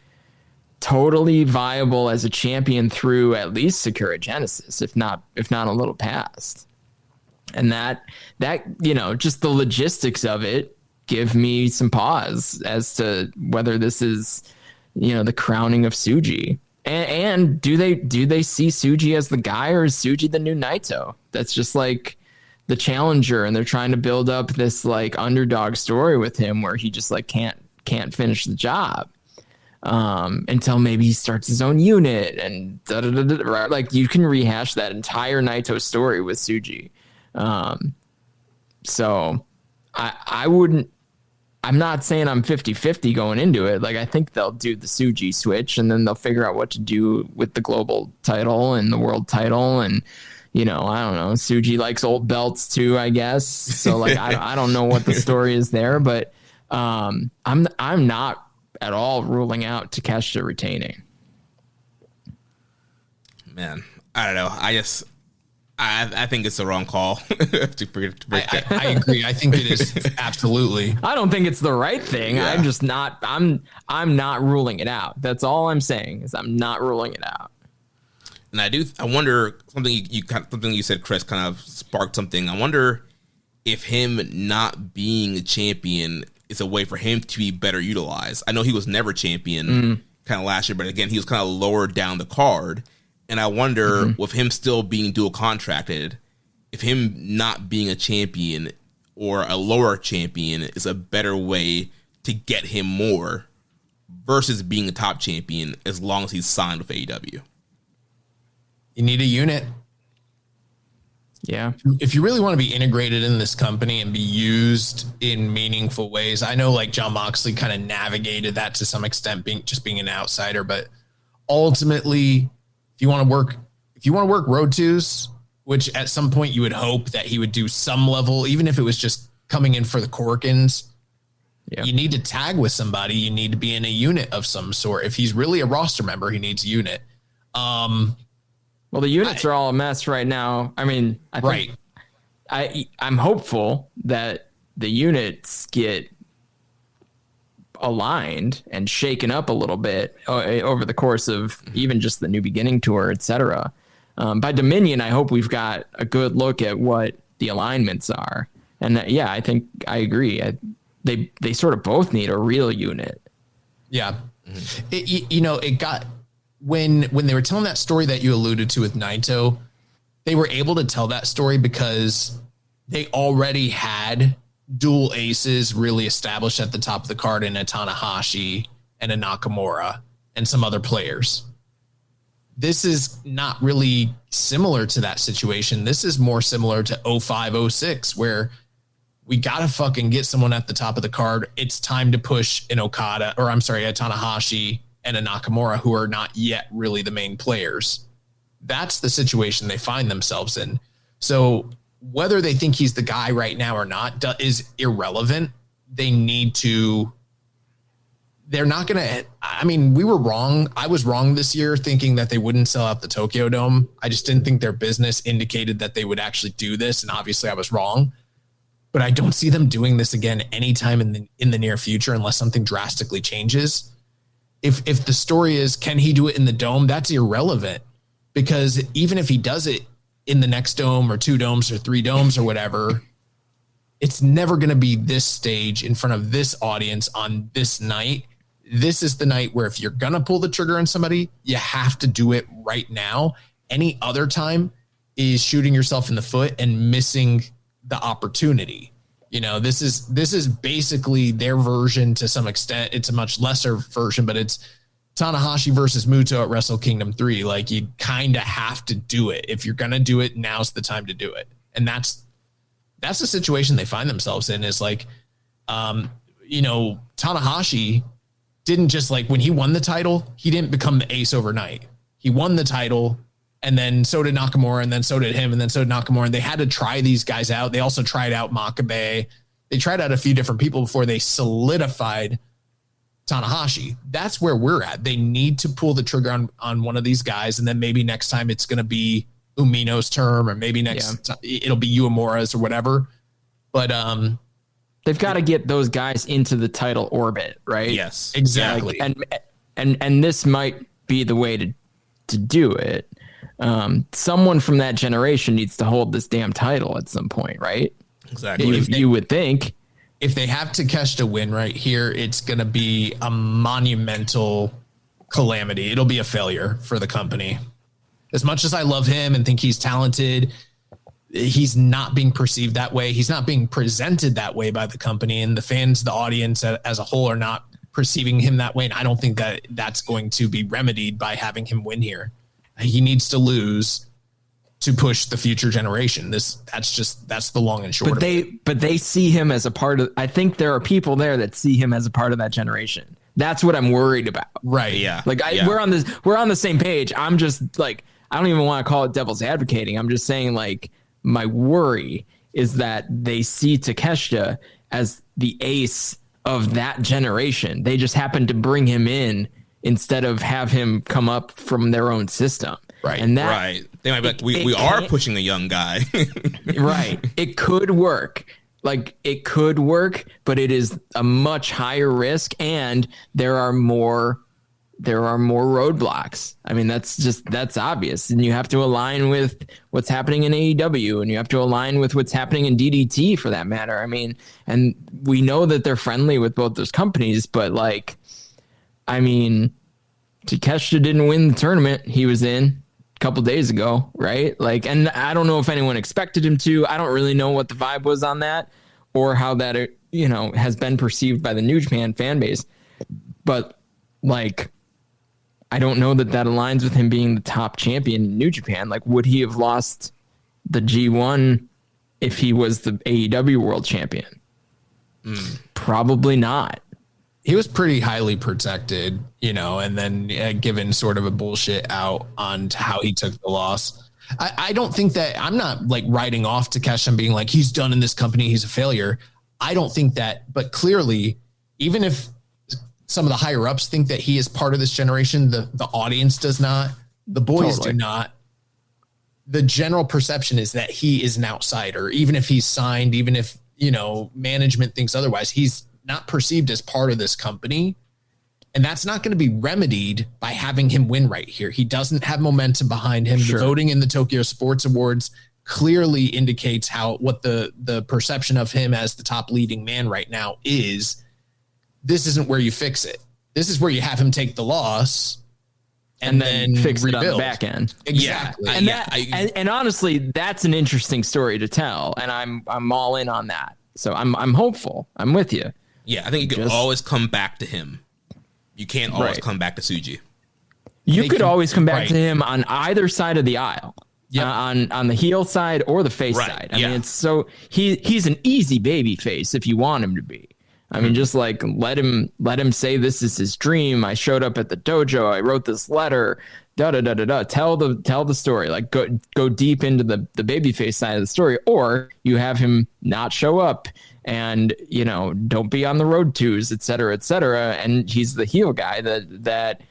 totally viable as a champion through at least Sakura Genesis, if not a little past. And that just the logistics of it give me some pause as to whether this is, the crowning of Tsuji. And do they see Tsuji as the guy, or is Tsuji the new Naito? That's just like the challenger, and they're trying to build up this like underdog story with him where he just like can't finish the job until maybe he starts his own unit and right? Like, you can rehash that entire Naito story with Tsuji. So I wouldn't. I'm not saying I'm 50-50 going into it. Like, I think they'll do the Tsuji switch, and then they'll figure out what to do with the global title and the world title. And, I don't know. Tsuji likes old belts too, I guess. So like, I don't know what the story is there, but I'm not at all ruling out Takeshita retaining. Man, I don't know. I think it's the wrong call. I agree. I think it is absolutely. I don't think it's the right thing. Yeah. I'm just not. I'm not ruling it out. That's all I'm saying is I'm not ruling it out. And I wonder, something you said, Chris, kind of sparked something. I wonder if him not being a champion is a way for him to be better utilized. I know he was never champion kind of last year, but again, he was kind of lower down the card. And I wonder, with him still being dual contracted, if him not being a champion or a lower champion is a better way to get him more versus being a top champion as long as he's signed with AEW. You need a unit. Yeah. If you really want to be integrated in this company and be used in meaningful ways, I know like Jon Moxley kind of navigated that to some extent, being an outsider, but ultimately, if you want to work road twos, which at some point you would hope that he would do some level, even if it was just coming in for the Corkins, you need to tag with somebody. You need to be in a unit of some sort. If he's really a roster member, he needs a unit. Well, the units are all a mess right now. I mean, I'm hopeful that the units get aligned and shaken up a little bit over the course of even just the New Beginning tour, etc. By Dominion, I hope we've got a good look at what the alignments are. And I think I agree. They sort of both need a real unit. Yeah. It got, when they were telling that story that you alluded to with Naito, they were able to tell that story because they already had dual aces really established at the top of the card in a Tanahashi and a Nakamura and some other players. This is not really similar to that situation. This is more similar to 05-06, where we got to fucking get someone at the top of the card. It's time to push a Tanahashi and a Nakamura, who are not yet really the main players. That's the situation they find themselves in. So whether they think he's the guy right now or not is irrelevant. They're not going to, we were wrong. I was wrong this year thinking that they wouldn't sell out the Tokyo Dome. I just didn't think their business indicated that they would actually do this. And obviously I was wrong, but I don't see them doing this again anytime in the near future, unless something drastically changes. If the story is, can he do it in the dome? That's irrelevant, because even if he does it in the next dome or 2 domes or 3 domes or whatever, it's never going to be this stage in front of this audience on this night. This is the night where if you're going to pull the trigger on somebody, you have to do it right now. Any other time is shooting yourself in the foot and missing the opportunity. This is basically their version to some extent. It's a much lesser version, but it's Tanahashi versus Muto at Wrestle Kingdom 3. Like, you kind of have to do it. If you're going to do it, now's the time to do it. And that's the situation they find themselves in, is like, Tanahashi didn't just, like, when he won the title, he didn't become the ace overnight. He won the title, and then so did Nakamura, and then so did him, and then so did Nakamura. And they had to try these guys out. They also tried out Makabe. They tried out a few different people before they solidified Tanahashi. That's where we're at. They need to pull the trigger on one of these guys, and then maybe next time it's going to be Umino's term, or maybe it'll be Uemura's or whatever. But they've got to get those guys into the title orbit, right? Yes, exactly. And this might be the way to do it. Someone from that generation needs to hold this damn title at some point, right? Exactly. You would think. If they have Takeshita win right here, it's going to be a monumental calamity. It'll be a failure for the company. As much as I love him and think he's talented, he's not being perceived that way. He's not being presented that way by the company, and the fans, the audience as a whole, are not perceiving him that way. And I don't think that that's going to be remedied by having him win here. He needs to lose to push the future generation. That's the long and short. But they see him as a part of, I think there are people there that see him as a part of that generation. That's what I'm worried about. Right. Yeah. We're on the same page. I'm just like, I don't even want to call it devil's advocating. I'm just saying, like, my worry is that they see Takeshita as the ace of that generation. They just happen to bring him in instead of have him come up from their own system. Right. And that, right. They might be like, we are pushing a young guy. Right. It could work. Like, it could work, but it is a much higher risk, and there are more roadblocks. I mean, that's obvious. And you have to align with what's happening in AEW, and you have to align with what's happening in DDT, for that matter. I mean, and we know that they're friendly with both those companies, but, like, I mean, Takeshita didn't win the tournament he was in a couple days ago, right? Like, and I don't know if anyone expected him to. I don't really know what the vibe was on that, or how that, has been perceived by the New Japan fan base. But, like, I don't know that aligns with him being the top champion in New Japan. Like, would he have lost the G1 if he was the AEW world champion? Probably not. He was pretty highly protected, and then given sort of a bullshit out on how he took the loss. I don't think that, I'm not like writing off Takeshita and being like, he's done in this company, he's a failure. I don't think that, but clearly, even if some of the higher ups think that he is part of this generation, the audience does not, the boys do not. The general perception is that he is an outsider, even if he's signed, even if, management thinks otherwise, he's not perceived as part of this company. And that's not going to be remedied by having him win right here. He doesn't have momentum behind him. Sure. The voting in the Tokyo Sports Awards clearly indicates what the perception of him as the top leading man right now is. This isn't where you fix it. This is where you have him take the loss and then fix rebuild. it on the back end. Exactly. And honestly, that's an interesting story to tell, and I'm all in on that. So I'm hopeful. I'm with you. Yeah, I think you can always come back to him. You can't always come back to Tsuji. You could always come back to him on either side of the aisle. Yep. On the heel side or the face side. I mean, it's so he's an easy baby face if you want him to be. I mean, just like let him say this is his dream. I showed up at the dojo. I wrote this letter. Da da da da da. Tell the story. Like go deep into the babyface side of the story, or you have him not show up and don't be on the road twos, et cetera, and he's the heel guy that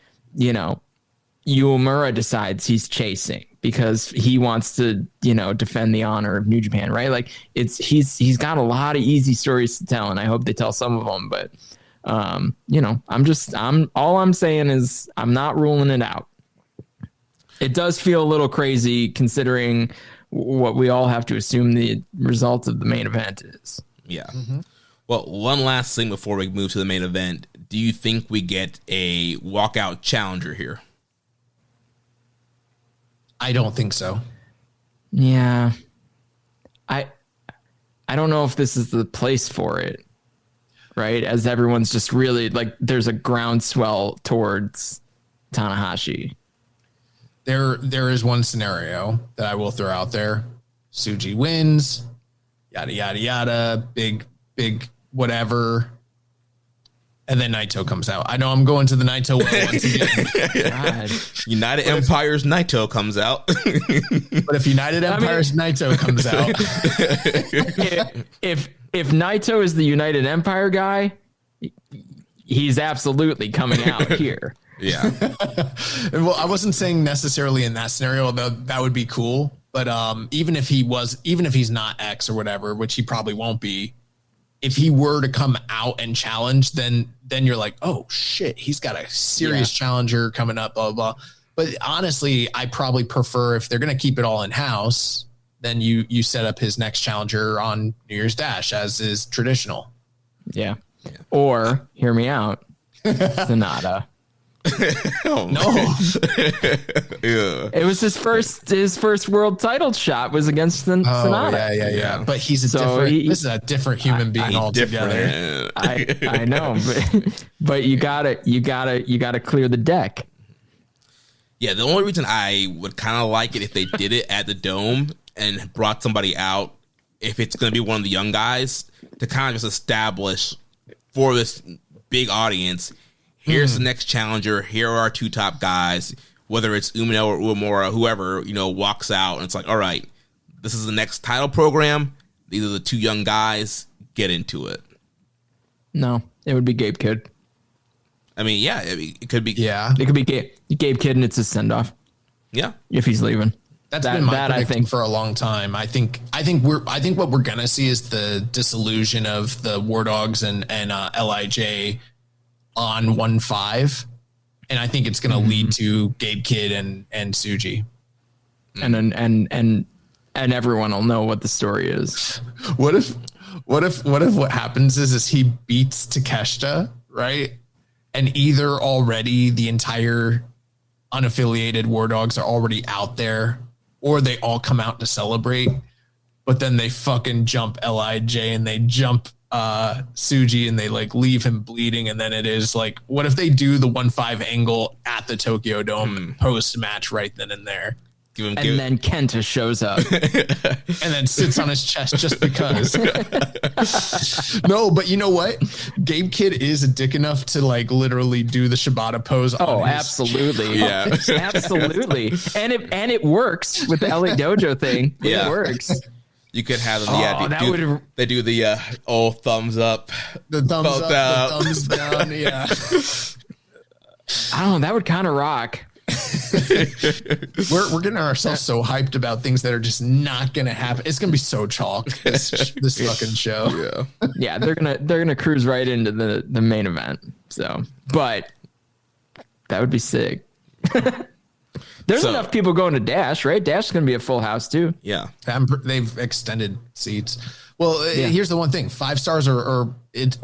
Uemura decides he's chasing because he wants to, defend the honor of New Japan, right? Like he's got a lot of easy stories to tell, and I hope they tell some of them. But all I'm saying is I'm not ruling it out. It does feel a little crazy considering what we all have to assume the result of the main event is. Yeah. Mm-hmm. Well, one last thing before we move to the main event. Do you think we get a walkout challenger here? I don't think so. Yeah. I don't know if this is the place for it, right? As everyone's just really like, there's a groundswell towards Tanahashi. There is one scenario that I will throw out there. Tsuji wins, yada, yada, yada, big whatever. And then Naito comes out. I know I'm going to the Naito well once again. United Empire's Naito comes out. But if United Empire's Naito comes out. if Naito is the United Empire guy, he's absolutely coming out here. Yeah. Well, I wasn't saying necessarily in that scenario, although that would be cool. But even if he's not X or whatever, which he probably won't be, if he were to come out and challenge, then you're like, oh shit, he's got a serious challenger coming up, blah, blah, blah. But honestly, I probably prefer if they're going to keep it all in house, then you set up his next challenger on New Year's Dash as is traditional. Yeah. Or hear me out. Sonata. No. Yeah. It was his first world title shot was against Sonata. Yeah. But he's this is a different human being altogether. I know, but you gotta clear the deck. Yeah, the only reason I would kind of like it if they did it at the Dome and brought somebody out, if it's going to be one of the young guys, to kind of just establish for this big audience, here's the next challenger, here are our two top guys, whether it's Umino or Uemura, whoever, walks out, and it's like, all right, this is the next title program. These are the two young guys. Get into it. No, it would be Gabe Kidd. I mean, yeah, it could be. Yeah. It could be Gabe Kidd, and it's his send-off. Yeah. If he's leaving. That's been my prediction for a long time. I think what we're gonna see is the dissolution of the War Dogs and LIJ on 1-5, and I think it's gonna lead to Gabe Kidd and Tsuji. And everyone will know what the story is. What if what happens is he beats Takeshita, right? And either already the entire unaffiliated War Dogs are already out there, or they all come out to celebrate, but then they fucking jump LIJ and they jump Tsuji and they like leave him bleeding. And then it is like, what if they do the 1-5 angle at the Tokyo Dome post match right then and there? Then Kenta shows up and then sits on his chest just because. No, but you know what? Gabe Kidd is a dick enough to like literally do the Shibata pose. Oh, absolutely. Yeah, absolutely. And it works with the LA Dojo thing. It works. You could have them. They do the old thumbs up, the thumbs up, the thumbs down. Yeah. I don't know. That would kind of rock. We're getting ourselves so hyped about things that are just not gonna happen. It's gonna be so chalk this fucking show. Yeah, they're gonna cruise right into the main event. So, but that would be sick. There's enough people going to Dash, right? Dash is going to be a full house too. Yeah. They've extended seats. Well, here's the one thing: 5 stars are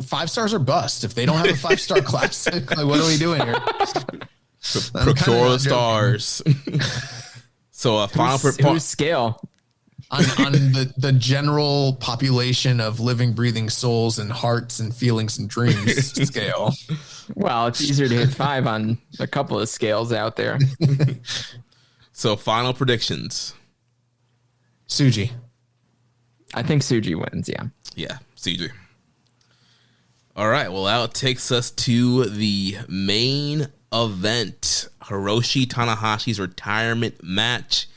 5 stars are bust. If they don't have a 5-star classic, like, what are we doing here? Procure the stars. So a final who's scale on the general population of living, breathing souls and hearts and feelings and dreams scale. Well, it's easier to hit 5 on a couple of scales out there. So final predictions. Tsuji. I think Tsuji wins. Yeah. Yeah, Tsuji. All right. Well, that takes us to the main event: Hiroshi Tanahashi's retirement match.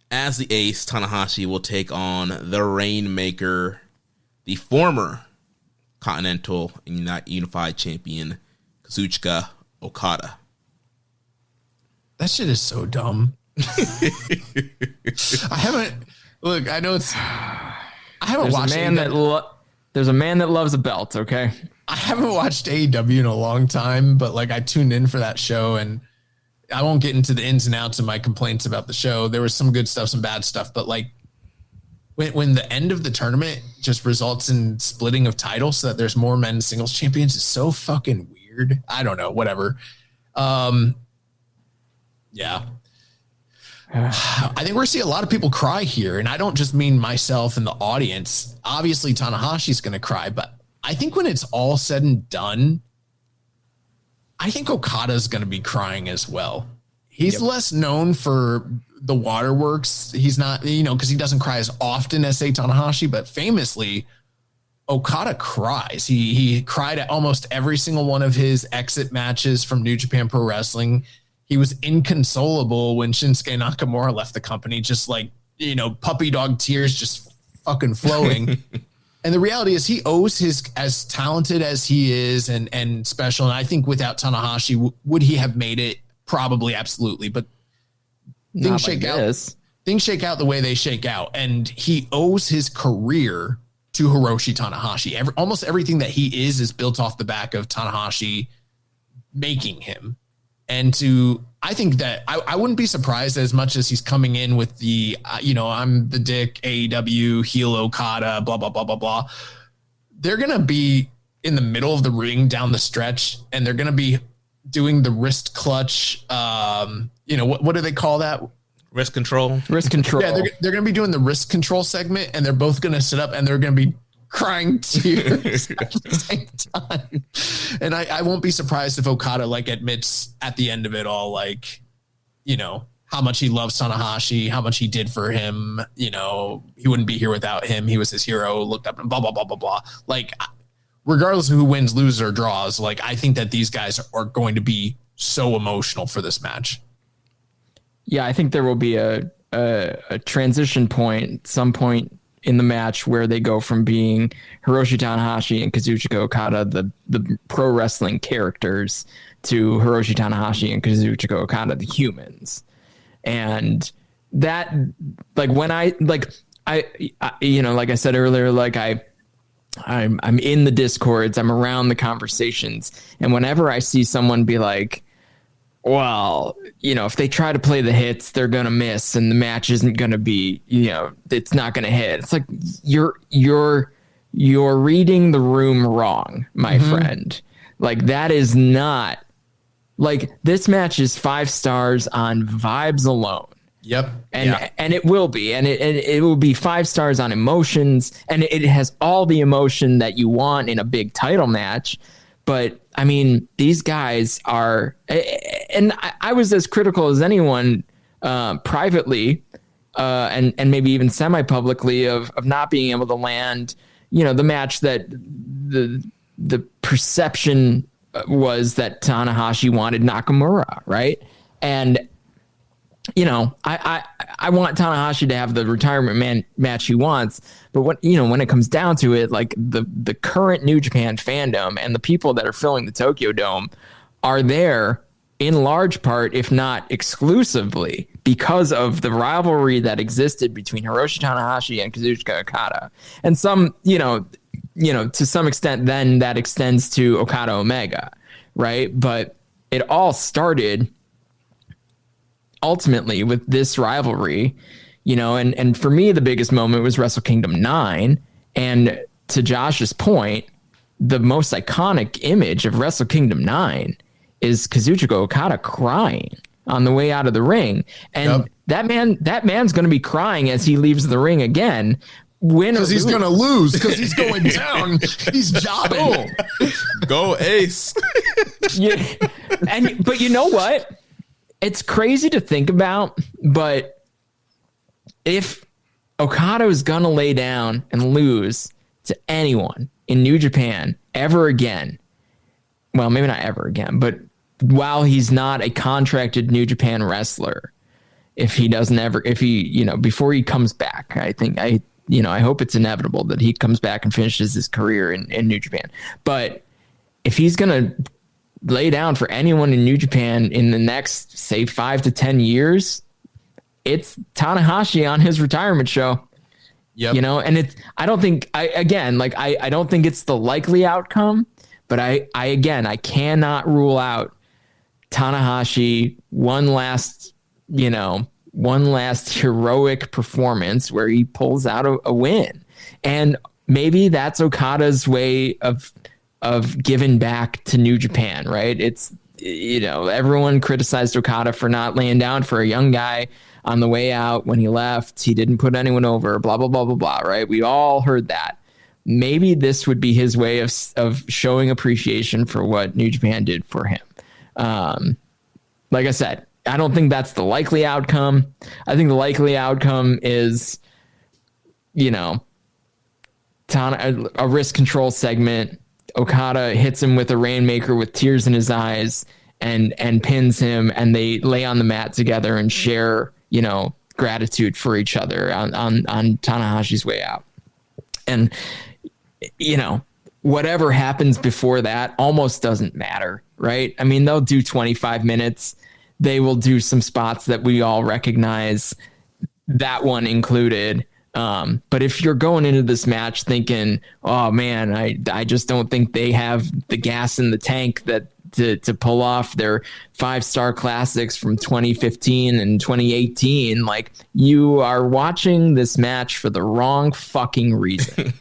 As the ace, Tanahashi will take on the Rainmaker, the former Continental and Unified Champion, Kazuchika Okada. That shit is so dumb. I know I haven't watched there's a man that loves a belt, okay? I haven't watched AEW in a long time, but like I tuned in for that show, and I won't get into the ins and outs of my complaints about the show. There was some good stuff, some bad stuff, but like when the end of the tournament just results in splitting of titles so that there's more men's singles champions is so fucking weird. I don't know, whatever. Yeah. I think we're seeing a lot of people cry here, and I don't just mean myself and the audience. Obviously, Tanahashi's going to cry, but I think when it's all said and done, I think Okada's going to be crying as well. He's less known for the waterworks. He's not, because he doesn't cry as often as, say, Tanahashi, but famously, Okada cries. He cried at almost every single one of his exit matches from New Japan Pro Wrestling. He was inconsolable when Shinsuke Nakamura left the company, just like, puppy dog tears just fucking flowing. And the reality is he owes his, as talented as he is and special. And I think without Tanahashi, would he have made it? Probably, absolutely. But things shake out the way they shake out. And he owes his career to Hiroshi Tanahashi. Almost everything that he is built off the back of Tanahashi making him. And I think that I wouldn't be surprised as much as he's coming in with the, I'm the dick, AEW, heel Okada, blah, blah, blah, blah, blah. They're going to be in the middle of the ring down the stretch, and they're going to be doing the wrist clutch. What do they call that? Wrist control. Wrist control. Yeah, they're going to be doing the wrist control segment, and they're both going to sit up, and they're going to be crying tears at the same time. And I won't be surprised if Okada admits at the end of it all, how much he loves Tanahashi, how much he did for him. He wouldn't be here without him. He was his hero, looked up and blah, blah, blah, blah, blah. Regardless of who wins, loses, or draws, I think that these guys are going to be so emotional for this match. Yeah, I think there will be a transition point, some point in the match where they go from being Hiroshi Tanahashi and Kazuchika Okada, the pro wrestling characters, to Hiroshi Tanahashi and Kazuchika Okada, the humans. And that, when I said earlier, I'm in the discords, I'm around the conversations. And whenever I see someone be like, well, if they try to play the hits, they're going to miss and the match isn't going to be, it's not going to hit. It's like, you're reading the room wrong, my friend. That is not this match is 5 stars on vibes alone. Yep. And it will be, and it will be 5 stars on emotions, and it has all the emotion that you want in a big title match. But I mean, these guys are, and I was as critical as anyone privately and maybe even semi-publicly of not being able to land, the match that the perception was that Tanahashi wanted Nakamura, right? And I want Tanahashi to have the retirement match he wants, but when it comes down to it, the current New Japan fandom and the people that are filling the Tokyo Dome are there in large part, if not exclusively, because of the rivalry that existed between Hiroshi Tanahashi and Kazuchika Okada. And some, to some extent, then that extends to Okada Omega, right? But it all started ultimately with this rivalry, and for me, the biggest moment was Wrestle Kingdom 9. And to Josh's point, the most iconic image of Wrestle Kingdom 9 is Kazuchika Okada crying on the way out of the ring. And that man's going to be crying as he leaves the ring again. Because he's going to lose, because he's going down. He's jobbing. Go Ace. Yeah. But you know what? It's crazy to think about, but if Okada is going to lay down and lose to anyone in New Japan ever again, well, maybe not ever again, but while he's not a contracted New Japan wrestler, before he comes back, I hope it's inevitable that he comes back and finishes his career in New Japan. But if he's going to lay down for anyone in New Japan in the next, say, 5 to 10 years, it's Tanahashi on his retirement show. Yep. And I don't think it's the likely outcome, but I cannot rule out Tanahashi one last heroic performance where he pulls out a win. And maybe that's Okada's way of giving back to New Japan, right? It's, everyone criticized Okada for not laying down for a young guy on the way out. When he left, he didn't put anyone over, blah, blah, blah, blah, blah, right? We all heard that. Maybe this would be his way of showing appreciation for what New Japan did for him. Like I said, I don't think that's the likely outcome. I think the likely outcome is, a risk control segment. Okada hits him with a Rainmaker with tears in his eyes and pins him, and they lay on the mat together and share, gratitude for each other on Tanahashi's way out. And, whatever happens before that almost doesn't matter, right? I mean, they'll do 25 minutes. They will do some spots that we all recognize, that one included. But if you're going into this match thinking, oh man, I just don't think they have the gas in the tank to pull off their 5-star classics from 2015 and 2018, like, you are watching this match for the wrong fucking reason.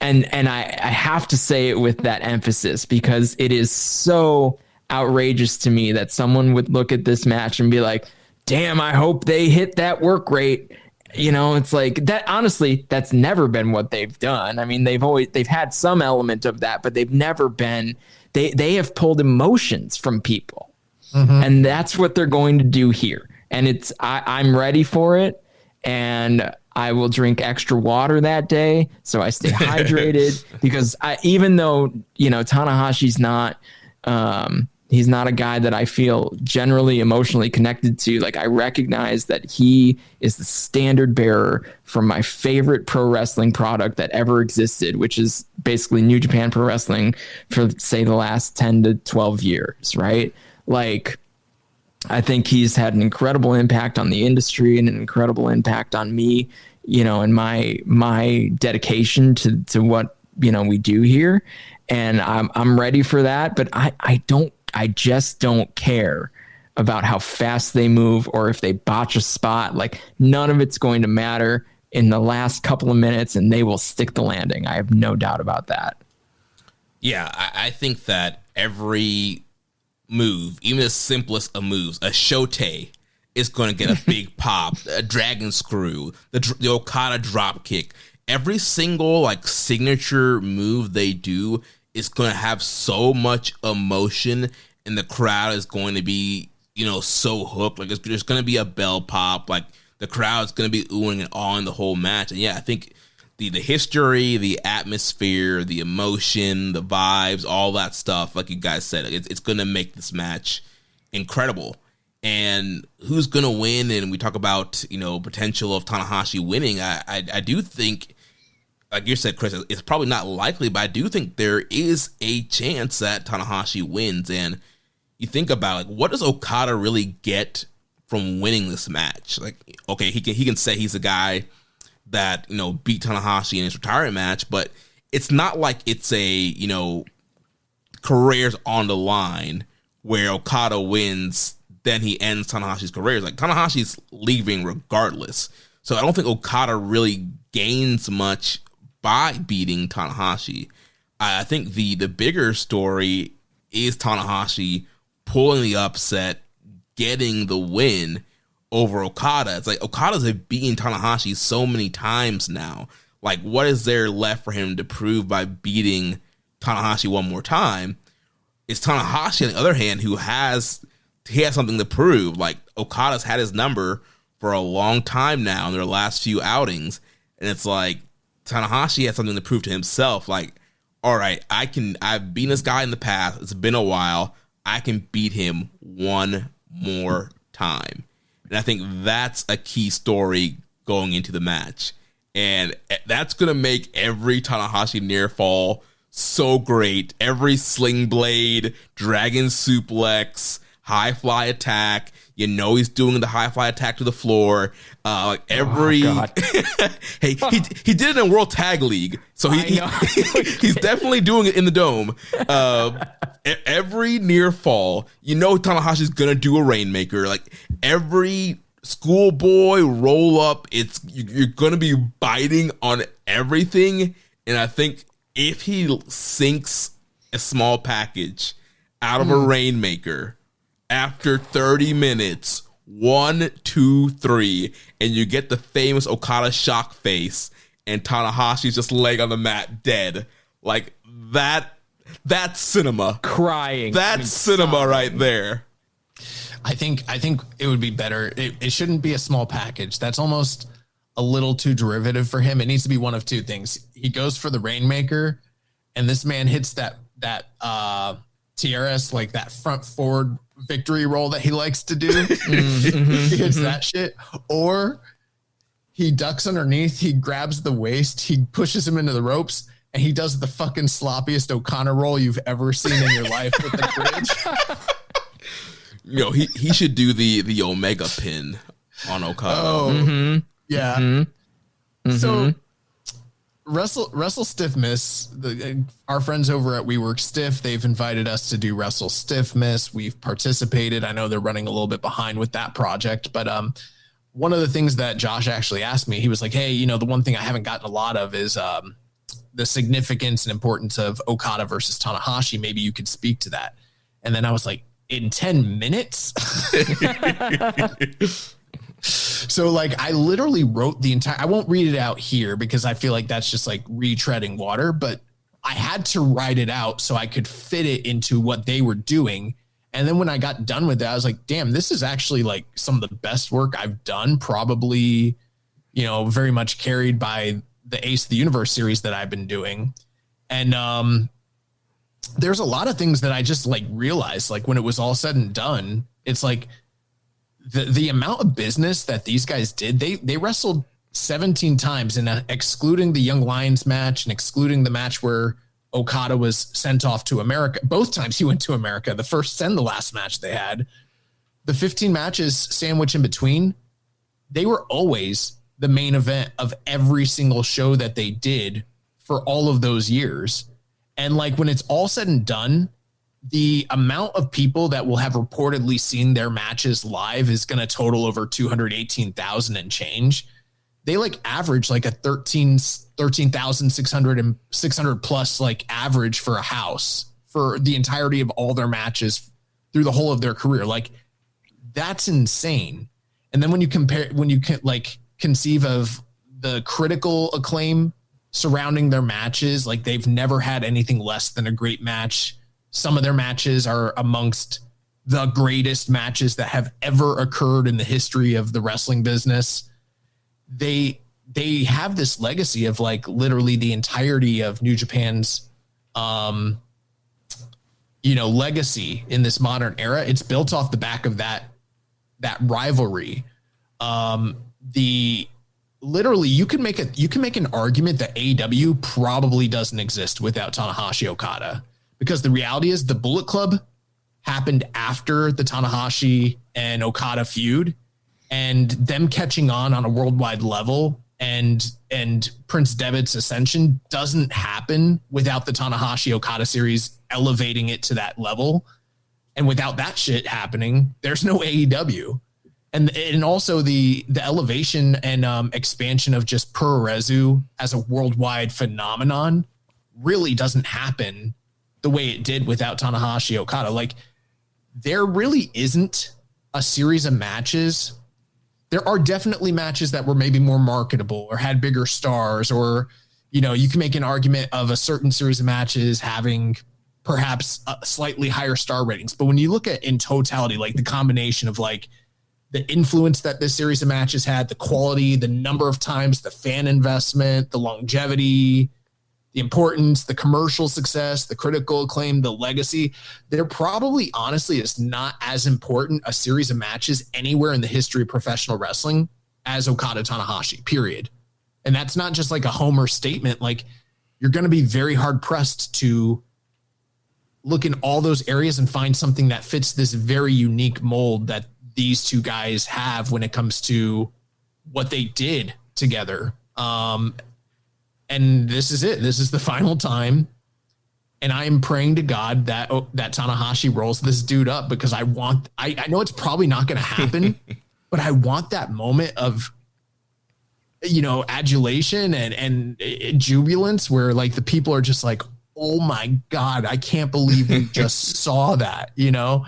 And I have to say it with that emphasis, because it is so outrageous to me that someone would look at this match and be like, damn, I hope they hit that work rate. It's like that. Honestly, that's never been what they've done. I mean, they've had some element of that, but they've never been, they have pulled emotions from people. Mm-hmm. And that's what they're going to do here. And I'm ready for it. And I will drink extra water that day, so I stay hydrated, because even though, Tanahashi's not, he's not a guy that I feel generally emotionally connected to. Like, I recognize that he is the standard bearer for my favorite pro wrestling product that ever existed, which is basically New Japan Pro Wrestling for, say, the last 10 to 12 years, right? Like, I think he's had an incredible impact on the industry and an incredible impact on me, and my dedication to what, we do here. And I'm ready for that, but I just don't care about how fast they move or if they botch a spot. Like, none of it's going to matter in the last couple of minutes, and they will stick the landing. I have no doubt about that. Yeah, I think that every move, even the simplest of moves, a shote is going to get a big pop, a dragon screw, the Okada drop kick. Every single signature move they do is going to have so much emotion, and the crowd is going to be, so hooked. Like, there's going to be a bell pop. Like, the crowd's going to be oohing and awing the whole match. And yeah, I think the history, the atmosphere, the emotion, the vibes, all that stuff, like you guys said, it's going to make this match incredible. And who's going to win? And we talk about, potential of Tanahashi winning. I do think, like you said, Chris, it's probably not likely, but I do think there is a chance that Tanahashi wins. And you think about, what does Okada really get from winning this match? Like, okay, he can say he's a guy that, beat Tanahashi in his retirement match, but it's not like it's a, careers on the line where Okada wins then he ends Tanahashi's career. Like, Tanahashi's leaving regardless. So I don't think Okada really gains much by beating Tanahashi. I think the bigger story is Tanahashi pulling the upset, getting the win over Okada. It's like Okada's beaten Tanahashi so many times now. Like, what is there left for him to prove by beating Tanahashi one more time? It's Tanahashi, on the other hand, who has something to prove. Like, Okada's had his number for a long time now in their last few outings, and it's like Tanahashi has something to prove to himself. Like, all right, I've beaten this guy in the past. It's been a while. I can beat him one more time. And I think that's a key story going into the match. And that's going to make every Tanahashi near fall so great. Every sling blade, dragon suplex, high fly attack. You know he's doing the high fly attack to the floor. Like every hey, he did it in World Tag League, so he's definitely doing it in the Dome. Every near fall, you know Tanahashi's gonna do a Rainmaker. Like every schoolboy roll up, you're gonna be biting on everything. And I think if he sinks a small package out of a Rainmaker after 30 minutes, 1, 2, 3, and you get the famous Okada shock face, and Tanahashi's just laying on the mat dead. Like that's cinema. Crying. That's cinema right there. I think it would be better. It shouldn't be a small package. That's almost a little too derivative for him. It needs to be one of two things. He goes for the Rainmaker, and this man hits that TRS, like that front forward victory roll that he likes to do. He hits that shit. Or he ducks underneath, he grabs the waist, he pushes him into the ropes, and he does the fucking sloppiest O'Connor roll you've ever seen in your life with the bridge. You know, he should do the Omega pin on Okada. Oh, yeah. So Wrestle Stiff Miss, our friends over at We Work Stiff, they've invited us to do Wrestle Stiff Miss. We've participated. I know they're running a little bit behind with that project, but one of the things that Josh actually asked me, he was like, hey, you know, the one thing I haven't gotten a lot of is the significance and importance of Okada versus Tanahashi. Maybe you could speak to that. And then I was like, in 10 minutes? So like I literally wrote the entire, I won't read it out here because I feel like that's just like retreading water, but I had to write it out so I could fit it into what they were doing. And then when I got done with that, I was like, damn, this is actually like some of the best work I've done, probably, you know, very much carried by the Ace of the Universe series that I've been doing. And there's a lot of things that I just like realized, like when it was all said and done, it's like, the amount of business that these guys did, they wrestled 17 times, and excluding the Young Lions match and excluding the match where Okada was sent off to America. Both times he went to America, the first and the last match they had, the 15 matches sandwich in between, they were always the main event of every single show that they did for all of those years. And like when it's all said and done, the amount of people that will have reportedly seen their matches live is going to total over 218,000 and change. They like average like a 13,600 and 600 plus like average for a house for the entirety of all their matches through the whole of their career. Like that's insane. And then when you conceive of the critical acclaim surrounding their matches, like they've never had anything less than a great match. Some of their matches are amongst the greatest matches that have ever occurred in the history of the wrestling business. They have this legacy of like literally the entirety of New Japan's, legacy in this modern era. It's built off the back of that rivalry. Literally you can make an argument that AEW probably doesn't exist without Tanahashi Okada. Because the reality is the Bullet Club happened after the Tanahashi and Okada feud, and them catching on a worldwide level and Prince Devitt's ascension doesn't happen without the Tanahashi Okada series elevating it to that level. And without that shit happening, there's no AEW. And also the elevation and expansion of just Puroresu as a worldwide phenomenon really doesn't happen the way it did without Tanahashi Okada. Like, there really isn't a series of matches. There are definitely matches that were maybe more marketable or had bigger stars, or, you know, you can make an argument of a certain series of matches having perhaps slightly higher star ratings. But when you look at in totality, like the combination of like the influence that this series of matches had, the quality, the number of times, the fan investment, the longevity, the importance, the commercial success, the critical acclaim, the legacy, there probably honestly is not as important a series of matches anywhere in the history of professional wrestling as Okada Tanahashi, period. And that's not just like a homer statement. Like, you're going to be very hard pressed to look in all those areas and find something that fits this very unique mold that these two guys have when it comes to what they did together. And this is it. This is the final time. And I am praying to God that Tanahashi rolls this dude up, because I know it's probably not going to happen, but I want that moment of, you know, adulation and jubilance where like the people are just like, oh my God, I can't believe we just saw that, you know?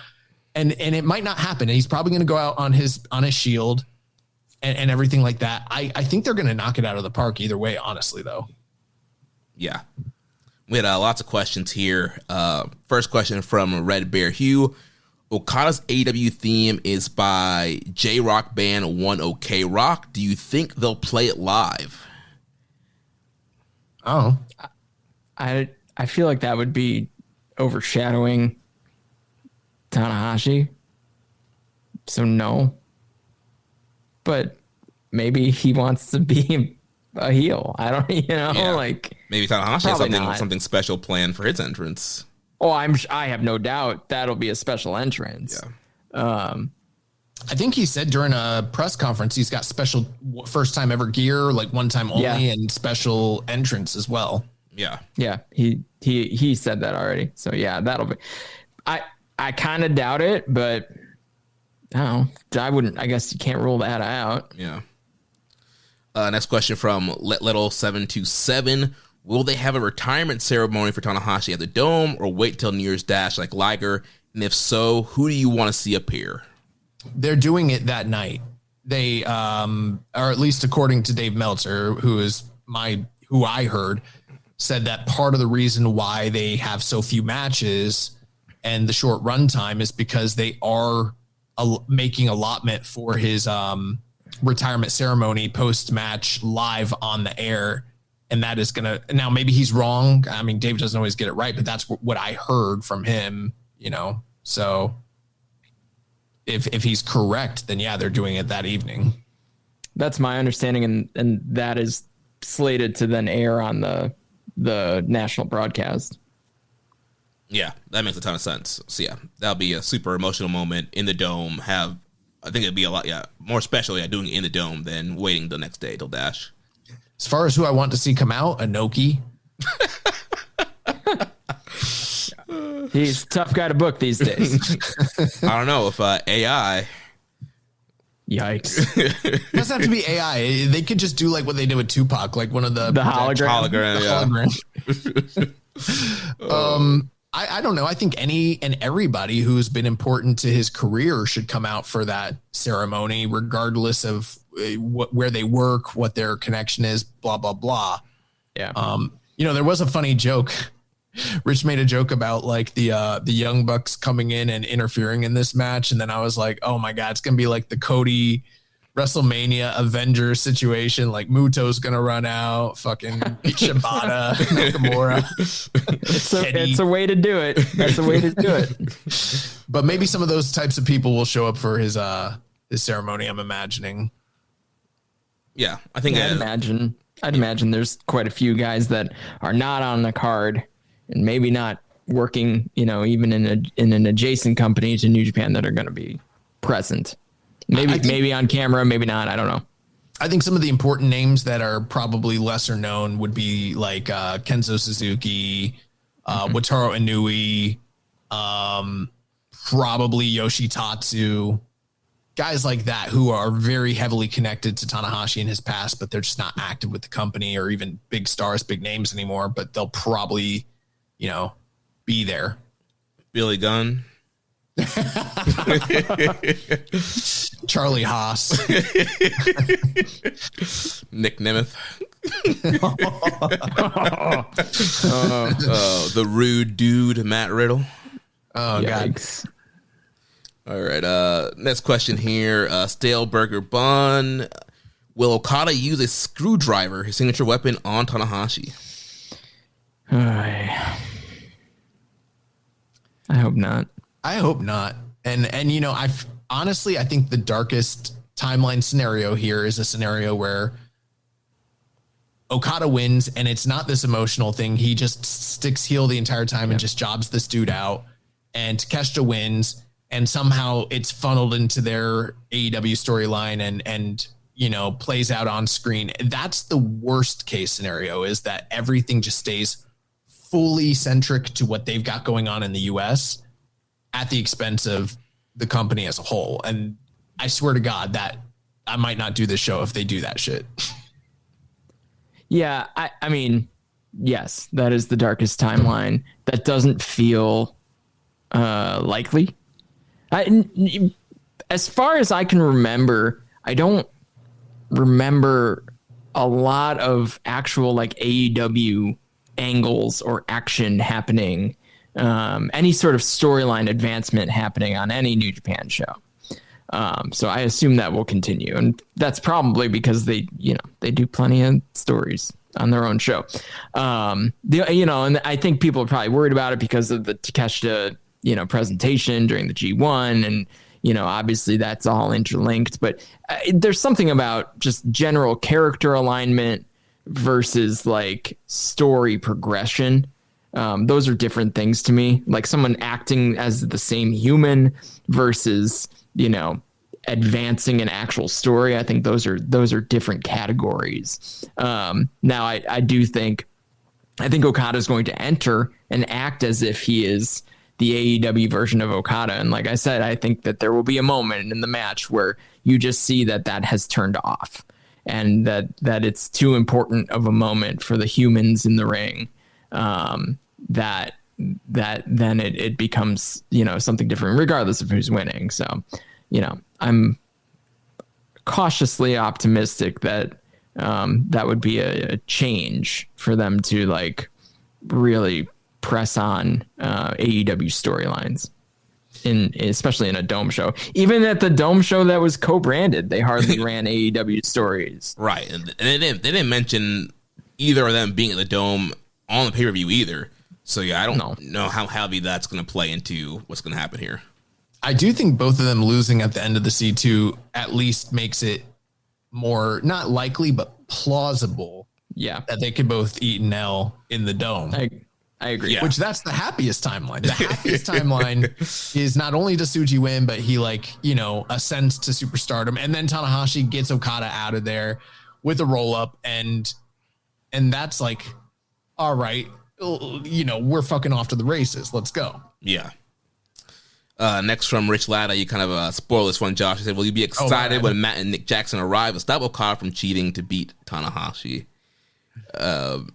And it might not happen. And he's probably going to go out on his shield and everything like that. I think they're going to knock it out of the park either way, honestly, though. Yeah. We had lots of questions here. First question from Red Bear Hugh. Okada's AEW theme is by J-Rock band One OK Rock. Do you think they'll play it live? Oh, I feel like that would be overshadowing Tanahashi. So no. But maybe he wants to be a heel. I don't, like maybe Tanahashi has something special planned for his entrance. Oh, I have no doubt that'll be a special entrance. Yeah. I think he said during a press conference he's got special first time ever gear, like one time only, and special entrance as well. Yeah. Yeah. He said that already. So yeah, that'll be. I kind of doubt it, but I guess you can't rule that out. Yeah. Next question from Little727. Will they have a retirement ceremony for Tanahashi at the Dome, or wait till New Year's Dash like Liger? And if so, who do you want to see appear? They're doing it that night. They, or at least according to Dave Meltzer, who I heard, said that part of the reason why they have so few matches and the short run time is because they are making allotment for his retirement ceremony post-match live on the air. And that is going to, now maybe he's wrong. I mean, Dave doesn't always get it right, but that's what I heard from him, so if he's correct, then yeah, they're doing it that evening. That's my understanding. And that is slated to then air on the national broadcast. Yeah, that makes a ton of sense. So yeah, that'll be a super emotional moment in the Dome. I think it'd be a lot, more special, doing it in the Dome than waiting the next day till Dash. As far as who I want to see come out, Inoki. He's a tough guy to book these days. I don't know if AI. Yikes. It doesn't have to be AI. They could just do like what they did with Tupac, like one of the hologram. I don't know. I think any and everybody who's been important to his career should come out for that ceremony, regardless of where they work, what their connection is, blah, blah, blah. Yeah. There was a funny joke. Rich made a joke about like the Young Bucks coming in and interfering in this match. And then I was like, oh my God, it's going to be like the Cody WrestleMania Avengers situation. Like Muto's going to run out, fucking Shibata, Nakamura. It's a way to do it. That's a way to do it. But maybe some of those types of people will show up for his ceremony, I'm imagining. Yeah, I think I'd imagine there's quite a few guys that are not on the card and maybe not working, even in an adjacent company to New Japan that are going to be present. Maybe on camera, maybe not. I don't know. I think some of the important names that are probably lesser known would be like Kenzo Suzuki, Wataru Inui, probably Yoshitatsu, guys like that who are very heavily connected to Tanahashi in his past, but they're just not active with the company or even big stars, big names anymore, but they'll probably, be there. Billy Gunn. Charlie Haas. Nick Nemeth. The rude dude, Matt Riddle. Oh, yikes. God. All right. Next question here. Stale Burger Bun. Will Okada use a screwdriver, his signature weapon, on Tanahashi? I hope not. I hope not. And honestly, I think the darkest timeline scenario here is a scenario where Okada wins and it's not this emotional thing. He just sticks heel the entire time and just jobs this dude out. And Takeshita wins, and somehow it's funneled into their AEW storyline and plays out on screen. That's the worst case scenario, is that everything just stays fully centric to what they've got going on in the US at the expense of the company as a whole. And I swear to God that I might not do this show if they do that shit. Yeah, I mean, yes, that is the darkest timeline. That doesn't feel likely. As far as I can remember, I don't remember a lot of actual like AEW angles or action happening, any sort of storyline advancement happening on any New Japan show. So I assume that will continue, and that's probably because they do plenty of stories on their own show. And I think people are probably worried about it because of the Takeshita, presentation during the G1, and obviously that's all interlinked. But there's something about just general character alignment versus like story progression. Those are different things to me. Like someone acting as the same human versus advancing an actual story. I think those are different categories. Now I think Okada is going to enter and act as if he is the AEW version of Okada. And like I said, I think that there will be a moment in the match where you just see that has turned off, and that it's too important of a moment for the humans in the ring. That then it becomes, something different regardless of who's winning. So, I'm cautiously optimistic that that would be a change for them to like really press on AEW storylines, especially in a Dome show. Even at the Dome show that was co-branded, they hardly ran AEW stories. Right, and they didn't mention either of them being at the Dome on the pay-per-view either. So yeah, I don't know how heavy that's going to play into what's going to happen here. I do think both of them losing at the end of the C2 at least makes it more, not likely, but plausible. Yeah, that they could both eat an L in the Dome. I agree. Yeah. Which that's the happiest timeline. The happiest timeline is not only does Tsuji win, but he ascends to superstardom, and then Tanahashi gets Okada out of there with a roll up, and that's like, all right, we're fucking off to the races. Let's go. Yeah. Next from Rich Latta, you kind of spoil this one, Josh. He said, will you be excited when Matt and Nick Jackson arrive and stop Okada from cheating to beat Tanahashi?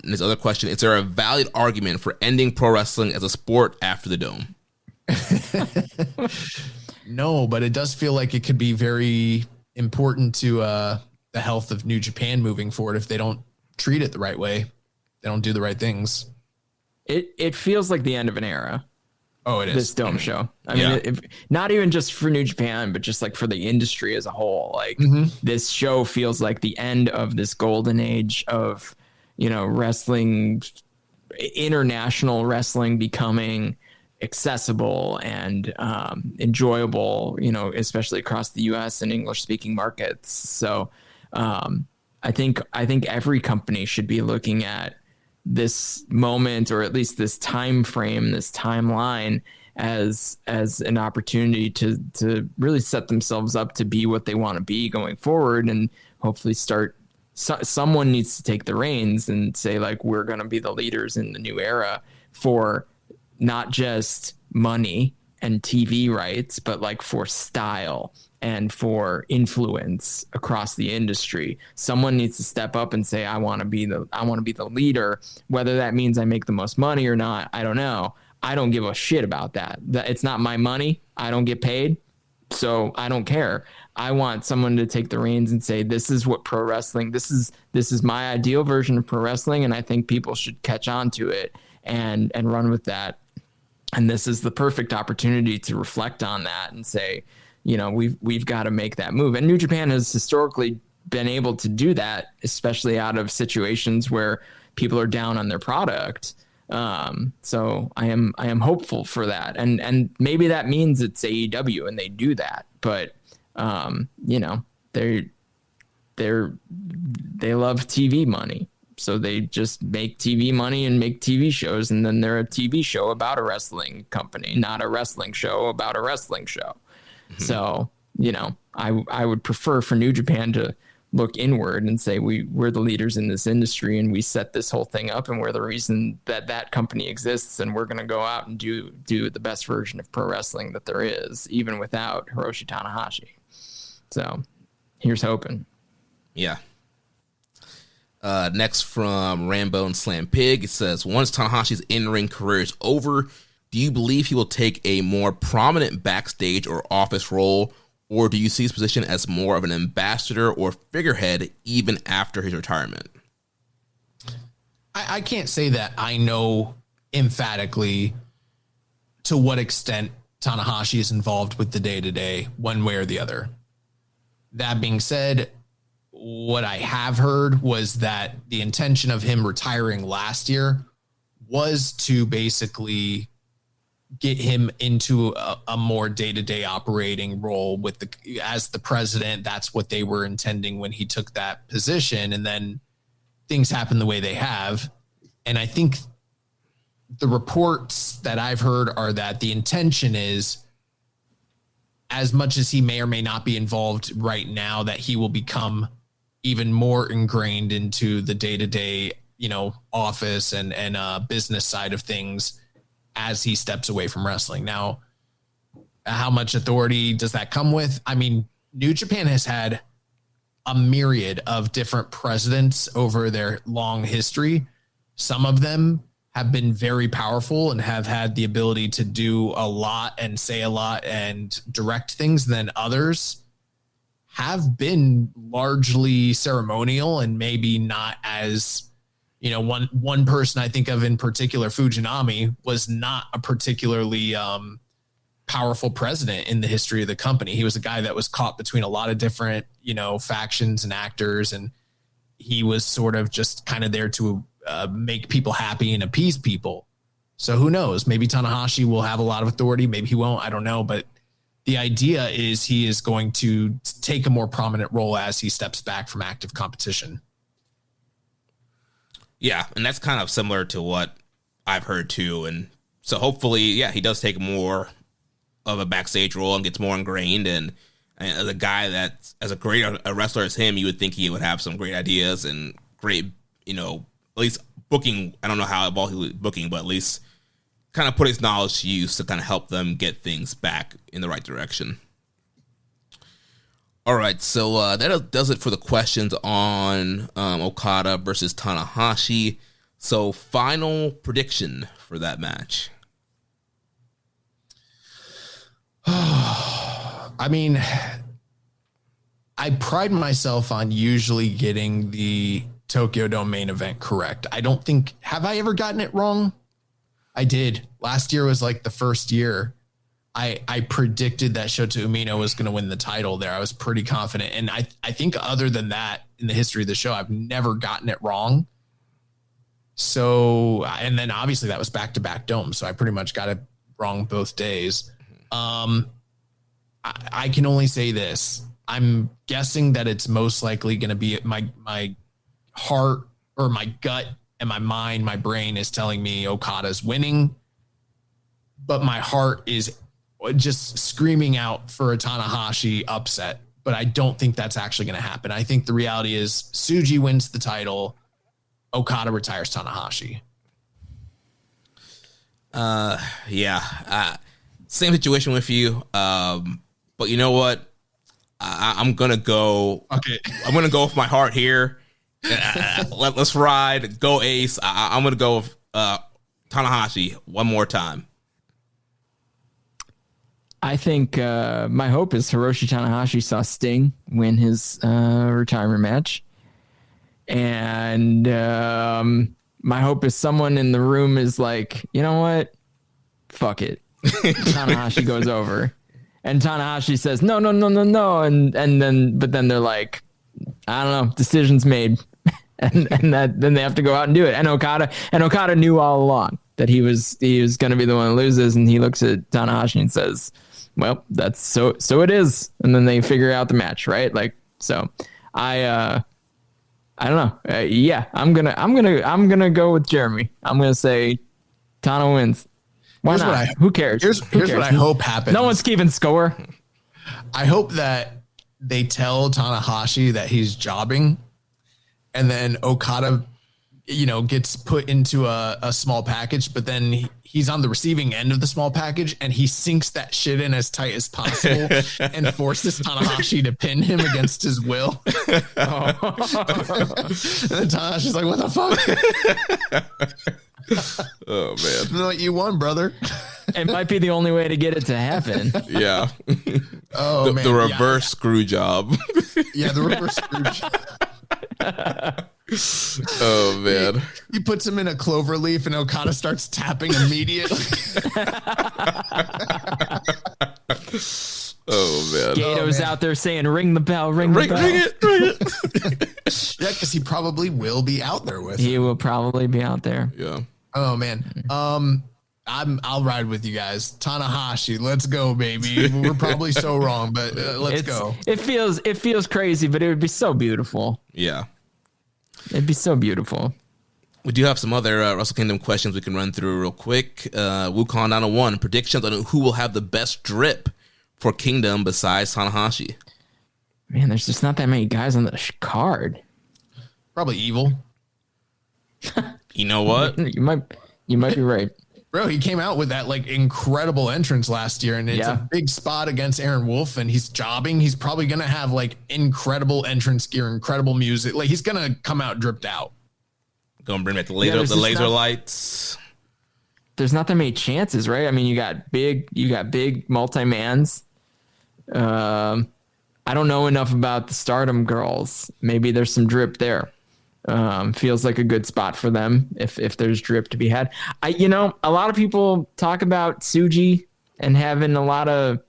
His other question, is there a valid argument for ending pro wrestling as a sport after the Dome? No, but it does feel like it could be very important to the health of New Japan moving forward if they don't treat it the right way. They don't do the right things. It feels like the end of an era. Oh, it is. This Dome show. I mean, not even just for New Japan, but just like for the industry as a whole. Like this show feels like the end of this golden age of, wrestling, international wrestling becoming accessible and enjoyable, especially across the US and English speaking markets. So I think every company should be looking at this moment, or at least this time frame, this timeline, as an opportunity to really set themselves up to be what they want to be going forward, and hopefully someone needs to take the reins and say, like, we're going to be the leaders in the new era for not just money and TV rights, but like for style and for influence across the industry. Someone needs to step up and say, I want to be the leader. Whether that means I make the most money or not, I don't know. I don't give a shit about that. It's not my money. I don't get paid, so I don't care. I want someone to take the reins and say, this is what pro wrestling, this is my ideal version of pro wrestling, and I think people should catch on to it and run with that. And this is the perfect opportunity to reflect on that and say, we've got to make that move. And New Japan has historically been able to do that, especially out of situations where people are down on their product. So I am hopeful for that. And maybe that means it's AEW and they do that, but they love TV money. So they just make TV money and make TV shows. And then they're a TV show about a wrestling company, not a wrestling show about a wrestling show. Mm-hmm. So, I would prefer for New Japan to look inward and say, we're the leaders in this industry and we set this whole thing up and we're the reason that company exists. And we're going to go out and do the best version of pro wrestling that there is, even without Hiroshi Tanahashi. So here's hoping. Yeah. Next from Rambo and Slam Pig, it says, once Tanahashi's in-ring career is over, do you believe he will take a more prominent backstage or office role, or do you see his position as more of an ambassador or figurehead even after his retirement? I can't say that I know emphatically to what extent Tanahashi is involved with the day-to-day, one way or the other. That being said, what I have heard was that the intention of him retiring last year was to basically get him into a more day-to-day operating role as the president. That's what they were intending when he took that position. And then things happen the way they have. And I think the reports that I've heard are that the intention is, as much as he may or may not be involved right now, that he will become even more ingrained into the day-to-day, office and business side of things as he steps away from wrestling. Now, how much authority does that come with? I mean, New Japan has had a myriad of different presidents over their long history. Some of them have been very powerful and have had the ability to do a lot and say a lot and direct things. Then others have been largely ceremonial and maybe not as, one person I think of in particular, Fujinami, was not a particularly powerful president in the history of the company. He was a guy that was caught between a lot of different, factions and actors. And he was sort of just kind of there to make people happy and appease people. So who knows? Maybe Tanahashi will have a lot of authority. Maybe he won't. I don't know. But the idea is he is going to take a more prominent role as he steps back from active competition. Yeah, and that's kind of similar to what I've heard too. And so hopefully, he does take more of a backstage role and gets more ingrained. And as a guy that, as a great a wrestler as him, you would think he would have some great ideas and great, at least booking. I don't know how involved he was booking, but at least kind of put his knowledge to use to kind of help them get things back in the right direction. All right, so that does it for the questions on Okada versus Tanahashi. So final prediction for that match. I mean, I pride myself on usually getting the Tokyo Dome main event correct. Have I ever gotten it wrong? I did. Last year was like the first year I predicted that Shota Umino was going to win the title there. I was pretty confident. And I think other than that, in the history of the show, I've never gotten it wrong. So, and then obviously that was back-to-back domes. So I pretty much got it wrong both days. I can only say this. I'm guessing that it's most likely going to be my heart or my gut and my mind, my brain is telling me Okada's winning, but my heart is just screaming out for a Tanahashi upset. But I don't think that's actually going to happen. I think the reality is Tsuji wins the title, Okada retires Tanahashi. Same situation with you. But you know what? I'm gonna go. Okay. I'm gonna go with my heart here. Let's ride. Go Ace. I'm gonna go with Tanahashi one more time. I think my hope is Hiroshi Tanahashi saw Sting win his retirement match. And my hope is someone in the room is like, you know what? Fuck it. Tanahashi goes over. And Tanahashi says, no. And then they're like, I don't know, decisions made. and then they have to go out and do it. And Okada knew all along that he was going to be the one who loses. And he looks at Tanahashi and says, well, that's so it is. And then they figure out the match, right? Like, so I don't know. Yeah, I'm gonna go with Jeremy. I'm gonna say Tana wins. Why not? Who cares? Here's what I hope happens. No one's keeping score. I hope that they tell Tanahashi that he's jobbing, and then Okada, gets put into a small package, but then he's on the receiving end of the small package, and he sinks that shit in as tight as possible and forces Tanahashi to pin him against his will. And then Tanahashi's like, what the fuck? Oh, man. No, you won, brother. It might be the only way to get it to happen. Yeah. Oh, man. The reverse screw job. Yeah, the reverse screw job. Oh, man. He puts him in a clover leaf and Okada starts tapping immediately. Oh, man. Gato's out there saying, ring the bell, ring the bell. Ring it. Yeah, because he probably will be out there with him. He will probably be out there. Yeah. Oh, man. I'll ride with you guys. Tanahashi, let's go, baby. We're probably so wrong, but let's go. It feels crazy, but it would be so beautiful. Yeah. It'd be so beautiful. We do have some other Wrestle Kingdom questions we can run through real quick. Wukong 901, predictions on who will have the best drip for Kingdom besides Tanahashi. Man, there's just not that many guys on the card. Probably Evil. You know what? You might be right. Bro, he came out with that incredible entrance last year, and it's a big spot against Aaron Wolf, and he's jobbing. He's probably gonna have incredible entrance gear, incredible music. Like, he's gonna come out dripped out. Gonna bring back the laser lights. There's not that many chances, right? I mean, you got big multi-mans. I don't know enough about the Stardom girls. Maybe there's some drip there. Feels like a good spot for them if there's drip to be had. A lot of people talk about Tsuji and having a lot of,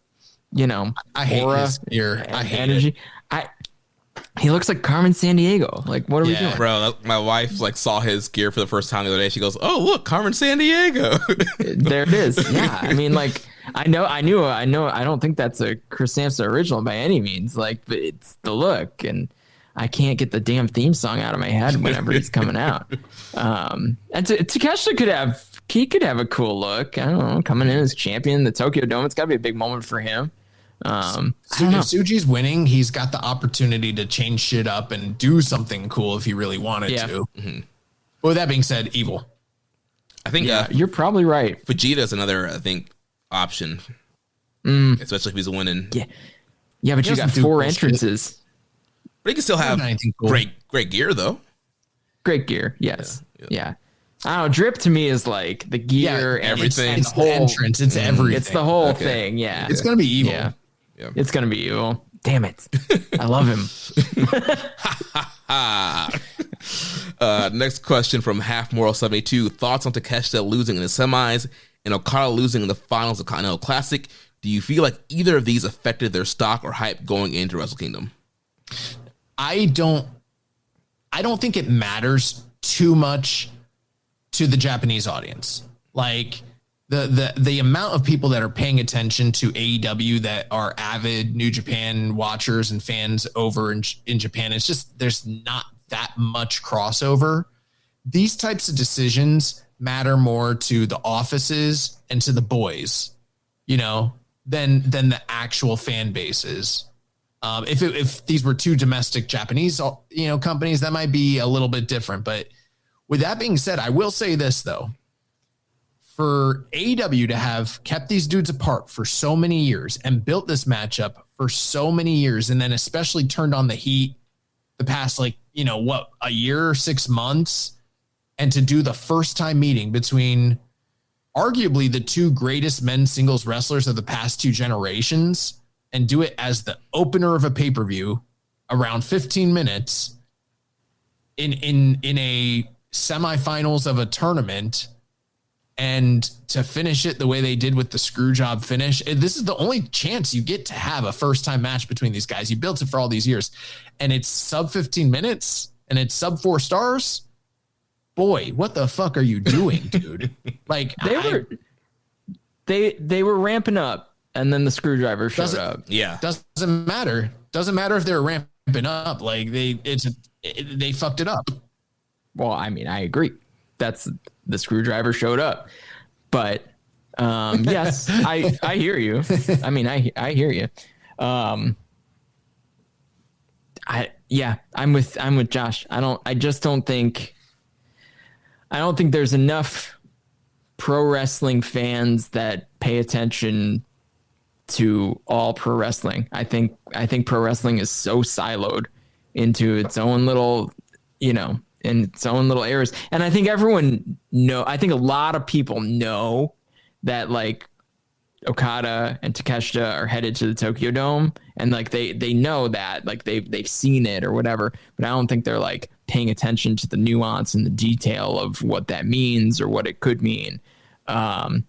I hate aura his gear. I hate energy. He looks like Carmen Sandiego. Like, what are we doing? Bro, my wife saw his gear for the first time the other day. She goes, "Oh, look, Carmen Sandiego." There it is. Yeah, I mean, I know. I don't think that's a Chris Samsa original by any means. But it's the look, and I can't get the damn theme song out of my head whenever it's coming out. And Takeshita could have a cool look. I don't know, coming in as champion, the Tokyo Dome. It's got to be a big moment for him. If Tsuji's winning, he's got the opportunity to change shit up and do something cool if he really wanted to. Mm-hmm. But with that being said, Evil. I think you're probably right. Vegeta's another, option. Especially if he's winning. Yeah, but you got 4 entrances. But he can still have great gear, though. Great gear, yes. Yeah. I don't know. Drip to me is like the gear, everything. It's the entrance. It's everything. It's the whole thing. Yeah. It's going to be Evil. Yeah. It's going to be Evil. Damn it. I love him. Next question from Half Moral 72. Thoughts on Takeshita losing in the semis and Okada losing in the finals of Continental Classic? Do you feel like either of these affected their stock or hype going into Wrestle Kingdom? I don't think it matters too much to the Japanese audience. Like, the amount of people that are paying attention to AEW that are avid New Japan watchers and fans over in Japan, it's just, there's not that much crossover. These types of decisions matter more to the offices and to the boys, than the actual fan bases. If these were 2 domestic Japanese, companies, that might be a little bit different. But with that being said, I will say this though. for AEW to have kept these dudes apart for so many years and built this matchup for so many years, and then especially turned on the heat the past, like, you know, what, a year or 6 months, and to do the first time meeting between arguably the two greatest men's singles wrestlers of the past 2 generations, and do it as the opener of a pay-per-view around 15 minutes in a semifinals of a tournament, and to finish it the way they did with the screw job finish. This is the only chance you get to have a first time match between these guys. You built it for all these years, and it's sub 15 minutes and it's sub 4 stars. Boy, what the fuck are you doing, dude? Like, they were ramping up, and then the screwdriver showed up. Yeah. Doesn't matter. Doesn't matter if they're ramping up. Like, they fucked it up. Well, I mean, I agree. That's the screwdriver showed up, but yes, I hear you. I mean, I hear you. I'm with Josh. I don't think there's enough pro wrestling fans that pay attention to all pro wrestling. I think pro wrestling is so siloed into its own little, you know, in its own little areas. And I think a lot of people know that, like, Okada and Takeshita are headed to the Tokyo Dome, and like they know that, like they've seen it or whatever, but I don't think they're like paying attention to the nuance and the detail of what that means or what it could mean.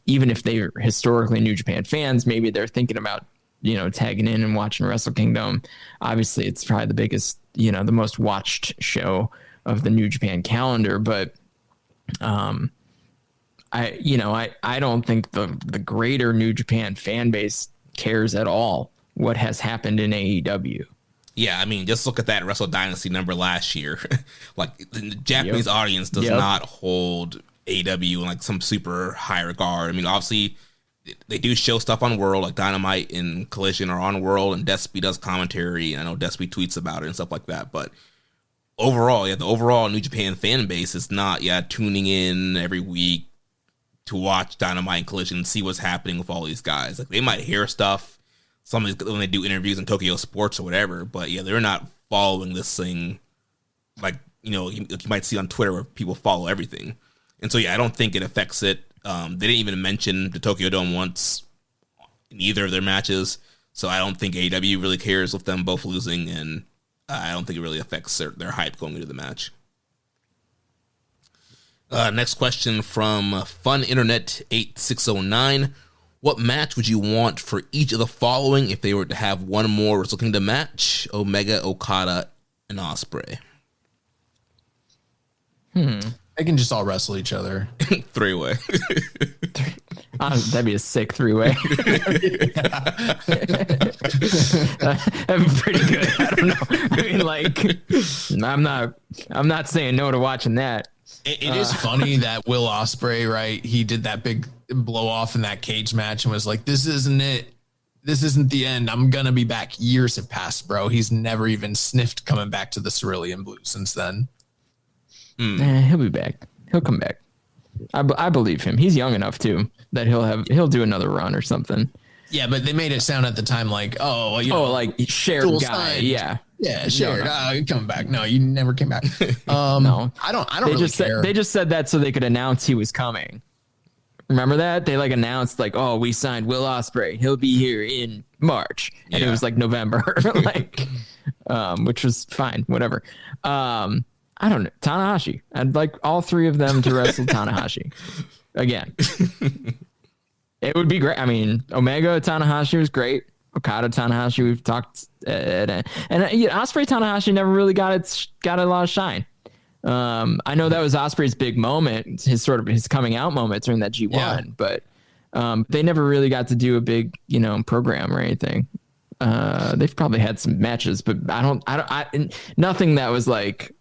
Even if they're historically New Japan fans, maybe they're thinking about, you know, tagging in and watching Wrestle Kingdom. Obviously, it's probably the biggest, you know, the most watched show of the New Japan calendar, but I don't think the greater New Japan fan base cares at all what has happened in AEW. Yeah, I mean, just look at that Wrestle Dynasty number last year. Like, the Japanese audience does not hold AEW in like some super high regard. I mean, obviously they do show stuff on World, like Dynamite and Collision are on World, and Despy does commentary. I know Despy tweets about it and stuff like that, but overall, the overall New Japan fan base is not tuning in every week to watch Dynamite and Collision and see what's happening with all these guys. Like, they might hear stuff when they do interviews in Tokyo Sports or whatever, but they're not following this thing like, you know, you might see on Twitter where people follow everything. And so, I don't think it affects it. They didn't even mention the Tokyo Dome once in either of their matches, so I don't think AEW really cares with them both losing, and I don't think it really affects their hype going into the match. Next question from Fun Internet 8609. What match would you want for each of the following if they were to have one more Wrestle Kingdom match? Omega, Okada, and Ospreay. They can just all wrestle each other. 3-way. That'd be a sick 3-way. That'd be pretty good. I don't know. I mean, like, I'm not saying no to watching that. It is funny that Will Ospreay, right? He did that big blow off in that cage match and was like, "This isn't it. This isn't the end. I'm gonna be back." Years have passed, bro. He's never even sniffed coming back to the Cerulean Blue since then. He'll be back. He'll come back. I believe him. He's young enough too that he'll do another run or something. Yeah, but they made it sound at the time like, like shared guy. Signed. Yeah, shared. No. Come back. No, you never came back. No, I don't really care. They just said that so they could announce he was coming. Remember that? They like announced like, "Oh, we signed Will Ospreay. He'll be here in March," and it was like November, like, which was fine. Whatever. I don't know. Tanahashi. I'd like all three of them to wrestle Tanahashi again. It would be great. I mean, Omega Tanahashi was great. Okada Tanahashi, we've talked, and Ospreay Tanahashi never really got a lot of shine. I know that was Ospreay's big moment, his coming out moment during that G1, but they never really got to do a big, program or anything. They've probably had some matches, but nothing that was like,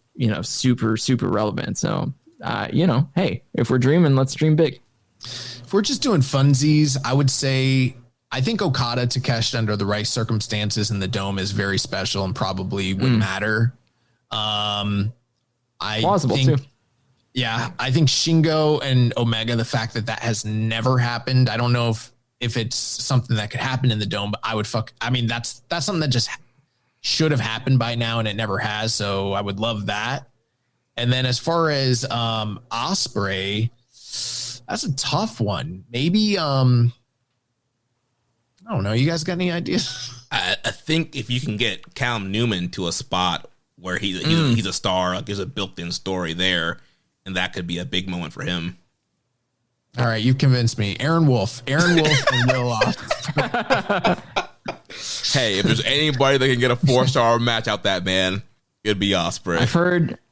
super, super relevant. So, hey, if we're dreaming, let's dream big. If we're just doing funsies, I would say, I think Okada Takeshita under the right circumstances in the Dome is very special and probably would matter. I plausible think, too. Yeah, I think Shingo and Omega, the fact that has never happened. I don't know if it's something that could happen in the Dome, but that's something that just should have happened by now and it never has. So I would love that. And then as far as Ospreay, that's a tough one. Maybe I don't know. You guys got any ideas? I think if you can get Callum Newman to a spot where he's a star, like there's a built-in story there, and that could be a big moment for him. All right, you convinced me. Aaron Wolf and Will Ospreay. Hey, if there's anybody that can get a 4-star match out that man, it'd be Ospreay.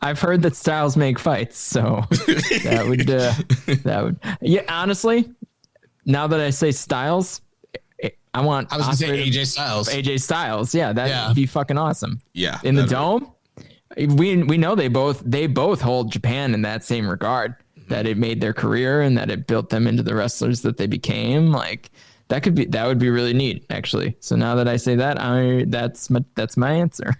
I've heard that styles make fights, so that would yeah. Honestly, now that I say Styles, I was gonna say AJ Styles. AJ Styles, yeah, that'd be fucking awesome. Yeah, in the Dome, we know they both hold Japan in that same regard. That it made their career and that it built them into the wrestlers that they became. Like that would be really neat, actually. So now that I say that, that's my answer.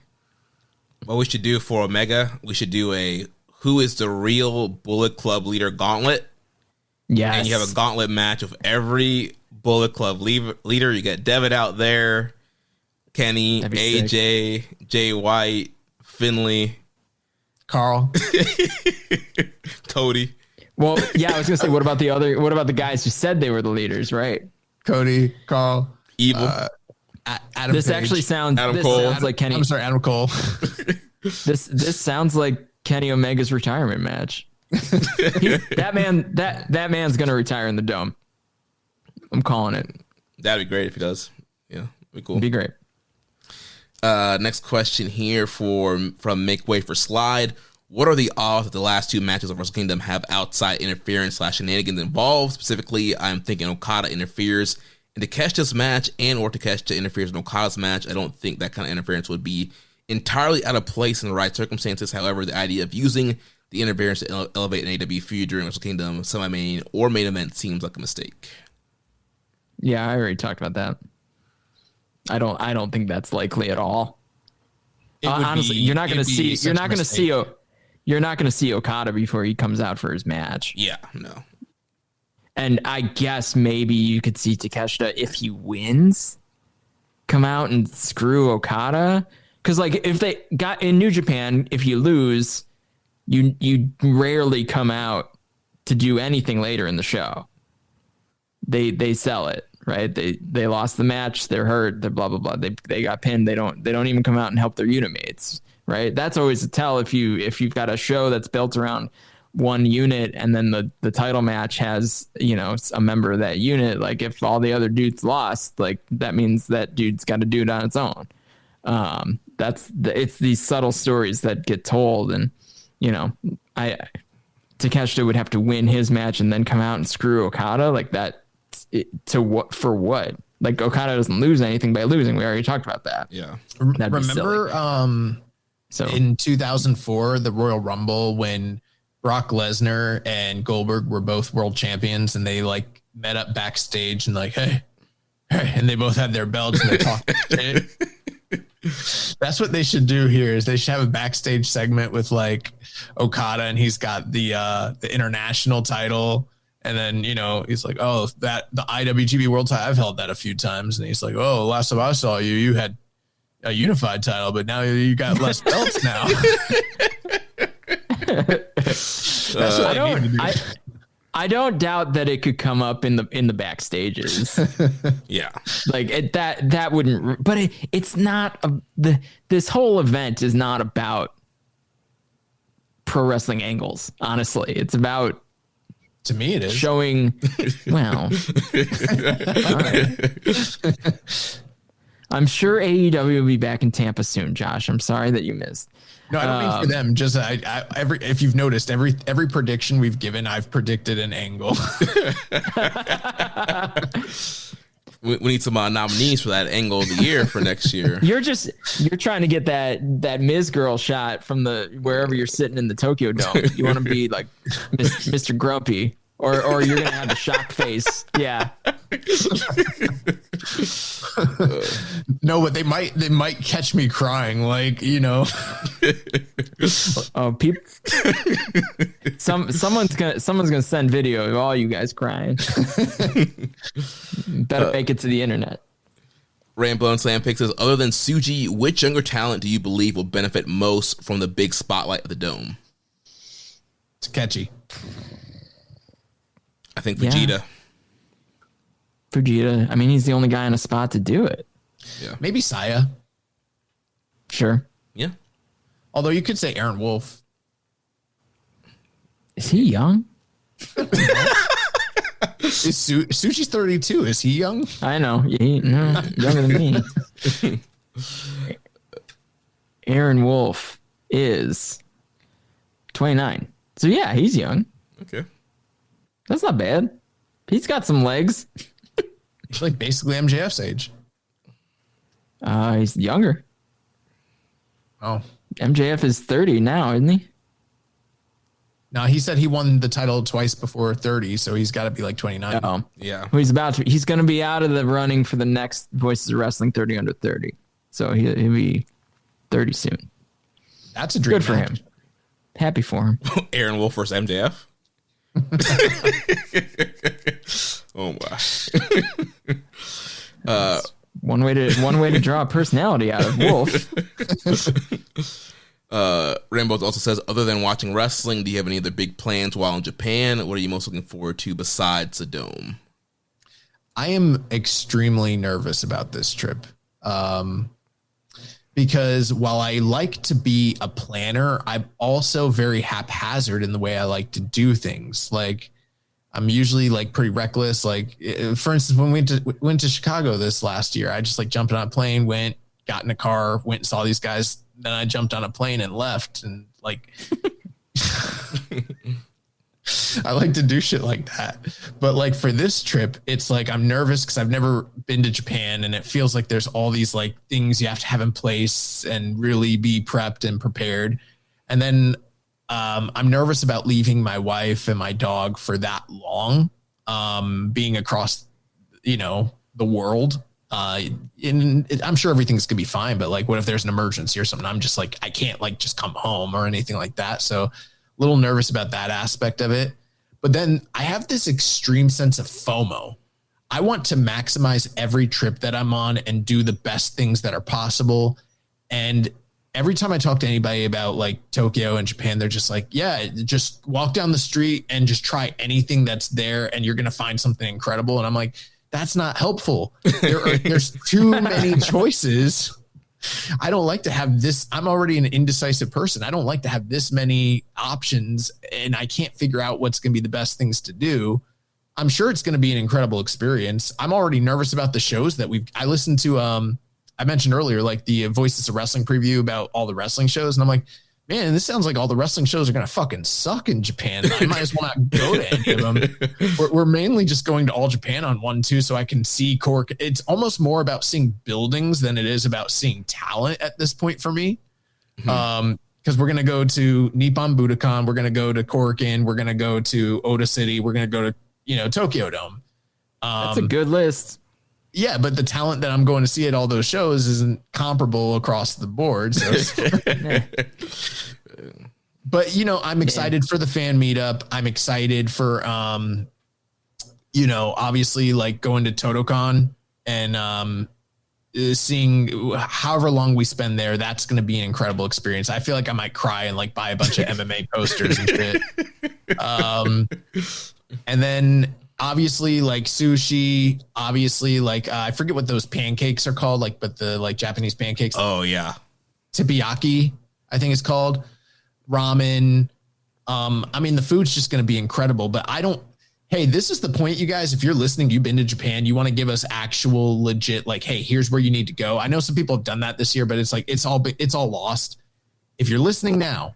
What we should do for Omega, we should do a who is the real Bullet Club leader gauntlet. Yes. And you have a gauntlet match of every Bullet Club leader. You get Devitt out there, Kenny, AJ, sick. Jay White, Finley, Carl, Cody. Well, yeah, I was gonna say, what about the guys who said they were the leaders, right? Cody, Carl, Evil. Adam this Page. Actually sounds. Adam this Cole. sounds like Kenny. I'm sorry, Adam Cole. This sounds like Kenny Omega's retirement match. That man's gonna retire in the Dome. I'm calling it. That'd be great if he does. Yeah, be cool. It'd be great. Next question here from Make Way for Slide. What are the odds that the last two matches of Wrestle Kingdom have outside interference / shenanigans involved? Specifically, I'm thinking Okada interferes in Takeshita's match and or Takeshita interferes in Okada's match. I don't think that kind of interference would be entirely out of place in the right circumstances. However, the idea of using the interference to elevate an AEW feud during Wrestle Kingdom semi-main or main event seems like a mistake. Yeah, I already talked about that. I don't think that's likely at all. Honestly, you're not going to see Okada before he comes out for his match. Yeah, no. And I guess maybe you could see Takeshita, if he wins, come out and screw Okada. Because like if they got in New Japan, if you lose, you rarely come out to do anything later in the show. They sell it, right? They lost the match, they're hurt, they're blah blah blah. They got pinned. They don't even come out and help their unit mates, right? That's always a tell if you've got a show that's built around one unit and then the title match has, a member of that unit. Like if all the other dudes lost, like that means that dude's got to do it on its own. It's these subtle stories that get told, and Takeshita would have to win his match and then come out and screw Okada like that. For what? Like Okada doesn't lose anything by losing. We already talked about that. Yeah. Remember in 2004, the Royal Rumble, when Brock Lesnar and Goldberg were both world champions and they like met up backstage and like, hey, and they both had their belts and they talked shit. That's what they should do here. Is they should have a backstage segment with like Okada and he's got the international title. And then, he's like, oh, that the IWGP World title, I've held that a few times. And he's like, oh, last time I saw you, you had a unified title, but now you got less belts now. That's what they need to do. I don't doubt that it could come up in the backstages. Yeah. Like that wouldn't, but it's not this whole event is not about pro wrestling angles. Honestly, it's about, to me, it is showing. Well, all right. I'm sure AEW will be back in Tampa soon, Josh. I'm sorry that you missed. No, I don't mean for them. Just if you've noticed, every prediction we've given, I've predicted an angle. We need some nominees for that angle of the year for next year. You're trying to get that Miz girl shot from wherever you're sitting in the Tokyo Dome. You want to be like Mr. Grumpy, or you're gonna have a shock face. Yeah, No, but they might catch me crying, like, you know. Oh, people. Someone's gonna send video of all you guys crying. Better make it to the internet. Rambo and Slam Pick says, other than Tsuji, which younger talent do you believe will benefit most from the big spotlight of the Dome? Takechi. I think Vegeta. Vegeta. I mean, he's the only guy in a spot to do it. Yeah. Maybe Saya. Sure. Yeah. Although you could say Aaron Wolf. Is he young? Is Tsuji's 32? Is he young? I know. No, younger than me. Aaron Wolf is 29. So yeah, he's young. Okay. That's not bad. He's got some legs. He's like basically MJF's age. He's younger. Oh. MJF is 30 now, isn't he? No, he said he won the title twice before 30, so he's got to be like 29. Oh, yeah. Well, he's going to be out of the running for the next Voices of Wrestling 30 under 30. So he'll be 30 soon. That's a dream. Good for him. Happy for him. Aaron Wolf versus MJF. Oh my. One way to draw a personality out of Wolf. Rambo also says, other than watching wrestling, do you have any other big plans while in Japan? What are you most looking forward to besides the Dome? I am extremely nervous about this trip. Because while I like to be a planner, I'm also very haphazard in the way I like to do things. Like, I'm usually like pretty reckless. Like, for instance, when we went to Chicago this last year, I just like jumped on a plane, got in a car, went and saw these guys. Then I jumped on a plane and left. And like, I like to do shit like that. But like for this trip, it's like I'm nervous because I've never been to Japan, and it feels like there's all these like things you have to have in place and really be prepped and prepared. And then I'm nervous about leaving my wife and my dog for that long, being across, the world. And I'm sure everything's gonna be fine, but like, what if there's an emergency or something? I'm just like, I can't like just come home or anything like that. So a little nervous about that aspect of it. But then I have this extreme sense of FOMO. I want to maximize every trip that I'm on and do the best things that are possible. And every time I talk to anybody about like Tokyo and Japan, they're just like, yeah, just walk down the street and just try anything that's there and you're going to find something incredible. And I'm like, that's not helpful. There's too many choices. I don't like to have this. I'm already an indecisive person. I don't like to have this many options and I can't figure out what's going to be the best things to do. I'm sure it's going to be an incredible experience. I'm already nervous about the shows that I listened to. I mentioned earlier, like the Voices of Wrestling preview about all the wrestling shows. And I'm like, man, this sounds like all the wrestling shows are going to fucking suck in Japan. I might as well not go to any of them. We're mainly just going to All Japan on 1-2 so I can see Cork. It's almost more about seeing buildings than it is about seeing talent at this point for me. Because we're going to go to Nippon Budokan. We're going to go to Korakuen. We're going to go to Oda City. We're going to go to, Tokyo Dome. That's a good list. Yeah, but the talent that I'm going to see at all those shows isn't comparable across the board. So, but I'm excited for the fan meetup. I'm excited for, obviously like going to Totocon and seeing however long we spend there. That's going to be an incredible experience. I feel like I might cry and like buy a bunch of MMA posters and shit. And then obviously like sushi, obviously like I forget what those pancakes are called, like, but the like Japanese pancakes. Oh yeah. Teppanyaki, I think it's called. Ramen. I mean, the food's just going to be incredible, but hey, this is the point, you guys. If you're listening, you've been to Japan, you want to give us actual legit, like, hey, here's where you need to go. I know some people have done that this year, but it's like, it's all lost. If you're listening now,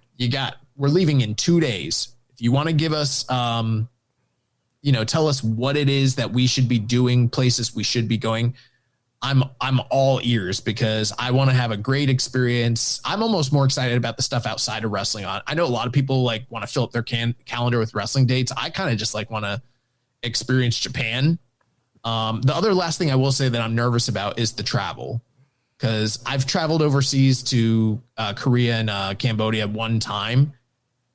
we're leaving in 2 days. If you want to give us, tell us what it is that we should be doing, places we should be going. I'm all ears because I want to have a great experience. I'm almost more excited about the stuff outside of wrestling. I know a lot of people like want to fill up their calendar with wrestling dates. I kind of just like want to experience Japan The other last thing I will say that I'm nervous about is the travel, because I've traveled overseas to Korea and Cambodia one time.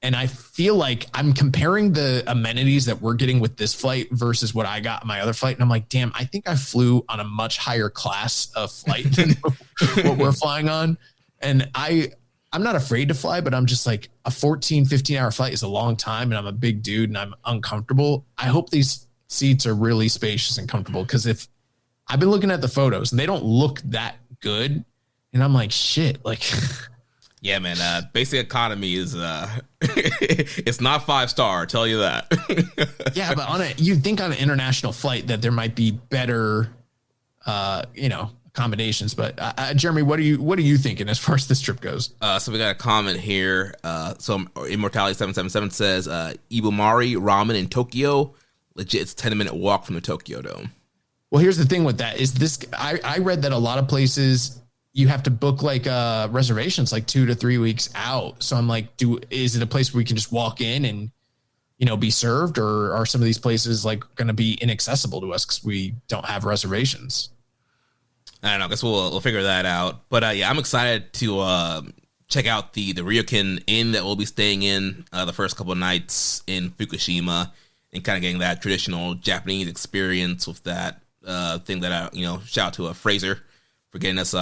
And I feel like I'm comparing the amenities that we're getting with this flight versus what I got on my other flight. And I'm like, damn, I think I flew on a much higher class of flight than what we're flying on. And I'm not afraid to fly, but I'm just like, a 15 hour flight is a long time. And I'm a big dude and I'm uncomfortable. I hope these seats are really spacious and comfortable, because if I've been looking at the photos and they don't look that good. And I'm like, shit, like... Yeah, man. Basic economy is it's not 5-star. I'll tell you that. Yeah, but you'd think on an international flight that there might be better, accommodations. But Jeremy, what are you thinking as far as this trip goes? So we got a comment here. So Immortality 777 says Ibumari ramen in Tokyo. Legit, it's a 10-minute walk from the Tokyo Dome. Well, here's the thing with that is this. I read that a lot of places, you have to book like reservations like 2 to 3 weeks out. So I'm like, is it a place where we can just walk in and, be served, or are some of these places like going to be inaccessible to us because we don't have reservations? I don't know. I guess we'll figure that out. But yeah, I'm excited to check out the Ryokan Inn that we'll be staying in the first couple of nights in Fukushima, and kind of getting that traditional Japanese experience with that thing that shout out to Fraser for getting us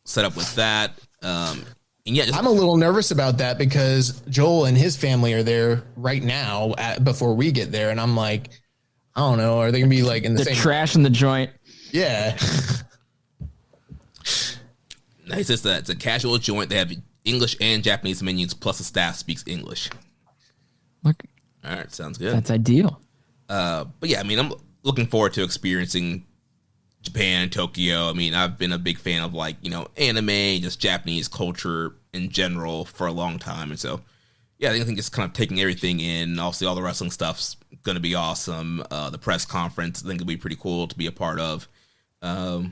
set up with that. And yeah, I'm a little nervous about that because Joel and his family are there right now before we get there. And I'm like, I don't know. Are they gonna be like in the same trash in the joint? Yeah. Nice. It's a casual joint. They have English and Japanese menus, plus the staff speaks English. Look. All right. Sounds good. That's ideal. But yeah, I mean, I'm looking forward to experiencing Japan, Tokyo. I mean, I've been a big fan of anime, just Japanese culture in general for a long time. And so, yeah, I think just kind of taking everything in. Obviously, all the wrestling stuff's going to be awesome. The press conference, I think it'll be pretty cool to be a part of. But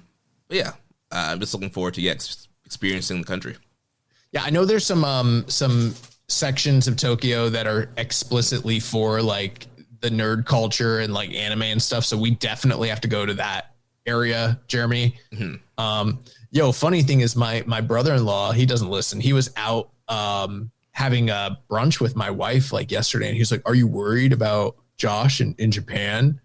yeah, I'm just looking forward to experiencing the country. Yeah, I know there's some sections of Tokyo that are explicitly for like the nerd culture and like anime and stuff. So we definitely have to go to that area, Jeremy. Mm-hmm. Funny thing is my brother-in-law, he doesn't listen. He was out having a brunch with my wife like yesterday, and he's like, "Are you worried about Josh in Japan?"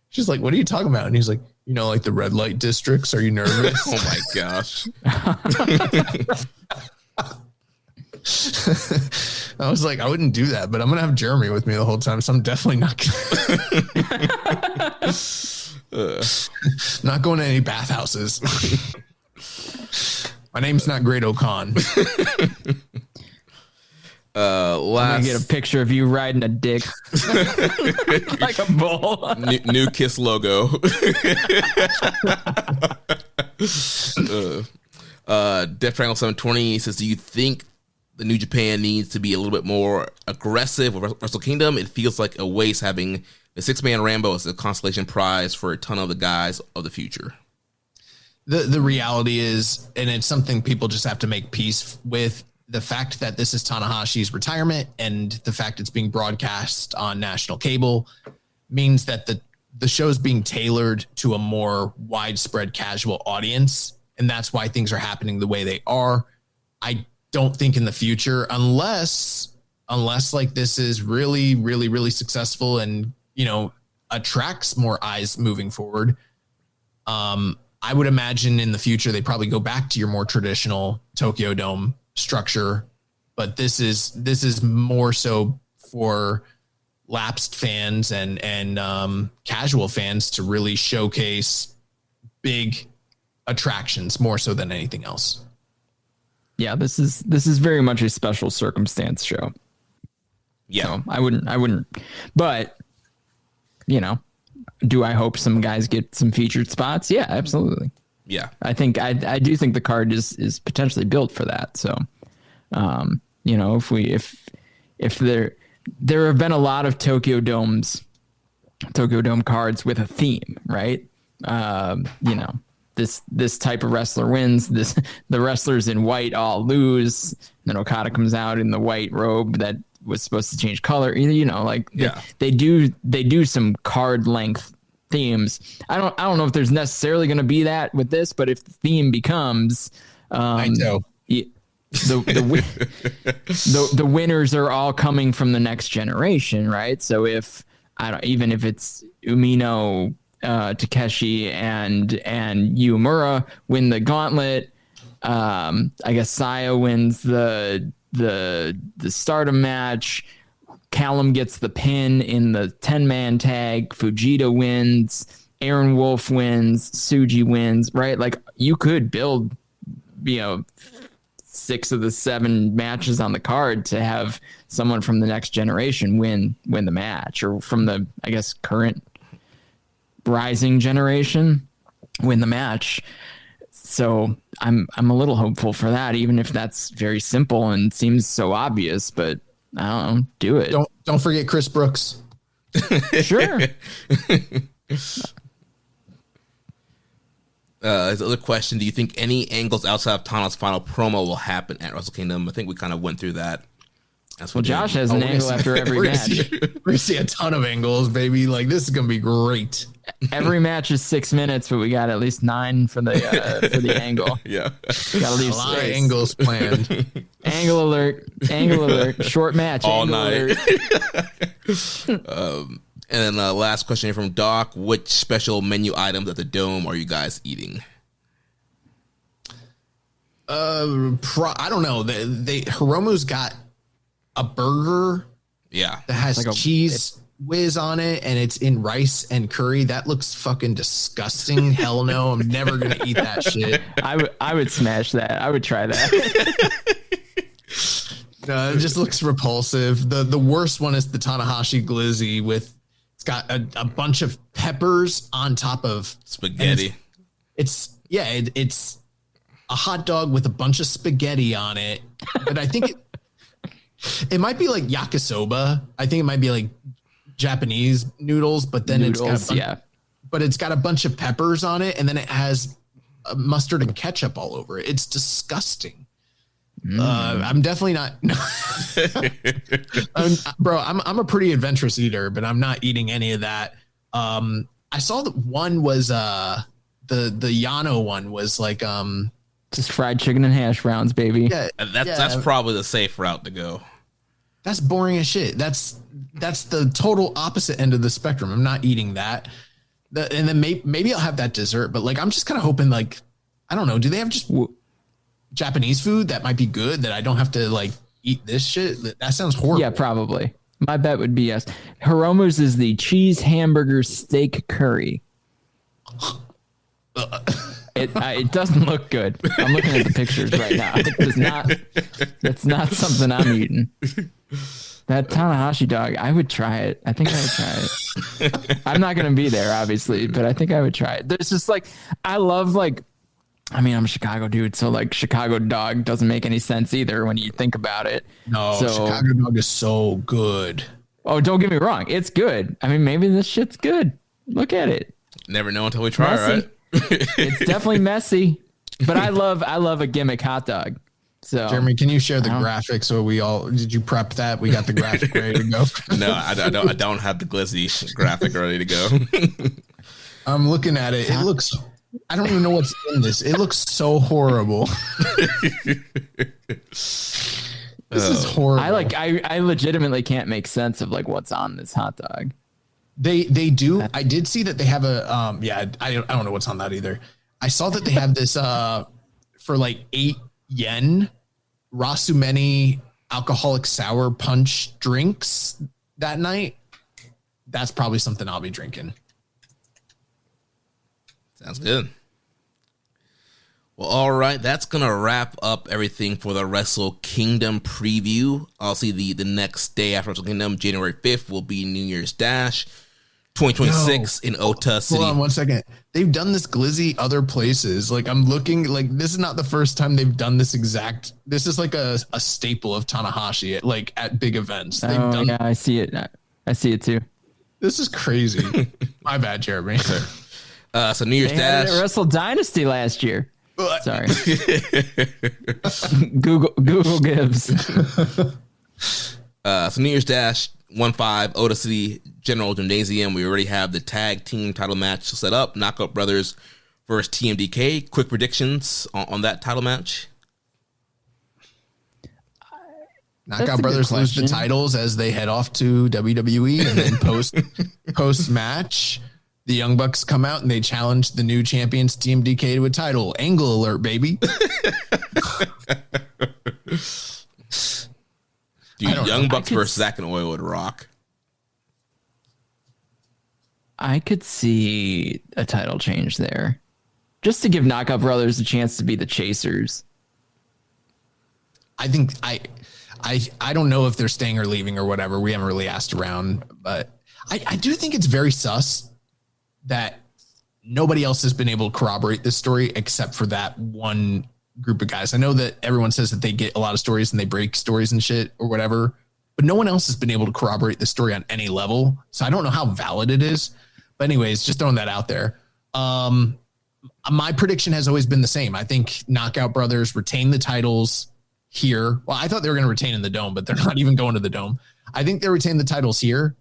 She's like, "What are you talking about?" And he's like, like the red light districts. Are you nervous? Oh my gosh. I was like, I wouldn't do that, but I'm gonna have Jeremy with me the whole time, so I'm definitely not not going to any bathhouses. My name's not Great O'Con. I'm gonna get a picture of you riding a dick like a bull. New Kiss logo. Death Triangle 720 says, do you think the New Japan needs to be a little bit more aggressive with Wrestle Kingdom? It feels like a waste having the 6-man Rambo as a consolation prize for a ton of the guys of the future. The reality is, and it's something people just have to make peace with, the fact that this is Tanahashi's retirement and the fact it's being broadcast on national cable means that the show's being tailored to a more widespread casual audience. And that's why things are happening the way they are. I don't think in the future, unless like this is really, really, really successful and, attracts more eyes moving forward. I would imagine in the future, they probably go back to your more traditional Tokyo Dome structure, but this is more so for lapsed fans and casual fans to really showcase big attractions more so than anything else. Yeah, this is very much a special circumstance show. Yeah, so I wouldn't, but do I hope some guys get some featured spots? Yeah, absolutely. Yeah, I do think the card is potentially built for that. So, if there have been a lot of Tokyo Dome cards with a theme, right? This type of wrestler wins. The wrestlers in white all lose. Then Okada comes out in the white robe that was supposed to change color. They do some card length themes. I don't know if there's necessarily going to be that with this, but if the theme becomes, the winners are all coming from the next generation, right? So even if it's Umino, Takeshi and Yumura win the gauntlet, I guess Saya wins the stardom match. Callum gets the pin in the 10-man tag. Fujita wins. Aaron Wolf wins. Tsuji wins. Right? Like, you could build, 6 of the 7 matches on the card to have someone from the next generation win the match, or from the, I guess, current rising generation win the match. So I'm a little hopeful for that, even if that's very simple and seems so obvious, but I don't know, do it. Don't forget Chris Brooks. Sure. There's another question. Do you think any angles outside of Tana's final promo will happen at Wrestle Kingdom? I think we kind of went through that. Well, Josh has an angle after every match. We're going to see a ton of angles, baby. Like, this is going to be great. Every match is 6 minutes, but we got at least 9 for the angle. Yeah. Gotta leave a lot of angles planned. Angle alert. Short match. All angle night. Alert. And then last question here from Doc. Which special menu items at the Dome are you guys eating? I don't know. Hiromu's got a burger. Yeah. That has like cheese whiz on it, and it's in rice and curry. That looks fucking disgusting. Hell no. I'm never going to eat that shit. I would smash that. I would try that. No, it just looks repulsive. The worst one is the Tanahashi glizzy it's got a bunch of peppers on top of spaghetti. It's a hot dog with a bunch of spaghetti on it. But I think it might be like yakisoba. I think it might be like Japanese noodles, but then it's got a bunch of peppers on it, and then it has mustard and ketchup all over it. It's disgusting. I'm definitely not. I'm a pretty adventurous eater, but I'm not eating any of that. I saw that one was the Yano one was like just fried chicken and hash browns, baby. Yeah, that's probably the safe route to go. That's boring as shit. That's the total opposite end of the spectrum. I'm not eating that. And then maybe I'll have that dessert, but like I'm just kind of hoping, like, I don't know. Do they have just Japanese food that might be good that I don't have to like eat this shit? That sounds horrible. Yeah, probably. My bet would be yes. Hiromu's is the cheese hamburger steak curry. It doesn't look good. I'm looking at the pictures right now. That's not something I'm eating. That Tanahashi dog, I would try it. I think I would try it. I'm not going to be there, obviously, but I think I would try it. There's just like, I love like, I mean, I'm a Chicago dude, so like Chicago dog doesn't make any sense either when you think about it. No, Chicago dog is so good. Oh, don't get me wrong. It's good. I mean, maybe this shit's good. Look at it. Never know until we try, messy. Right? It's definitely messy, but I love a gimmick hot dog. So Jeremy, can you share the graphic? So did you prep that? We got the graphic ready to go. No, I don't have the glizzy graphic ready to go. I'm looking at it. It looks, I don't even know what's in this. It looks so horrible. This is horrible. I legitimately can't make sense of like what's on this hot dog. They do. I did see that they have a I don't know what's on that either. I saw that they have this for like 8 yen Rasumeni alcoholic sour punch drinks that night. That's probably something I'll be drinking. Sounds good. Well, all right. That's going to wrap up everything for the Wrestle Kingdom preview. Obviously, the next day after Wrestle Kingdom, January 5th, will be New Year's Dash 2026 in Ota City. Hold on 1 second. They've done this glizzy other places. Like, I'm looking, like, this is not the first time they've done this exact. This is like a staple of Tanahashi at big events. Yeah, I see it. I see it too. This is crazy. My bad, Jeremy. So New Year's Dash. Wrestle Dynasty last year. Sorry. Google gives. So New Year's Dash 1-5 Ota City, General Gymnasium. We already have the tag team title match set up. Knockout Brothers versus TMDK. Quick predictions on that title match. Knockout Brothers lose the titles as they head off to WWE, and then post match, the Young Bucks come out and they challenge the new champions TMDK to a title. Angle alert, baby. Dude, Young Bucks versus Zack and Oil would rock. I could see a title change there, just to give Knockout Brothers a chance to be the chasers. I think I don't know if they're staying or leaving or whatever. We haven't really asked around, but I do think it's very sus that nobody else has been able to corroborate this story except for that one group of guys. I know that everyone says that they get a lot of stories and they break stories and shit or whatever, but no one else has been able to corroborate the story on any level. So I don't know how valid it is. But anyways, just throwing that out there. My prediction has always been the same. I think Knockout Brothers retain the titles here. Well, I thought they were going to retain in the Dome, but they're not even going to the Dome. I think they retain the titles here,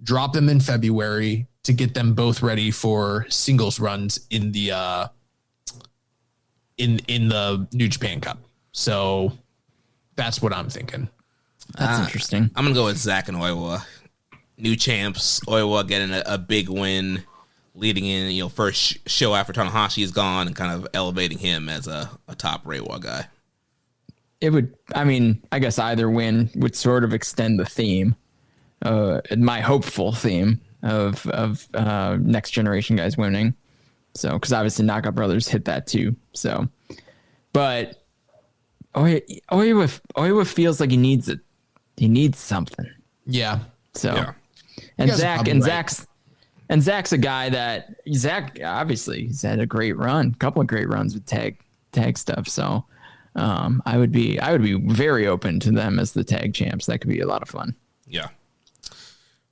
drop them in February to get them both ready for singles runs in the in the New Japan Cup. So that's what I'm thinking. That's interesting. I'm going to go with Zack and Oiwa. New champs, Oiwa getting a big win, leading in, first show after Tanahashi is gone and kind of elevating him as a top Reiwa guy. It would, I guess either win would sort of extend the theme, my hopeful theme of next generation guys winning. So, because obviously Knockout Brothers hit that too. So, but Oiwa feels like he needs it. He needs something. Yeah. So, yeah. And Zach's a guy that Zach obviously he's had a couple of great runs with tag stuff. So, I would be very open to them as the tag champs. That could be a lot of fun. Yeah.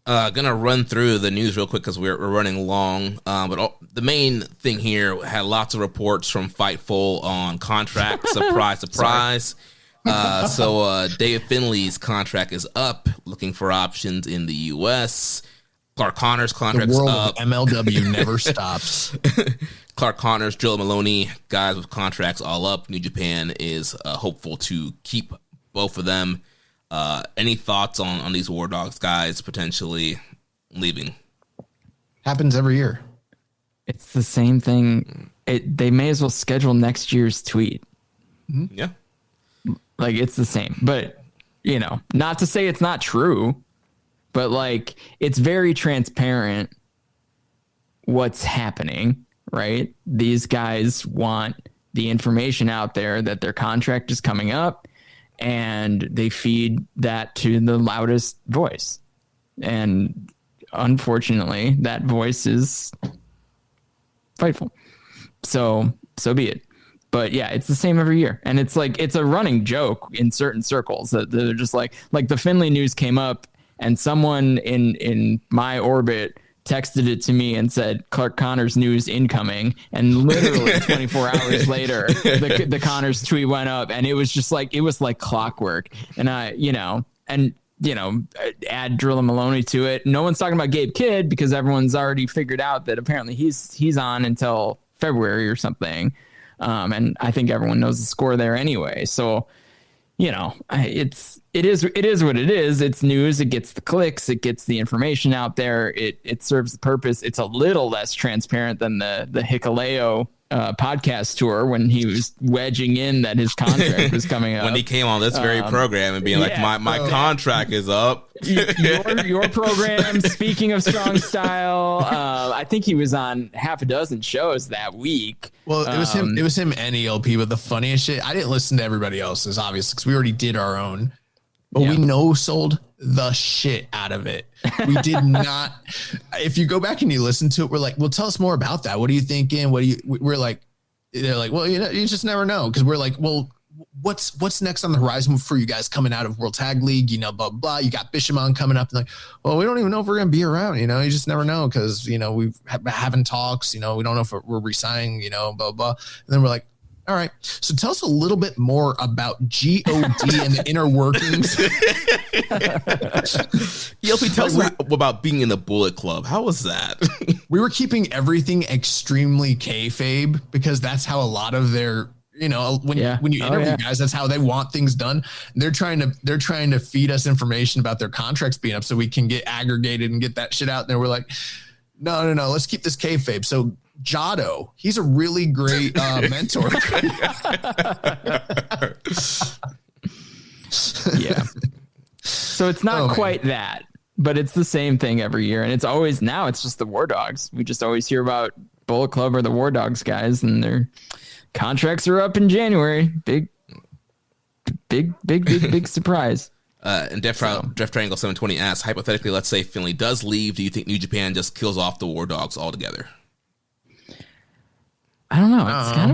Gonna run through the news real quick because we're running long. But the main thing here had lots of reports from Fightful on contract. Surprise, surprise. So Dave Finley's contract is up, looking for options in the U.S. Clark Connor's contract's the world up. Of MLW never stops. Clark Connor's, Joe Maloney, guys with contracts all up. New Japan is hopeful to keep both of them. Any thoughts on these War Dogs guys potentially leaving? Happens every year. It's the same thing. They may as well schedule next year's tweet. Yeah. Like, it's the same. But, not to say it's not true, but, like, it's very transparent what's happening, right? These guys want the information out there that their contract is coming up, and they feed that to the loudest voice. And unfortunately, that voice is Fightful. So be it. But yeah, it's the same every year. And it's like, it's a running joke in certain circles that they're just like the Finley news came up and someone in my orbit texted it to me and said, Clark Connor's news incoming. And literally 24 hours later, the Connor's tweet went up and it was just like, it was like clockwork. And add Drill and Maloney to it. No one's talking about Gabe Kidd because everyone's already figured out that apparently he's on until February or something. And I think everyone knows the score there anyway. So, it is what it is. It's news. It gets the clicks. It gets the information out there. It serves the purpose. It's a little less transparent than the Hikuleo podcast tour when he was wedging in that his contract was coming up. When he came on this very program and being like, my contract is up. Your program, speaking of strong style, I think he was on half a dozen shows that week. Well, it was him and ELP, but the funniest shit, I didn't listen to everybody else's, obviously, because we already did our own. But we sold the shit out of it. We did not. If you go back and you listen to it, we're like, well, tell us more about that. What are you thinking? We're like, they're like, well, you just never know. Cause we're like, well, what's next on the horizon for you guys coming out of World Tag League, blah, blah. You got Bishamon coming up and like, well, we don't even know if we're going to be around, you just never know. Cause, we've having talks, we don't know if we're resigning, blah, blah. And then we're like, All right. So tell us a little bit more about GOD and the inner workings. Tell us about being in the Bullet Club. How was that? We were keeping everything extremely kayfabe because that's how a lot of their, when you interview guys, that's how they want things done. They're trying to feed us information about their contracts being up so we can get aggregated and get that shit out there. We're like, no, let's keep this kayfabe. So Jado, he's a really great mentor. Yeah. So it's not quite that, but it's the same thing every year. And it's always, now it's just the War Dogs. We just always hear about Bullet Club or the War Dogs guys, and their contracts are up in January. Big surprise. And Death Triangle 720 asks, hypothetically, let's say Finlay does leave. Do you think New Japan just kills off the War Dogs altogether? I don't know. It's kind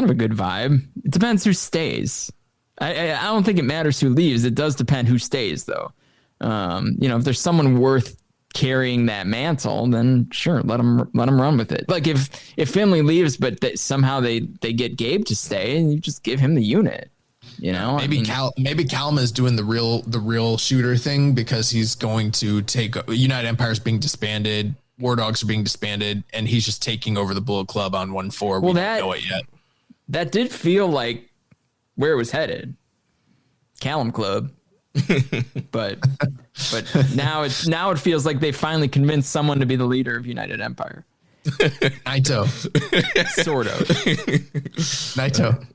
of a good vibe. It depends who stays. I don't think it matters who leaves. It does depend who stays, though. If there's someone worth carrying that mantle, then sure, let them run with it. Like if Finlay leaves, but somehow they get Gabe to stay, and you just give him the unit. Maybe Calma is doing the real shooter thing because he's going to take United Empire's being disbanded. War Dogs are being disbanded, and he's just taking over the Bullet Club on 1-4. We don't know it yet. That did feel like where it was headed. Callum Club. but now it feels like they finally convinced someone to be the leader of United Empire. Naito. Sort of. Naito.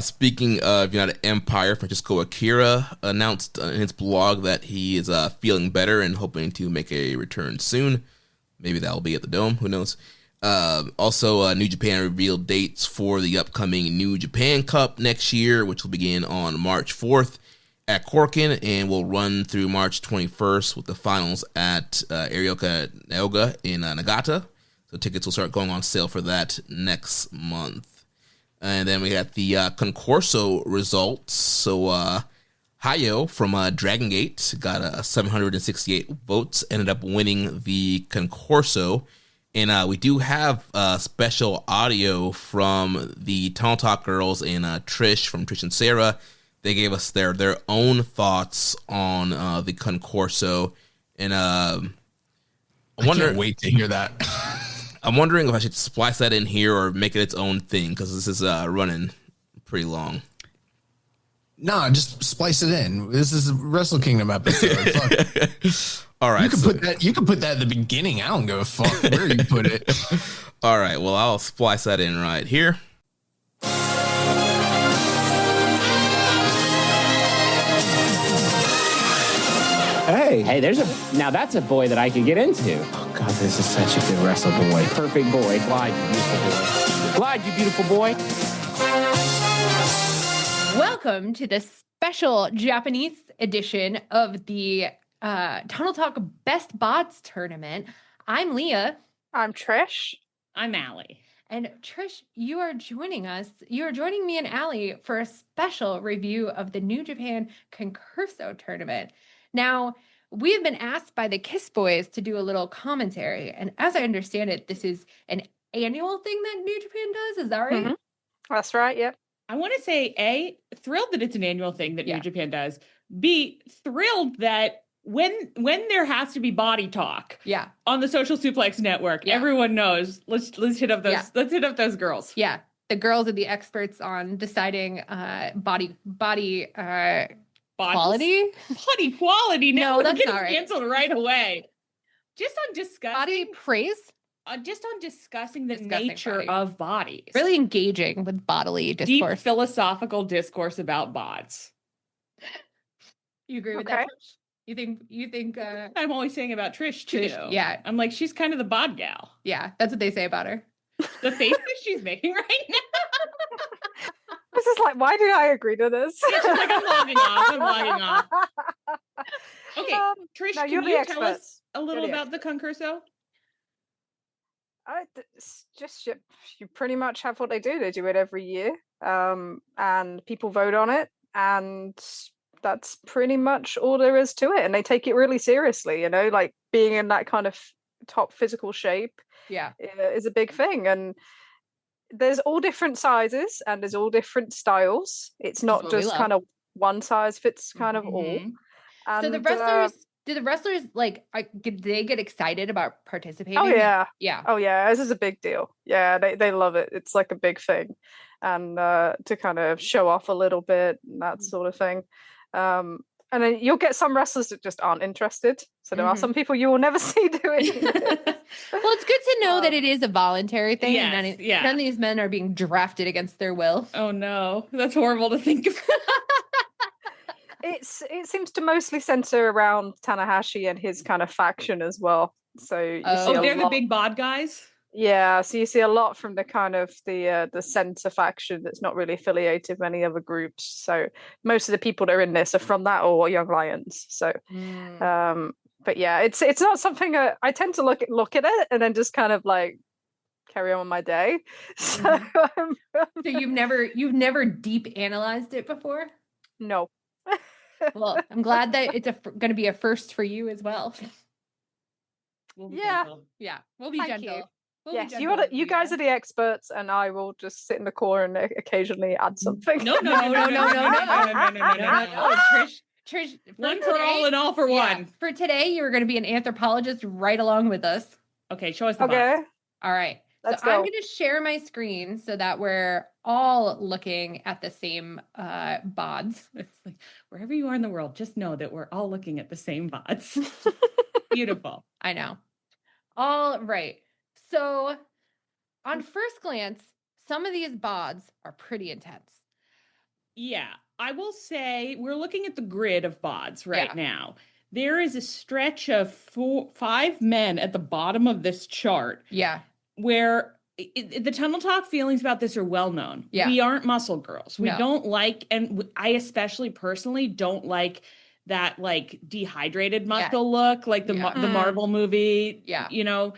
Speaking of United Empire, Francisco Akira announced in his blog that he is feeling better and hoping to make a return soon. Maybe that'll be at the Dome. Who knows? Also, New Japan revealed dates for the upcoming New Japan Cup next year, which will begin on March 4th at Korkin and will run through March 21st with the finals at Arioka Naoga in Nagata. So tickets will start going on sale for that next month. And then we got the Concorso results. So Hayo from Dragon Gate got 768 votes, ended up winning the Concorso. And we do have special audio from the Tunnel Talk girls and Trish from Trish and Sarah. They gave us their own thoughts on the Concorso. And I can't wait to hear that. I'm wondering if I should splice that in here or make it its own thing, because this is running pretty long. No, just splice it in. This is a Wrestle Kingdom episode. Fuck. All right. You can put that at the beginning. I don't give a fuck where you put it. All right. Well, I'll splice that in right here. Hey, now that's a boy that I could get into. Oh God, this is such a good wrestle boy. Perfect boy. Glide, you beautiful boy. Glide, you beautiful boy. Welcome to the special Japanese edition of the Tunnel Talk Best Bots Tournament. I'm Leah. I'm Trish. I'm Allie. And Trish, you are joining us. You are joining me and Allie for a special review of the New Japan Concurso Tournament. Now, we have been asked by the Kiss Boys to do a little commentary. And as I understand it, this is an annual thing that New Japan does. Is that right? Mm-hmm. That's right, yep. I want to say, A, thrilled that it's an annual thing that New Japan does. B, thrilled that when there has to be body talk on the Social Suplex Network, everyone knows, let's hit up those let's hit up those girls. Yeah. The girls are the experts on deciding body quality? Body quality. No, that's not right. Canceled right away. Just on discussing body praise. Just on discussing the nature of bodies. Really engaging with bodily discourse. Deep philosophical discourse about bods. You agree with that, Trish? You think I'm always saying about Trish too. Yeah. I'm like, she's kind of the bod gal. Yeah, that's what they say about her. The face that she's making right now. This is like, why did I agree to this? Yeah, she's like, I'm logging off. Okay, Trish, can you tell us a little about the Concurso? You pretty much have what they do. They do it every year, and people vote on it, and that's pretty much all there is to it. And they take it really seriously, like being in that kind of top physical shape. Yeah, is a big thing, and there's all different sizes and there's all different styles. It's not just kind of one size fits kind of all. And, so the wrestlers, do the wrestlers like, do they get excited about participating? Oh yeah. Yeah. Oh yeah. This is a big deal. Yeah. They love it. It's like a big thing. And to kind of show off a little bit and that sort of thing. And then you'll get some wrestlers that just aren't interested. So there are some people you will never see doing this. Well, it's good to know that it is a voluntary thing. Yes, And none of these men are being drafted against their will. Oh no, that's horrible to think of. It seems to mostly center around Tanahashi and his kind of faction as well. So you see they're the big bod guys. Yeah, so you see a lot from the kind of the center faction that's not really affiliated with any other groups. So most of the people that are in this are from that or Young Lions. So, but yeah, it's not something I tend to look at it and then just kind of like carry on with my day. So, so you've never deep analyzed it before? No. Well, I'm glad that it's going to be a first for you as well. We'll be yeah, gentle. Yeah, we'll be Thank gentle. you. We'll Yes, be gentle you guys are the experts, and I will just sit in the corner and occasionally add something. No. Trish, one for all and all for one. For today, you're going to be an anthropologist right along with us. Okay, show us the Okay. box. All right. Let's so go. I'm going to share my screen so that we're all looking at the same bods. It's like wherever you are in the world, just know that we're all looking at the same bods. Beautiful. I know. All right. So on first glance, some of these bods are pretty intense. Yeah, I will say we're looking at the grid of bods right now. There is a stretch of 5 men at the bottom of this chart. Yeah. Where the tunnel talk feelings about this are well known. Yeah. We aren't muscle girls. We don't like, and I especially personally don't like that like dehydrated muscle look, like the Marvel movie. Yeah. You know,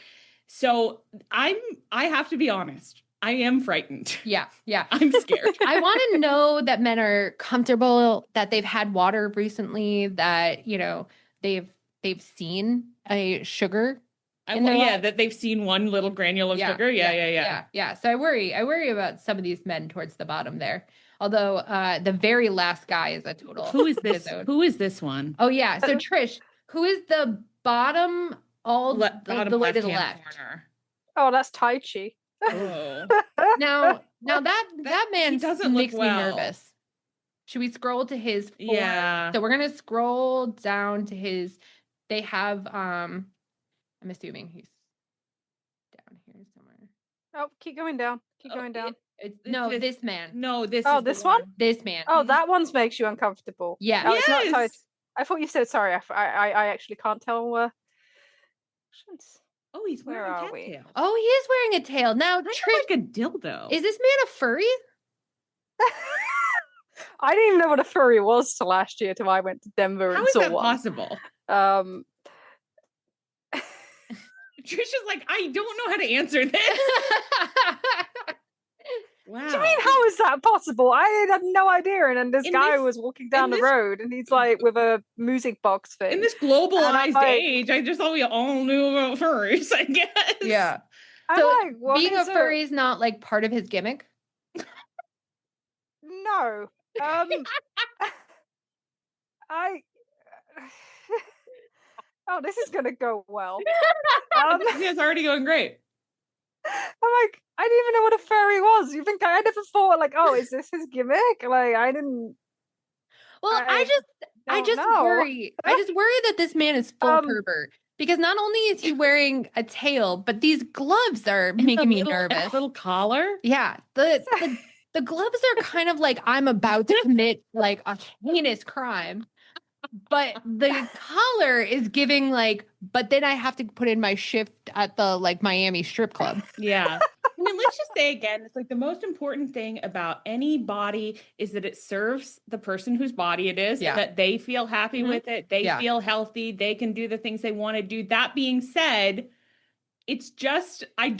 so I have to be honest. I am frightened. Yeah. Yeah. I'm scared. I want to know that men are comfortable, that they've had water recently, that, you know, they've seen a sugar. That they've seen one little granule of sugar. Yeah. So I worry about some of these men towards the bottom there. Although the very last guy is a total. Who is this? Who is this one? Oh yeah. So Trish, who is the bottom the way to the left? Corner. Oh, that's Tai Chi. Oh. now that man makes me well. nervous. Should we scroll to his form? Yeah. So we're gonna scroll down to his. They have I'm assuming he's down here somewhere. Oh, keep going down. Keep going down. This man. No, this. Oh, is this the one? This man. Oh, that one makes you uncomfortable. Yeah. Oh, it's not tight. I thought you said sorry. I actually can't tell. Oh, he's Where wearing are a we? cattail. Oh, he is wearing a tail. Now, Trish, like a dildo. Is this man a furry? I didn't even know what a furry was till last year, till I went to Denver and saw one. How is that possible? Trisha's like, I don't know how to answer this. Wow. What do you mean, how is that possible? I had no idea. And then this guy was walking down the road and he's like with a music box thing. In this globalized age, I just thought we all knew about furries, I guess. Yeah. So being a furry is not like part of his gimmick? No. Oh, this is gonna go well. It's already going great. I'm like, I didn't even know what a furry was. You think I never thought like, oh, is this his gimmick? Like, I didn't. Well, I just worry. I just worry that this man is full pervert, because not only is he wearing a tail, but these gloves are making me nervous. Little collar. Yeah, the gloves are kind of like I'm about to commit like a heinous crime. But the collar is giving like, but then I have to put in my shift at the like Miami strip club. Yeah. I mean, let's just say again, it's like the most important thing about any body is that it serves the person whose body it is, that they feel happy with it. They feel healthy. They can do the things they want to do. That being said, it's just, I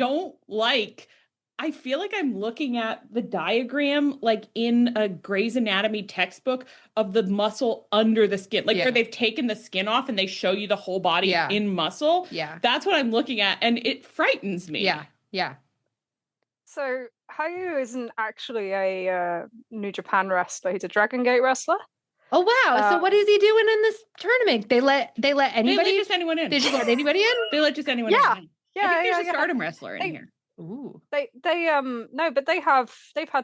feel like I'm looking at the diagram like in a Grey's Anatomy textbook of the muscle under the skin, like where they've taken the skin off and they show you the whole body in muscle. Yeah. That's what I'm looking at. And it frightens me. Yeah. Yeah. So Hayu isn't actually a New Japan wrestler. He's a Dragon Gate wrestler. Oh wow! So what is he doing in this tournament? They let anybody? They let just anyone in. They just let anybody in? They let just anyone Yeah. in. Yeah, I think there's yeah, a Stardom wrestler in here. Ooh. They no, but they've had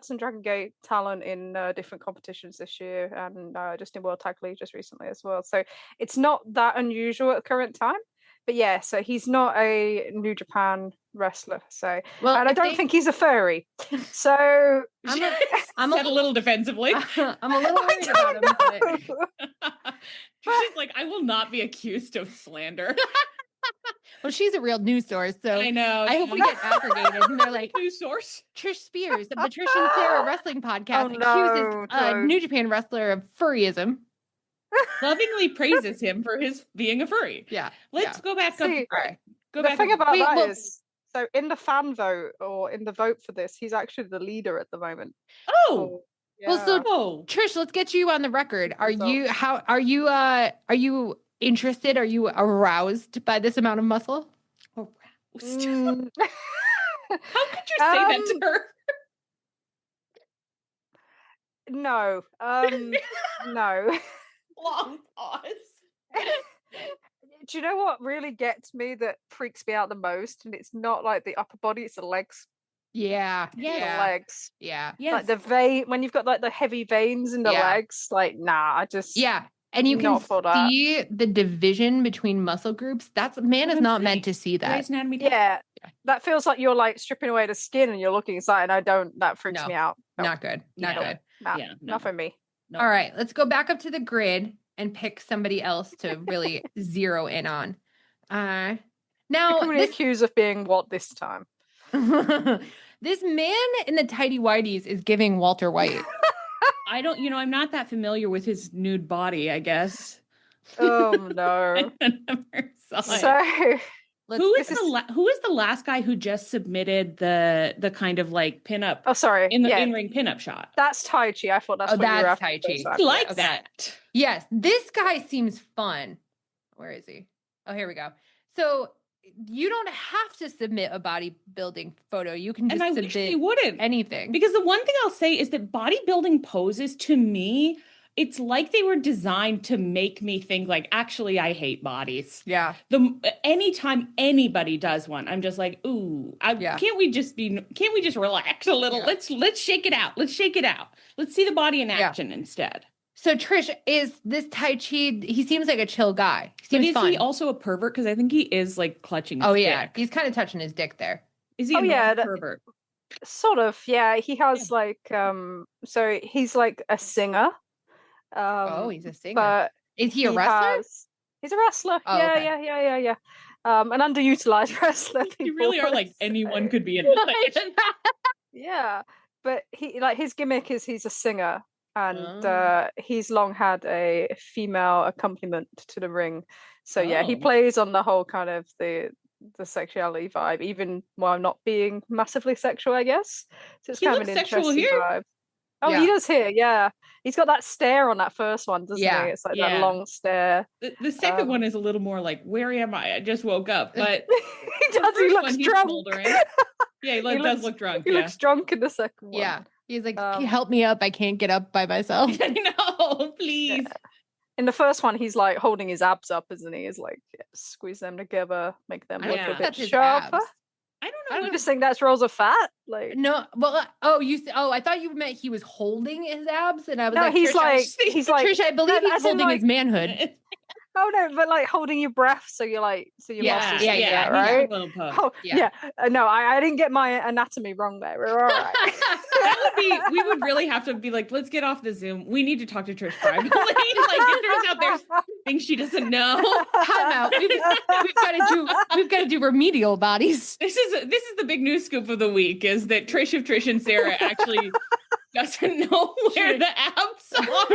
some Dragon Gate talent in different competitions this year, and just in World Tag League just recently as well. So it's not that unusual at the current time. But yeah, so he's not a New Japan wrestler. So and I don't think he's a furry. So I'm said a little defensively. I'm a little worried about him. She's like, I will not be accused of slander. Well, she's a real news source, so I know. I hope we get aggregated. And they're like, news source. Trish Spears of the Trish and Sarah Wrestling Podcast accuses a New Japan wrestler of furryism. Lovingly praises him for his being a furry. Yeah. Let's go back up. The thing about that is, so in the fan vote or in the vote for this, he's actually the leader at the moment. Oh. Well, so Trish, let's get you on the record. Are you interested? Are you aroused by this amount of muscle? Aroused. How could you say that to her? No. No. Long pause. Do you know what really gets me, that freaks me out the most? And it's not like the upper body, it's the legs. Yeah. The legs. Yeah. Like the vein, when you've got like the heavy veins in the legs, like I just and you can that. see the division between muscle groups. Man is not meant to see that. Yeah. That feels like you're like stripping away the skin and you're looking inside, and that freaks me out. No. Not good. Not good. Nah, not for me. No. All right, let's go back up to the grid and pick somebody else to really zero in on. Now, this accused of being what this time? This man in the tighty whities is giving Walter White. I'm not that familiar with his nude body, I guess. Oh no. I never saw it. So who is the last guy who just submitted the kind of like pinup? Oh, sorry. In the in-ring pinup shot. That's Taichi. I thought that's what you were after. Taichi. I like that. Yes, this guy seems fun. Where is he? Oh, here we go. So you don't have to submit a bodybuilding photo. You can just submit anything. Because the one thing I'll say is that bodybuilding poses, to me, it's like they were designed to make me think like, actually, I hate bodies. Yeah. Anytime anybody does one, I'm just like, ooh, can't we just relax a little? Yeah. Let's shake it out. Let's shake it out. Let's see the body in action instead. So Trish, is this Taichi, he seems like a chill guy. He seems fun. He also a pervert? Because I think he is like clutching his dick. He's kind of touching his dick there. Is he a pervert? Sort of, yeah. He has like, so he's like a singer. He's a singer. But is he a wrestler? He's a wrestler. Oh, yeah. An underutilized wrestler. You really are like anyone could be in this. Yeah, but his gimmick is he's a singer, and he's long had a female accompaniment to the ring. So he plays on the whole kind of the sexuality vibe, even while not being massively sexual, I guess. So it's kind of an interesting vibe. Oh, he does here, yeah. He's got that stare on that first one, doesn't he? It's like that long stare. The second one is a little more like, where am I? I just woke up. But he does. He looks drunk. Yeah, he does look drunk. He looks drunk in the second one. Yeah. He's like, can you help me up? I can't get up by myself. No, please. Yeah. In the first one, he's like holding his abs up, isn't he? He's like, squeeze them together, make them look a bit sharper. I don't know. I don't just think that's rolls of fat. Like no, well, I thought you meant he was holding his abs, and I was like, he's Trish, like, Trish, I believe he's holding his manhood. Oh no, but like holding your breath, so you're like, so your muscles, right? No, I didn't get my anatomy wrong there. We're all right. We would really have to be like, let's get off the Zoom. We need to talk to Trish privately. Like, if there's out there things she doesn't know. Time out. We've got to do remedial bodies. This is the big news scoop of the week, is that Trish of Trish and Sarah actually doesn't know where the abs are.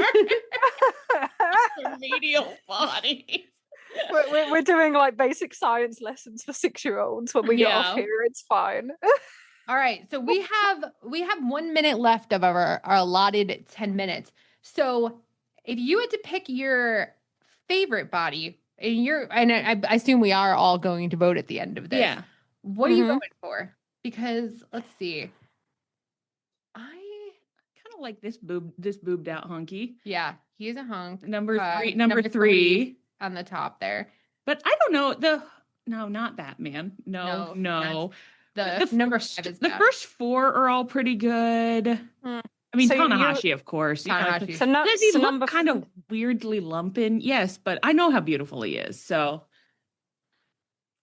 Remedial bodies. We're doing like basic science lessons for 6-year-olds when we get off here. It's fine. All right, so we have 1 minute left of our allotted 10 minutes. So if you had to pick your favorite body, and I assume we are all going to vote at the end of this. Yeah. What are you going for? Because let's see. don't like this boobed out hunky. Yeah, he's a hunk. Number three on the top there. But I don't know no, not that man. No. The number 5 is the first 4 are all pretty good. I mean, so Tanahashi, of course. Tanahashi. Does he look kind of weirdly lumping? Yes, but I know how beautiful he is. So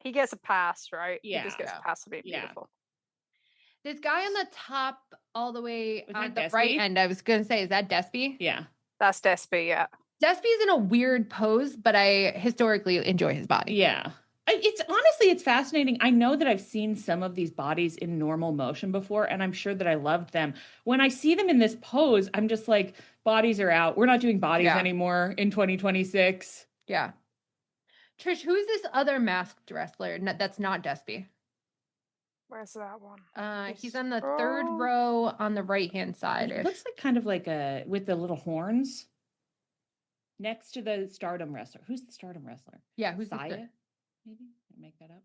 he gets a pass, right? Yeah, he just gets a pass to be beautiful. This guy on the top, all the way on the Despy? right end, I was going to say, is that Despy? Yeah. That's Despy, yeah. Despy's in a weird pose, but I historically enjoy his body. Yeah. It's fascinating. I know that I've seen some of these bodies in normal motion before, and I'm sure that I loved them. When I see them in this pose, I'm just like, bodies are out. We're not doing bodies anymore in 2026. Yeah. Trish, who's this other masked wrestler that's not Despy? Where's that one? He's on the third row on the right-hand side. It looks like kind of like with the little horns next to the Stardom wrestler. Who's the Stardom wrestler? Yeah, who's Saya? Maybe I make that up.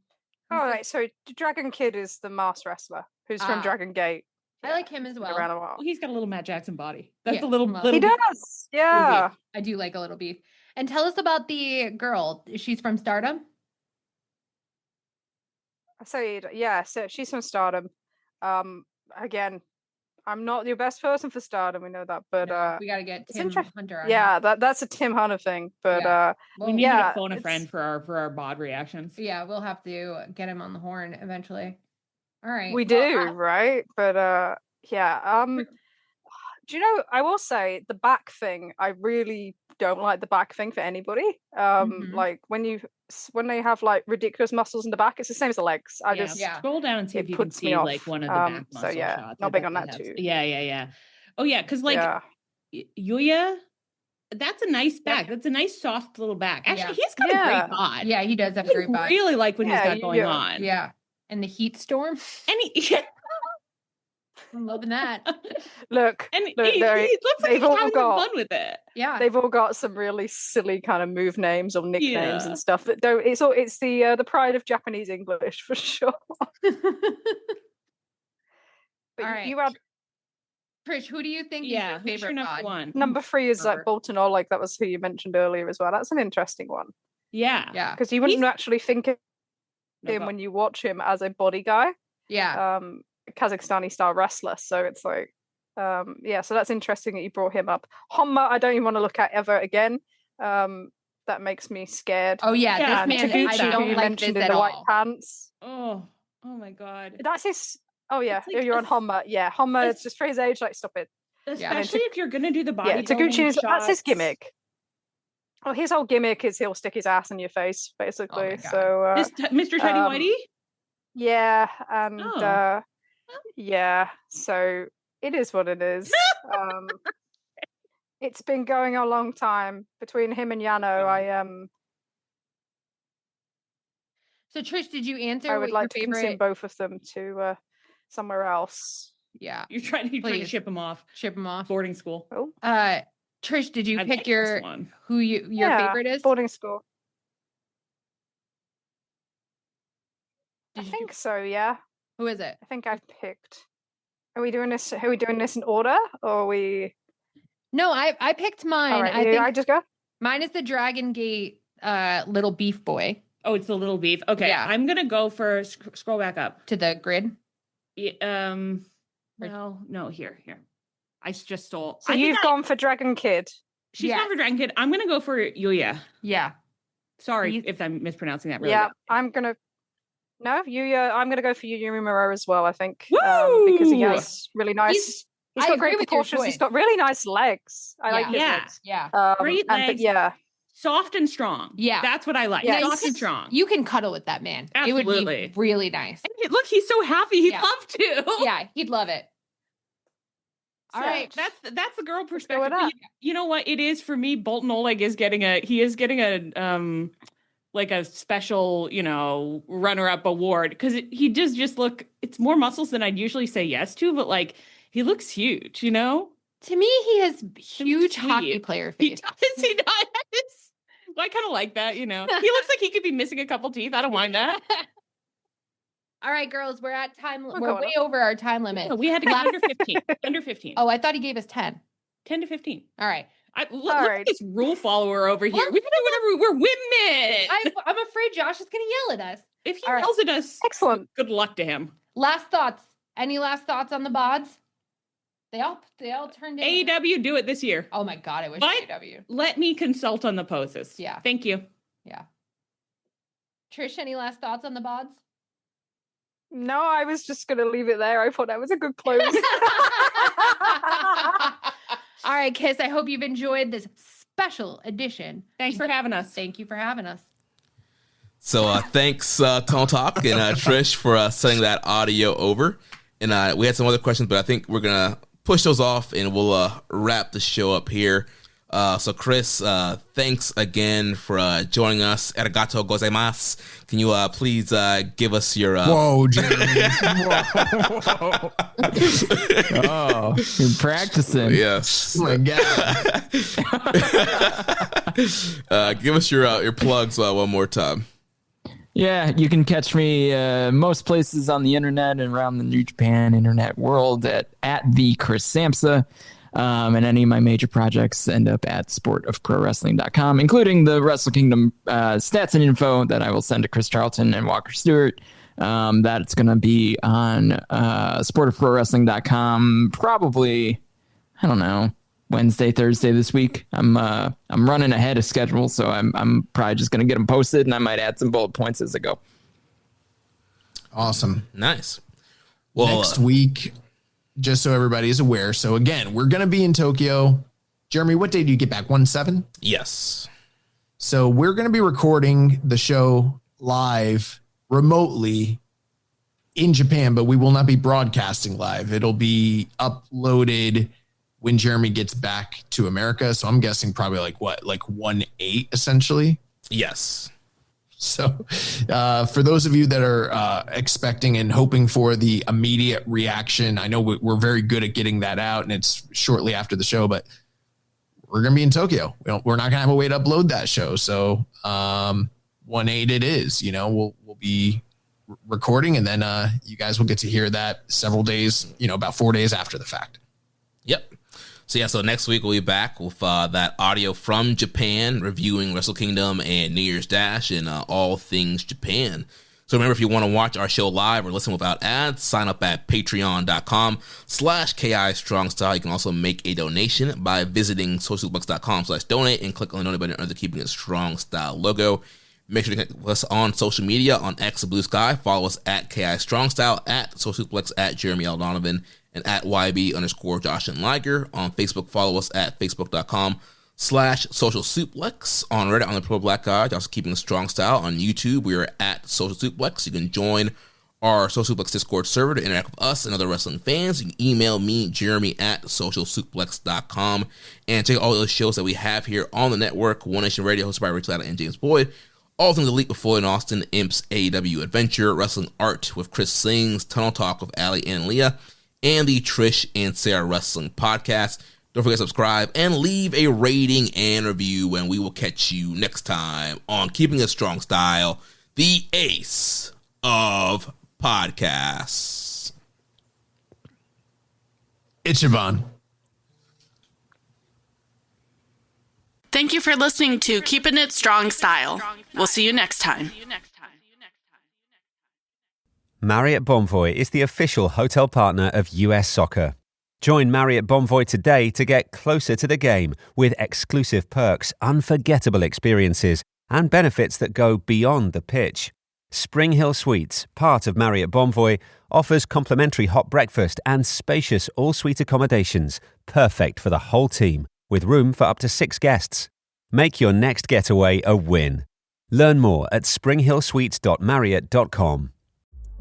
Oh, right. So Dragon Kid is the masked wrestler who's from Dragon Gate. I like him as well. Around a while. Well, he's got a little Matt Jackson body. That's a little. He does. Yeah. Beef. I do like a little beef. And tell us about the girl. She's from Stardom. So she's from Stardom. Again, I'm not your best person for Stardom, we know that, but we gotta get Tim Hunter on. Yeah, that's a Tim Hunter thing. But we need to phone a friend for our bod reactions. Yeah, we'll have to get him on the horn eventually. All right. We do, right? But do you know, I will say the back thing, I really don't like the back thing for anybody. Like when they have like ridiculous muscles in the back, it's the same as the legs. Scroll down and see if you can see like one of the back muscle shots. Not big on that too. Yeah. Oh yeah, because like Yuya, that's a nice back. That's a nice soft little back. Actually, he's got a great bod. Yeah, he does have a great bod. Really like what he's got going on. Yeah, and the heat storm. And I'm loving that. Look, he looks like he's having some fun with it. Yeah, they've all got some really silly kind of move names or nicknames and stuff that don't. It's the pride of Japanese English for sure. But all right, you had Trish. Who do you think is your favorite number one? Number 3 is like Bolton Oleg. That was who you mentioned earlier as well. That's an interesting one. Yeah, because you wouldn't actually think of him when you watch him as a body guy. Yeah. Kazakhstani style wrestler, so it's like so that's interesting that you brought him up. Honma, I don't even want to look at ever again. That makes me scared. Oh yeah, this man, I don't like this at all. White pants. Oh my god, that's his. Oh yeah, like you're on Honma. Yeah, Honma is just for his age. Like, stop it. Especially if you're gonna do the body. Taguchi that's his gimmick. Oh, his whole gimmick is he'll stick his ass in your face, basically. So, Mr. Teddy Whitey. Yeah, and so it is what it is. It's been going a long time between him and Yano. So Trish, did you answer? I would like to consume both of them to somewhere else. Yeah, you're trying to ship them off. Boarding school. Oh. Trish, did you pick your favorite is? Boarding school. I think so, yeah. Who is it? I think I've picked. Are we doing this in order, or are we? No, I picked mine. All right, I just go. Mine is the Dragon Gate little beef boy. Oh, it's the little beef. Okay, yeah. I'm gonna go for scroll back up to the grid. Well, no, here. I just stole. So you've gone for Dragon Kid. She's gone for Dragon Kid. I'm gonna go for Yuya. Yeah. Sorry if I'm mispronouncing that. Really yeah, bad. I'm gonna go for Yuya Uemura as well. I think because he has really nice. He's got great proportions. He's got really nice legs. I like his legs. Yeah, great legs. Soft and strong. Yeah, that's what I like. Yeah, soft and strong. You can cuddle with that man. Absolutely. It would be really nice. And look, he's so happy. He'd love to. Yeah, he'd love it. All right, that's the girl perspective. You know what it is for me? Bolton Oleg is getting a like a special, runner-up award because he does just look. It's more muscles than I'd usually say yes to, but like he looks huge. To me, he has huge hockey player face. He does. Well, I kind of like that. He looks like he could be missing a couple teeth. I don't mind that. All right, girls, we're at time. We're way over our time limit. No, we had to get under 15. Under 15. Oh, I thought he gave us 10. 10 to 15. All right. Look at this rule follower over here. We can do whatever. We're women. I'm afraid Josh is going to yell at us. If he yells at us, excellent. Good luck to him. Last thoughts. Any last thoughts on the bods? They all turned in. AEW, do it this year. Oh my God, I wish AEW. Let me consult on the poses. Yeah. Thank you. Yeah. Trish, any last thoughts on the bods? No, I was just going to leave it there. I thought that was a good close. All right, Kiss, I hope you've enjoyed this special edition. Thanks for having us. Thank you for having us. So thanks, Tone Talk and Trish for sending that audio over. And we had some other questions, but I think we're going to push those off and we'll wrap the show up here. So Chris, thanks again for joining us. Arigato gozaimasu. Can you please give us your... Whoa, Jeremy. Whoa. Oh, you're practicing. Yes. Oh, my God. Give us your plugs one more time. Yeah, you can catch me most places on the internet and around the New Japan internet world at the Chris Samsa. And any of my major projects end up at sportofprowrestling.com, including the Wrestle Kingdom stats and info that I will send to Chris Charlton and Walker Stewart. That's going to be on sportofprowrestling.com probably, I don't know, Wednesday, Thursday this week. I'm running ahead of schedule, so I'm probably just going to get them posted, and I might add some bullet points as I go. Awesome. Nice. Well, next week, just so everybody is aware. So again, we're going to be in Tokyo. Jeremy, what day do you get back? 1/7? Yes. So we're going to be recording the show live remotely in Japan, but we will not be broadcasting live. It'll be uploaded when Jeremy gets back to America. So I'm guessing probably like 1/8 essentially. Yes. So for those of you that are expecting and hoping for the immediate reaction, I know we're very good at getting that out and it's shortly after the show, but we're going to be in Tokyo. We're not going to have a way to upload that show. So 1/8 it is, we'll be recording and then you guys will get to hear that several days, about 4 days after the fact. Yep. So next week we'll be back with that audio from Japan, reviewing Wrestle Kingdom and New Year's Dash and all things Japan. So remember, if you want to watch our show live or listen without ads, sign up at patreon.com/KI Strong Style. You can also make a donation by visiting socialbooks.com/donate and click on the donate button under the Keeping It Strong Style logo. Make sure to connect with us on social media on X Blue Sky. Follow us at KI Strong Style, at Socialplex, at Jeremy L. Donovan, and at YB_Josh and Liger. On Facebook, follow us at Facebook.com/Social Suplex. On Reddit, on the Pro Black Guy, Josh Keeping a Strong Style. On YouTube, we are at Social Suplex. You can join our Social Suplex Discord server to interact with us and other wrestling fans. You can email me, Jeremy, at socialsuplex.com. And check out all those shows that we have here on the network. One Nation Radio, hosted by Rich Latta and James Boyd. All Things Elite with Floyd and Austin, Imps, AEW Adventure, Wrestling Art with Chris Sings, Tunnel Talk with Allie and Leah, and the Trish and Sarah Wrestling Podcast. Don't forget to subscribe and leave a rating and review, and we will catch you next time on Keeping It Strong Style, the ace of podcasts. It's Siobhan. Thank you for listening to Keeping It Strong Style. We'll see you next time. Marriott Bonvoy is the official hotel partner of US Soccer. Join Marriott Bonvoy today to get closer to the game with exclusive perks, unforgettable experiences, and benefits that go beyond the pitch. Spring Hill Suites, part of Marriott Bonvoy, offers complimentary hot breakfast and spacious all-suite accommodations, perfect for the whole team, with room for up to 6 guests. Make your next getaway a win. Learn more at springhillsuites.marriott.com.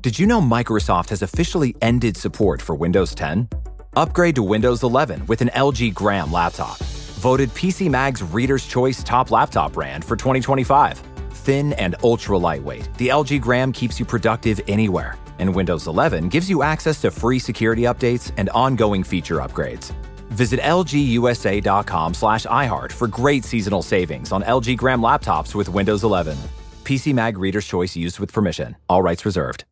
Did you know Microsoft has officially ended support for Windows 10? Upgrade to Windows 11 with an LG Gram laptop. Voted PC Mag's Reader's Choice Top Laptop Brand for 2025. Thin and ultra lightweight, the LG Gram keeps you productive anywhere. And Windows 11 gives you access to free security updates and ongoing feature upgrades. Visit lgusa.com/iHeart for great seasonal savings on LG Gram laptops with Windows 11. PC Mag Reader's Choice used with permission. All rights reserved.